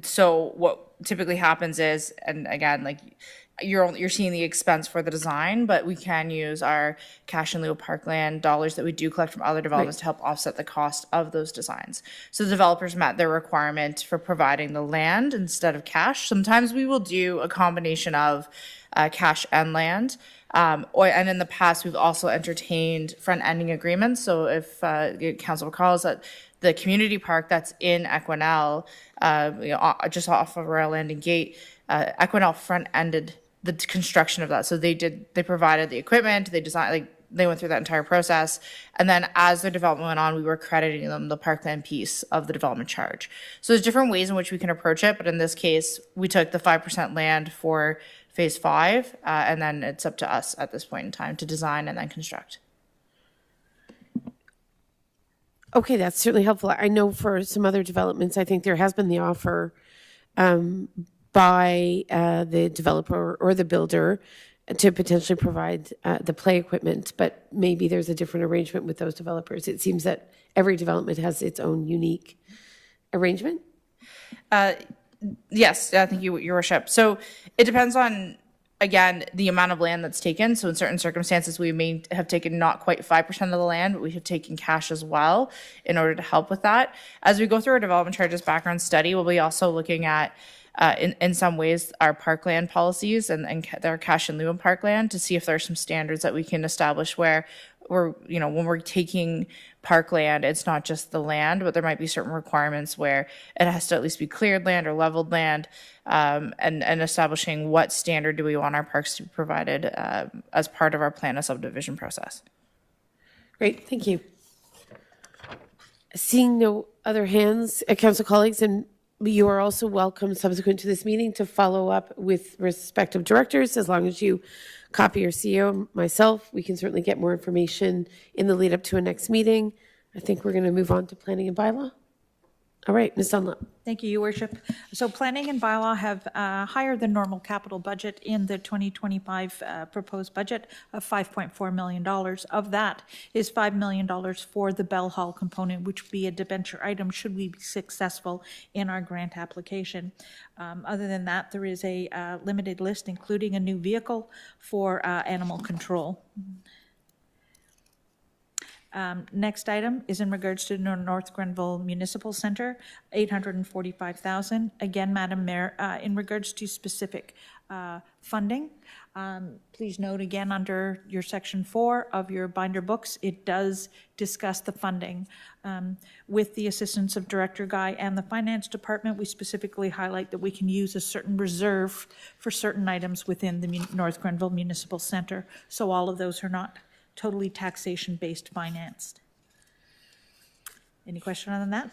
So what typically happens is, and again, like you're seeing the expense for the design, but we can use our cash in lieu of parkland dollars that we do collect from other developments to help offset the cost of those designs. So the developers met their requirement for providing the land instead of cash. Sometimes we will do a combination of cash and land. And in the past, we've also entertained front-ending agreements. So if council recalls that the community park that's in Equinel, just off of Royal Landing Gate, Equinel front-ended the construction of that. So they provided the equipment, they designed, they went through that entire process. And then as the development went on, we were crediting them the parkland piece of the development charge. So there's different ways in which we can approach it. But in this case, we took the 5% land for Phase 5, and then it's up to us at this point in time to design and then construct. Okay, that's certainly helpful. I know for some other developments, I think there has been the offer by the developer or the builder to potentially provide the play equipment, but maybe there's a different arrangement with those developers. It seems that every development has its own unique arrangement. Yes, thank you, Your Worship. So it depends on, again, the amount of land that's taken. So in certain circumstances, we may have taken not quite 5% of the land, but we have taken cash as well in order to help with that. As we go through our development charges background study, we'll be also looking at, in some ways, our parkland policies and their cash in lieu of parkland to see if there are some standards that we can establish where when we're taking parkland, it's not just the land, but there might be certain requirements where it has to at least be cleared land or leveled land, and establishing what standard do we want our parks to be provided as part of our plan of subdivision process. Great, thank you. Seeing no other hands, council colleagues, and You are also welcome subsequent to this meeting to follow up with respective directors, as long as you copy your CEO, myself. We can certainly get more information in the lead up to a next meeting. I think we're going to move on to planning and bylaw. All right, Ms. Dunlop. Thank you, Your Worship. So planning and bylaw have higher than normal capital budget in the 2025 proposed budget of $5.4 million. Of that is $5 million for the Bell Hall component, which would be a debenture item should we be successful in our grant application. Other than that, there is a limited list, including a new vehicle for animal control. Next item is in regards to North Grenville Municipal Center, $845,000. Again, Madam Mayor, in regards to specific funding, please note again under your section 4 of your binder books, it does discuss the funding. With the assistance of Director Guy and the Finance Department, we specifically highlight that we can use a certain reserve for certain items within the North Grenville Municipal Center. So all of those are not totally taxation-based financed. Any question on that?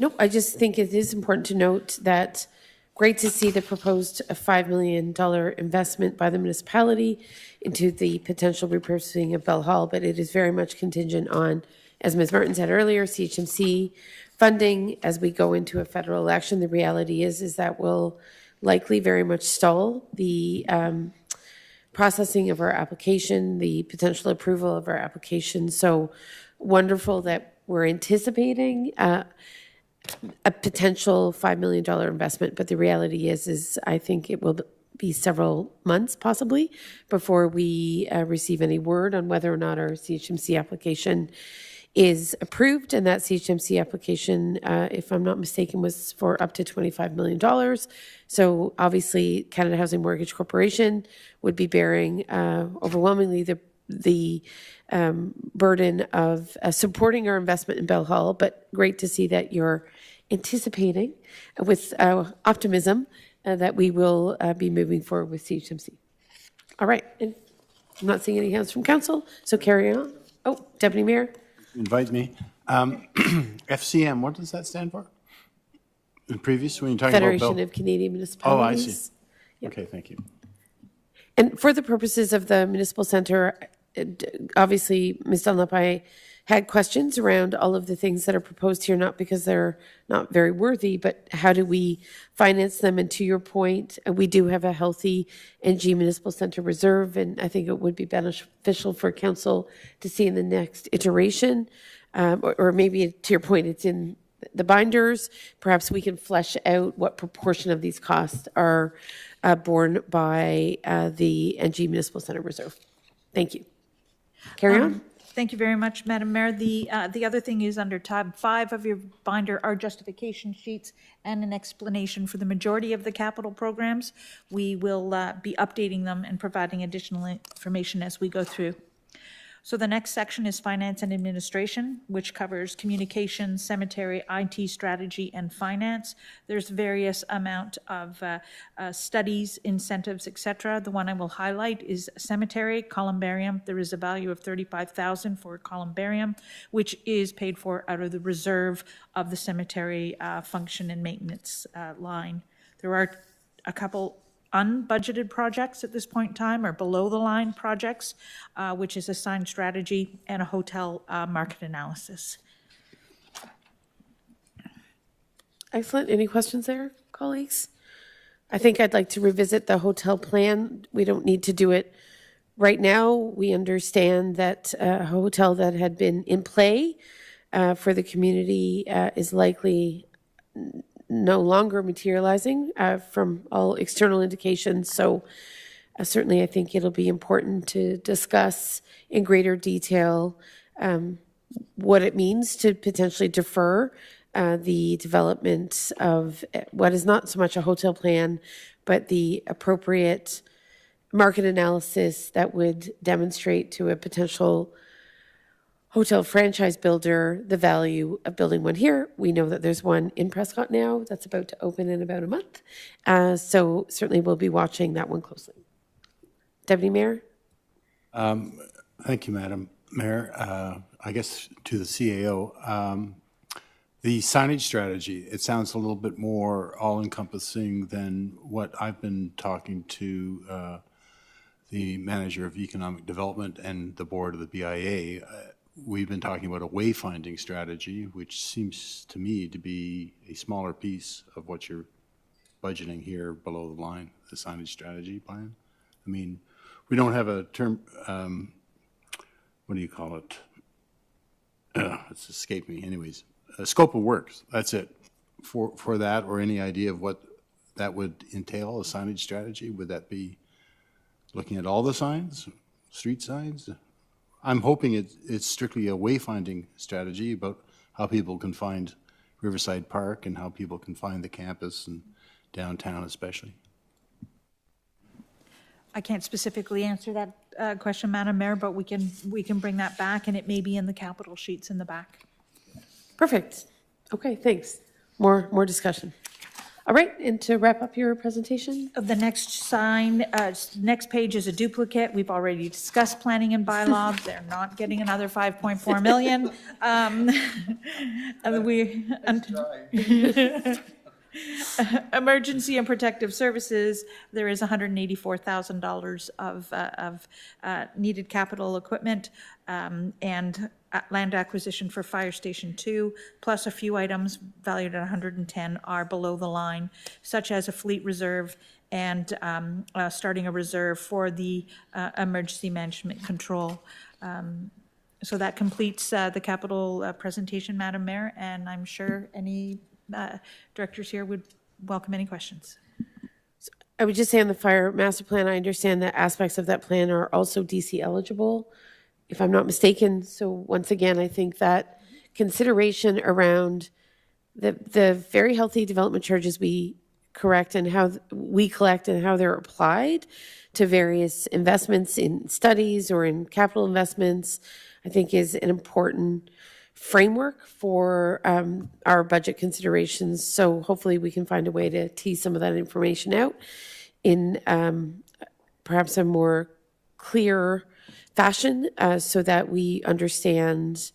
Nope, I just think it is important to note that great to see the proposed $5 million investment by the municipality into the potential repurposing of Bell Hall, but it is very much contingent on, as Ms. Martin said earlier, CHMC funding as we go into a federal election. The reality is that will likely very much stall the processing of our application, the potential approval of our application. So wonderful that we're anticipating a potential $5 million investment, but the reality is I think it will be several months possibly before we receive any word on whether or not our CHMC application is approved. And that CHMC application, if I'm not mistaken, was for up to $25 million. So obviously Canada Housing Mortgage Corporation would be bearing overwhelmingly the burden of supporting our investment in Bell Hall, but great to see that you're anticipating with optimism that we will be moving forward with CHMC. All right, and I'm not seeing any hands from council, so carry on. Oh, Deputy Mayor. Invite me. FCM, what does that stand for? In previous, when you're talking Federation about of Canadian Municipalities. Oh, I see. Yep. Okay, thank you. And for the purposes of the municipal center, obviously, Ms. Dunlop, I had questions around all of the things that are proposed here, not because they're not very worthy, but how do we finance them? And to your point, we do have a healthy NG Municipal Center reserve, and I think it would be beneficial for council to see in the next iteration, or maybe to your point, it's in the binders. Perhaps we can flesh out what proportion of these costs are borne by the NG Municipal Center reserve. Thank you. Carry on. Thank you very much, Madam Mayor. The other thing is under tab 5 of your binder are justification sheets and an explanation for the majority of the capital programs. We will be updating them and providing additional information as we go through. So the next section is finance and administration, which covers communications, cemetery, IT strategy, and finance. There's various amount of studies, incentives, etc. The one I will highlight is cemetery, columbarium. There is a value of $35,000 for columbarium, which is paid for out of the reserve of the cemetery function and maintenance line. There are a couple unbudgeted projects at this point in time, or below the line projects, which is assigned strategy and a hotel market analysis. Excellent. Any questions there, colleagues? I think I'd like to revisit the hotel plan. We don't need to do it right now. We understand that a hotel that had been in play for the community is likely no longer materializing from all external indications. So certainly I think it'll be important to discuss in greater detail what it means to potentially defer the development of what is not so much a hotel plan, but the appropriate market analysis that would demonstrate to a potential hotel franchise builder the value of building one here. We know that there's one in Prescott now that's about to open in about a month. So certainly we'll be watching that one closely. Deputy Mayor? Thank you, Madam Mayor. I guess to the CAO. The signage strategy, it sounds a little bit more all-encompassing than what I've been talking to the manager of economic development and the board of the BIA. We've been talking about a wayfinding strategy, which seems to me to be a smaller piece of what you're budgeting here below the line, the signage strategy plan. I mean, we don't have a term, what do you call it? It's escaped me anyways. A scope of works, that's it. For that, or any idea of what that would entail, a signage strategy? Would that be looking at all the signs, street signs? I'm hoping it's strictly a wayfinding strategy about how people can find Riverside Park and how people can find the campus and downtown especially. I can't specifically answer that question, Madam Mayor, but we can bring that back, and it may be in the capital sheets in the back. Perfect. Okay, thanks. More discussion. All right, and to wrap up your presentation? Of the next sign, next page is a duplicate. We've already discussed planning and bylaw. They're not getting another 5.4 million. Emergency and protective services, there is $184,000 of needed capital equipment and land acquisition for Fire Station 2, plus a few items valued at 110 are below the line, such as a fleet reserve and starting a reserve for the emergency management control. So that completes the capital presentation, Madam Mayor, and I'm sure any directors here would welcome any questions. I would just say on the fire master plan, I understand that aspects of that plan are also DC eligible, if I'm not mistaken. So once again, I think that consideration around the very healthy development charges we correct and how we collect and how they're applied to various investments in studies or in capital investments, I think is an important framework for our budget considerations. So hopefully we can find a way to tease some of that information out in perhaps a more clear fashion so that we understand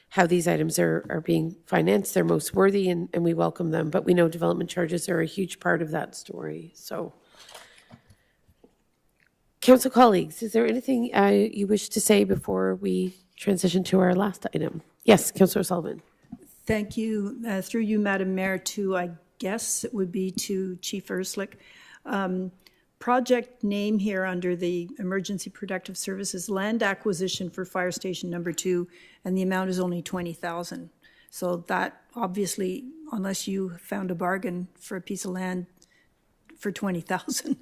how these items are being financed. They're most worthy and we welcome them, but we know development charges are a huge part of that story. So, council colleagues, is there anything you wish to say before we transition to our last item? Yes, Councillor Sullivan. Thank you. Through you, Madam Mayor, to, I guess it would be to Chief Erslick. Project name here under the Emergency Protective Services Land Acquisition for Fire Station Number 2, and the amount is only $20,000. So that obviously, unless you found a bargain for a piece of land for $20,000,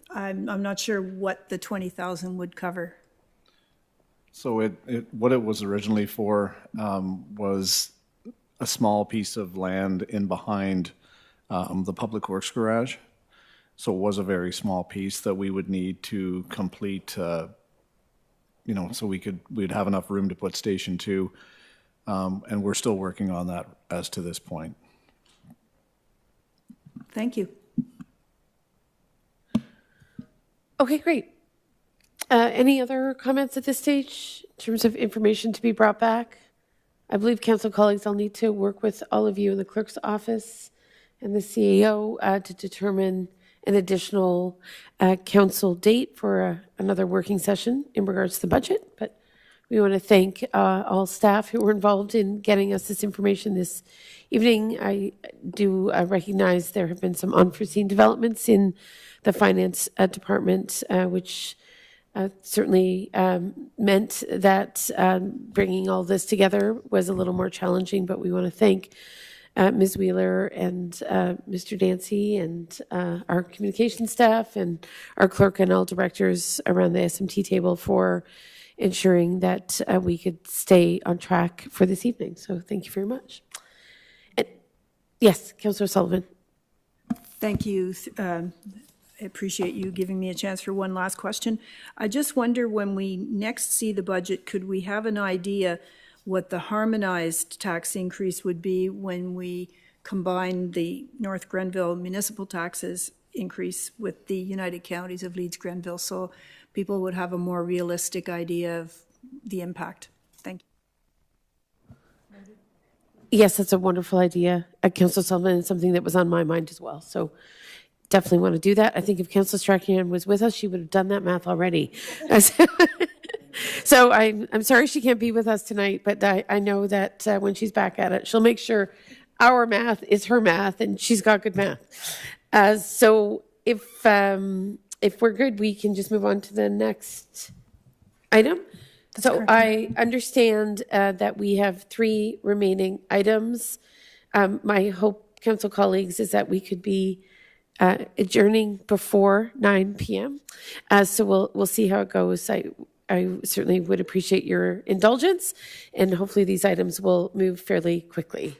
I'm not sure what the $20,000 would cover. So what it was originally for was a small piece of land in behind the Public Works garage. So it was a very small piece that we would need to complete, so we'd have enough room to put Station 2. And we're still working on that as to this point. Thank you. Okay, great. Any other comments at this stage in terms of information to be brought back? I believe council colleagues, I'll need to work with all of you in the clerk's office and the CEO to determine an additional council date for another working session in regards to the budget. But we want to thank all staff who were involved in getting us this information this evening. I do recognize there have been some unforeseen developments in the finance department, which certainly meant that bringing all this together was a little more challenging, but we want to thank Ms. Wheeler and Mr. Dancy and our communication staff and our clerk and all directors around the SMT table for ensuring that we could stay on track for this evening. So thank you very much. And yes, Councillor Sullivan. Thank you. I appreciate you giving me a chance for one last question. I just wonder, when we next see the budget, could we have an idea what the harmonized tax increase would be when we combine the North Grenville municipal taxes increase with the United Counties of Leeds Grenville, so people would have a more realistic idea of the impact? Thank you. Yes, that's a wonderful idea, Councillor Sullivan, and something that was on my mind as well. So definitely want to do that. I think if Councillor Strachan was with us, she would have done that math already. So I'm sorry she can't be with us tonight, but I know that when she's back at it, she'll make sure our math is her math, and she's got good math. So if we're good, we can just move on to the next item. So I understand that we have 3 remaining items. My hope, council colleagues, is that we could be adjourning before 9 p.m. So we'll see how it goes. I certainly would appreciate your indulgence, and hopefully these items will move fairly quickly.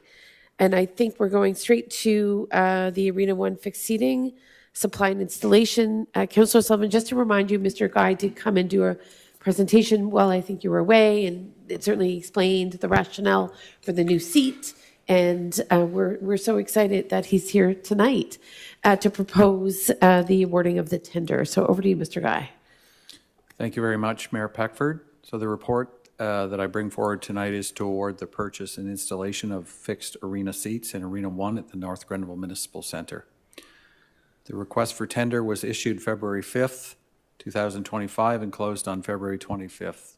And I think we're going straight to the Arena 1 fixed seating, supply and installation. Councillor Sullivan, just to remind you, Mr. Guy did come and do a presentation while I think you were away, and it certainly explained the rationale for the new seat. And we're so excited that he's here tonight to propose the awarding of the tender. So over to you, Mr. Guy. Thank you very much, Mayor Peckford. So the report that I bring forward tonight is to award the purchase and installation of fixed arena seats in Arena 1 at the North Grenville Municipal Centre. The request for tender was issued February 5th, 2025 and closed on February 25th,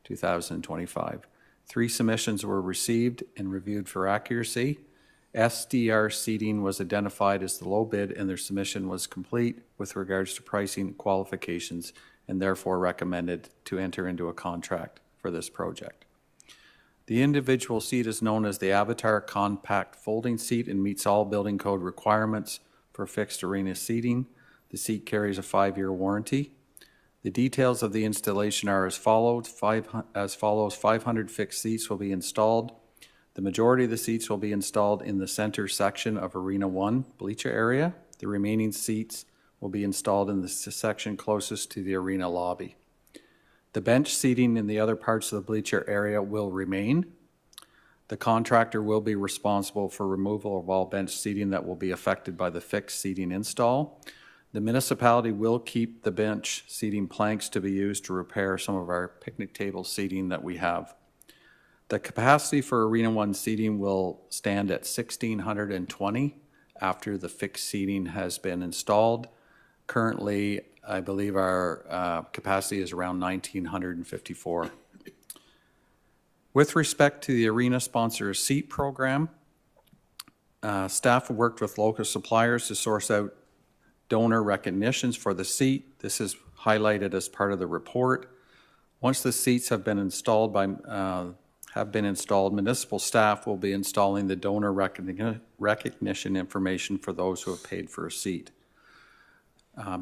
2025. 3 submissions were received and reviewed for accuracy. SDR Seating was identified as the low bid, and their submission was complete with regards to pricing, qualifications, and therefore recommended to enter into a contract for this project. The individual seat is known as the Avatar Compact Folding Seat and meets all building code requirements for fixed arena seating. The seat carries a 5-year warranty. The details of the installation are as follows. 500 fixed seats will be installed. The majority of the seats will be installed in the center section of Arena 1 bleacher area. The remaining seats will be installed in the section closest to the arena lobby. The bench seating in the other parts of the bleacher area will remain. The contractor will be responsible for removal of all bench seating that will be affected by the fixed seating install. The municipality will keep the bench seating planks to be used to repair some of our picnic table seating that we have. The capacity for Arena 1 seating will stand at 1,620 after the fixed seating has been installed. Currently, I believe our capacity is around 1,954. With respect to the Arena Sponsor a Seat program, staff have worked with local suppliers to source out donor recognitions for the seat. This is highlighted as part of the report. Once the seats have been installed, municipal staff will be installing the donor recognition information for those who have paid for a seat.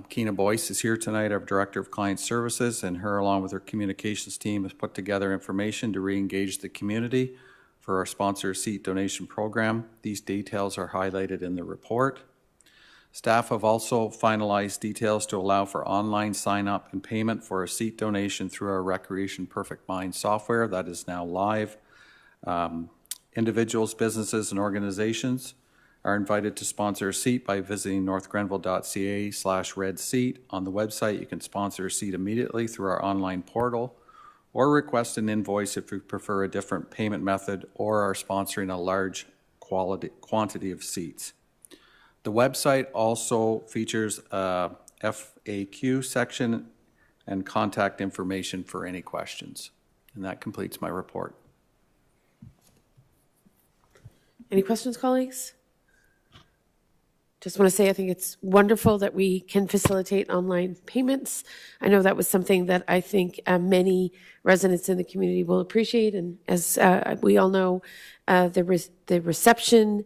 Keena Boyce is here tonight, our Director of Client Services, and her, along with her communications team, has put together information to re-engage the community for our Sponsor a Seat donation program. These details are highlighted in the report. Staff have also finalized details to allow for online sign-up and payment for a seat donation through our Recreation Perfect Mind software that is now live. Individuals, businesses, and organizations are invited to sponsor a seat by visiting northgrenville.ca/red seat. On the website, you can sponsor a seat immediately through our online portal or request an invoice if you prefer a different payment method or are sponsoring a large quantity of seats. The website also features a FAQ section and contact information for any questions. And that completes my report. Any questions, colleagues? Just want to say I think it's wonderful that we can facilitate online payments. I know that was something that I think many residents in the community will appreciate. And as we all know, the reception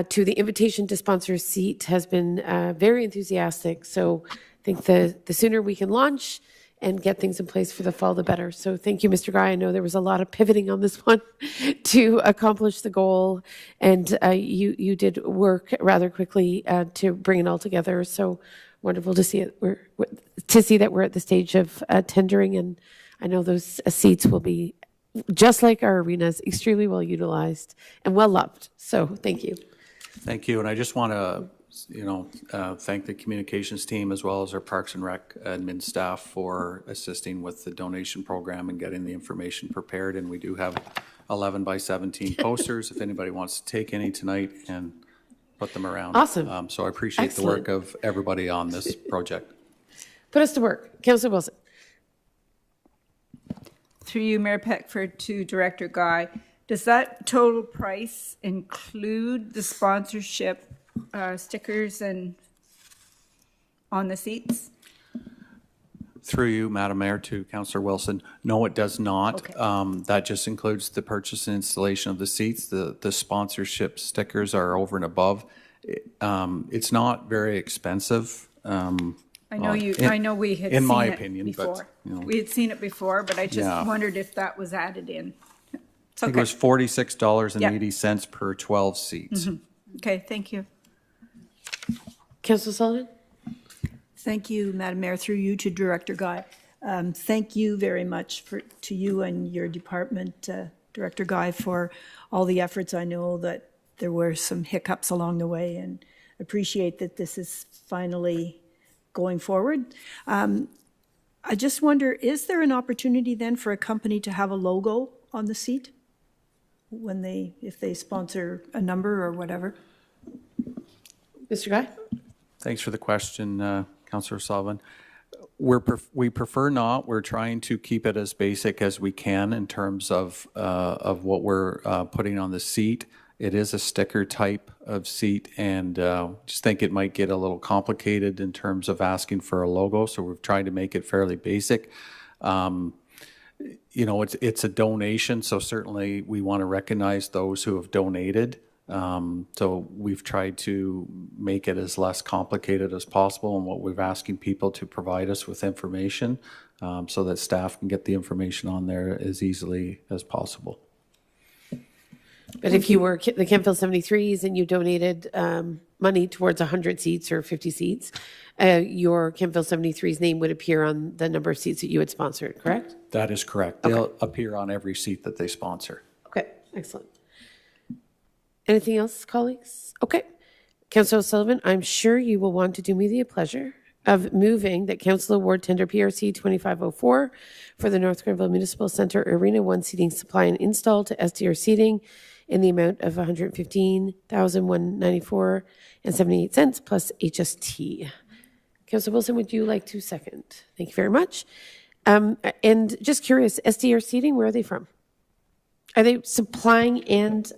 to the invitation to sponsor a seat has been very enthusiastic. So I think the sooner we can launch and get things in place for the fall, the better. So thank you, Mr. Guy. I know there was a lot of pivoting on this one to accomplish the goal, and you did work rather quickly to bring it all together. So wonderful to see it. To see that we're at the stage of tendering, and I know those seats will be, just like our arenas, extremely well utilized and well loved. So thank you. Thank you, and I just want to thank the communications team as well as our Parks and Rec admin staff for assisting with the donation program and getting the information prepared. And we do have 11 by 17 posters, if anybody wants to take any tonight and put them around. Awesome. So I appreciate the work of everybody on this project. Put us to work. Councillor Wilson. Through you, Mayor Peckford, to Director Guy, does that total price include the sponsorship stickers and on the seats? Through you, Madam Mayor, to Councillor Wilson. No, it does not. Okay. That just includes the purchase and installation of the seats. The sponsorship stickers are over and above. It's not very expensive. I know we had in seen my it opinion, before. but, you know. We had seen it before, but I just Yeah. wondered if that was added in. It's I think okay. it was $46.80 per 12 seats. Okay, thank you. Councillor Sullivan. Thank you, Madam Mayor, through you to Director Guy. Thank you very much to you and your department, Director Guy, for all the efforts. I know that there were some hiccups along the way, and appreciate that this is finally going forward. I just wonder, is there an opportunity then for a company to have a logo on the seat if they sponsor a number or whatever? Mr. Guy. Thanks for the question, Councillor Sullivan. We prefer not. We're trying to keep it as basic as we can in terms of what we're putting on the seat. It is a sticker type of seat, and just think it might get a little complicated in terms of asking for a logo, so we've tried to make it fairly basic. You know, it's a donation, so certainly we want to recognize those who have donated. So we've tried to make it as less complicated as possible, and what we're asking people to provide us with information so that staff can get the information on there as easily as possible. But if you were the Kemptville 73s and you donated money towards 100 seats or 50 seats, your Kemptville 73s name would appear on the number of seats that you had sponsored, correct? That is correct. They'll appear on every seat that they sponsor. Okay, excellent. Anything else, colleagues? Okay. Councillor Sullivan, I'm sure you will want to do me the pleasure of moving that council award tender PRC 2504 for the North Grenville Municipal Centre Arena 1 seating supply and install to SDR Seating in the amount of $115,194.78 plus HST. Councillor Wilson, would you like to second? Thank you very much. And just curious, SDR Seating, where are they from? Are they supplying and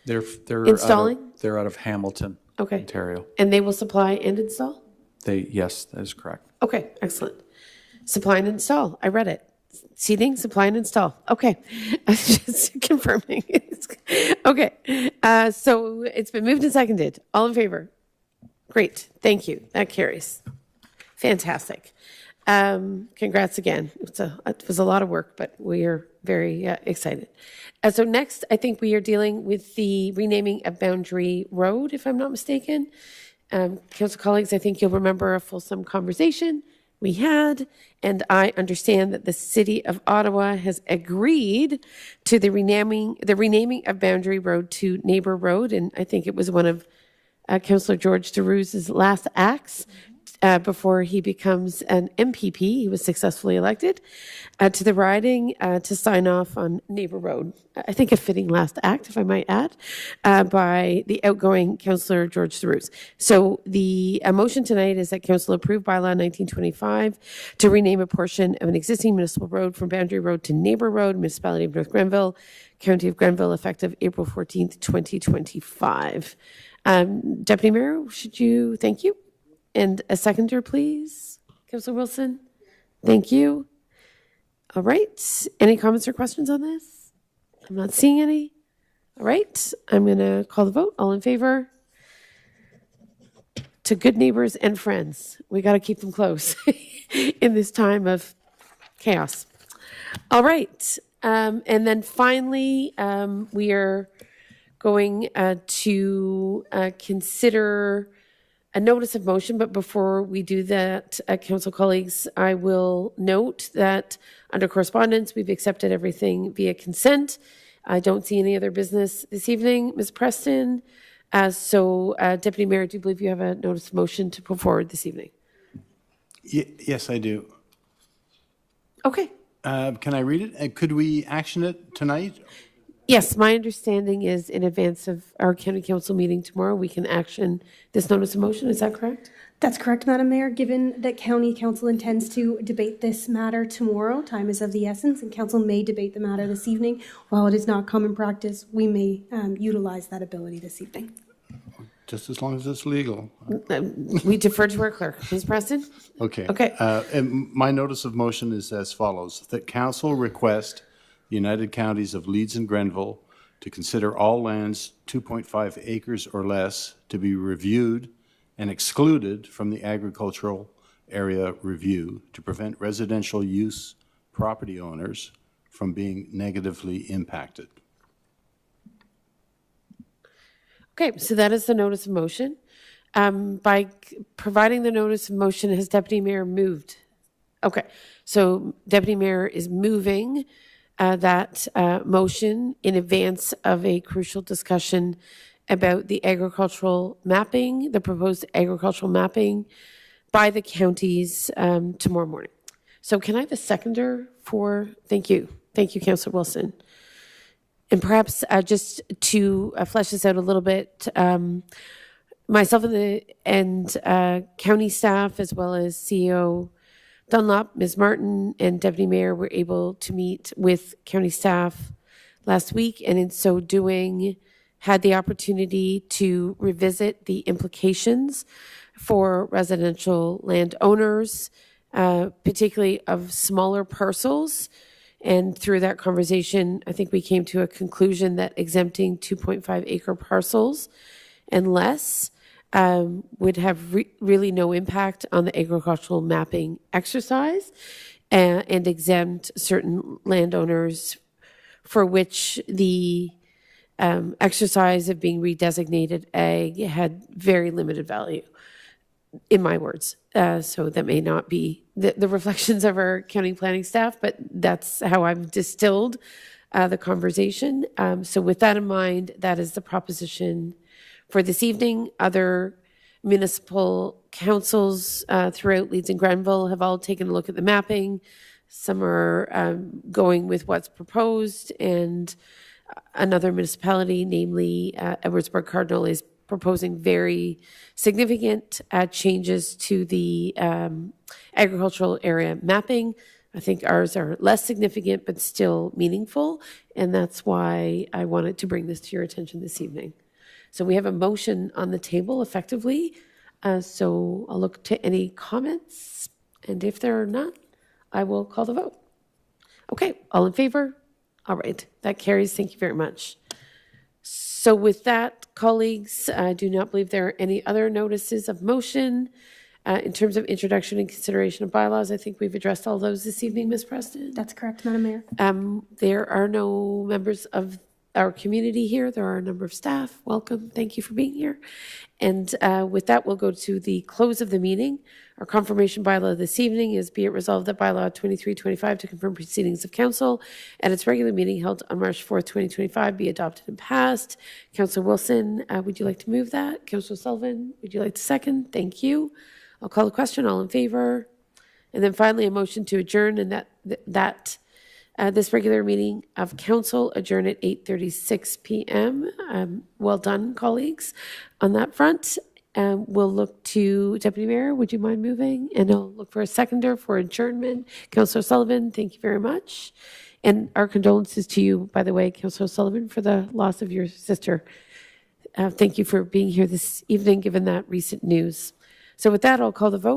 They're installing? They're out of Hamilton, Okay. Ontario. And they will supply and install? Yes, that is correct. Okay, excellent. Supply and install. I read it. Seating, supply and install. Okay. Just confirming. Okay. So it's been moved and seconded. All in favor? Great. Thank you. That carries. Fantastic. Congrats again. It was a lot of work, but we are very excited. So next, I think we are dealing with the renaming of Boundary Road, if I'm not mistaken. Council colleagues, I think you'll remember a fulsome conversation we had, and I understand that the City of Ottawa has agreed to the renaming of Boundary Road to Neighbour Road, and I think it was one of Councillor George Deroux's last acts before he becomes an MPP. He was successfully elected to the riding to sign off on Neighbour Road. I think a fitting last act, if I might add, by the outgoing Councillor George Deroux. So the motion tonight is that Council approve bylaw 1925 to rename a portion of an existing municipal road from Boundary Road to Neighbour Road, Municipality of North Grenville, County of Grenville, effective April 14th, 2025. Deputy Mayor, thank you. And a seconder, please. Councillor Wilson. Thank you. All right. Any comments or questions on this? I'm not seeing any. All right. I'm going to call the vote. All in favor? To good neighbors and friends. We got to keep them close in this time of chaos. All right. And then finally, we are going to consider a notice of motion, but before we do that, council colleagues, I will note that under correspondence, we've accepted everything via consent. I don't see any other business this evening. Ms. Preston, Deputy Mayor, do you believe you have a notice of motion to put forward this evening? Yes, I do. Okay. Can I read it? Could we action it tonight? Yes, my understanding is in advance of our county council meeting tomorrow, we can action this notice of motion. Is that correct? That's correct, Madam Mayor. Given that county council intends to debate this matter tomorrow, time is of the essence, and council may debate the matter this evening. While it is not common practice, we may utilize that ability this evening. Just as long as it's legal. We defer to our clerk. Ms. Preston? Okay. Okay. And my notice of motion is as follows: that council request the United Counties of Leeds and Grenville to consider all lands 2.5 acres or less to be reviewed and excluded from the agricultural area review to prevent residential use property owners from being negatively impacted. Okay, so that is the notice of motion. By providing the notice of motion, has Deputy Mayor moved? Okay, so Deputy Mayor is moving that motion in advance of a crucial discussion about the agricultural mapping, the proposed agricultural mapping by the counties tomorrow morning. So can I have a seconder for, thank you, Councillor Wilson. And perhaps just to flesh this out a little bit, myself and county staff, as well as CEO Dunlop, Ms. Martin, and Deputy Mayor were able to meet with county staff last week, and in so doing, had the opportunity to revisit the implications for residential landowners, particularly of smaller parcels. And through that conversation, I think we came to a conclusion that exempting 2.5 acre parcels and less would have really no impact on the agricultural mapping exercise and exempt certain landowners for which the exercise of being redesignated ag had very limited value, in my words. So that may not be the reflections of our county planning staff, but that's how I've distilled the conversation. So with that in mind, that is the proposition for this evening. Other municipal councils throughout Leeds and Grenville have all taken a look at the mapping. Some are going with what's proposed, and another municipality, namely Edwardsburg Cardinal, is proposing very significant changes to the agricultural area mapping. I think ours are less significant, but still meaningful, and that's why I wanted to bring this to your attention this evening. So we have a motion on the table effectively, so I'll look to any comments, and if there are none, I will call the vote. Okay, all in favor? All right, that carries. Thank you very much. So with that, colleagues, I do not believe there are any other notices of motion. In terms of introduction and consideration of bylaws, I think we've addressed all those this evening, Ms. Preston. That's correct, Madam Mayor. There are no members of our community here. There are a number of staff. Welcome. Thank you for being here. And with that, we'll go to the close of the meeting. Our confirmation bylaw this evening is be it resolved that bylaw 2325 to confirm proceedings of council at its regular meeting held on March 4th, 2025 be adopted and passed. Councillor Wilson, would you like to move that? Councillor Sullivan, would you like to second? Thank you. I'll call the question. All in favor? And then finally, a motion to adjourn and that this regular meeting of council adjourn at 8:36 p.m. Well done, colleagues, on that front. We'll look to Deputy Mayor. Would you mind moving? And I'll look for a seconder for adjournment. Councillor Sullivan, thank you very much. And our condolences to you, by the way, Councillor Sullivan, for the loss of your sister. Thank you for being here this evening, given that recent news. So with that, I'll call the vote.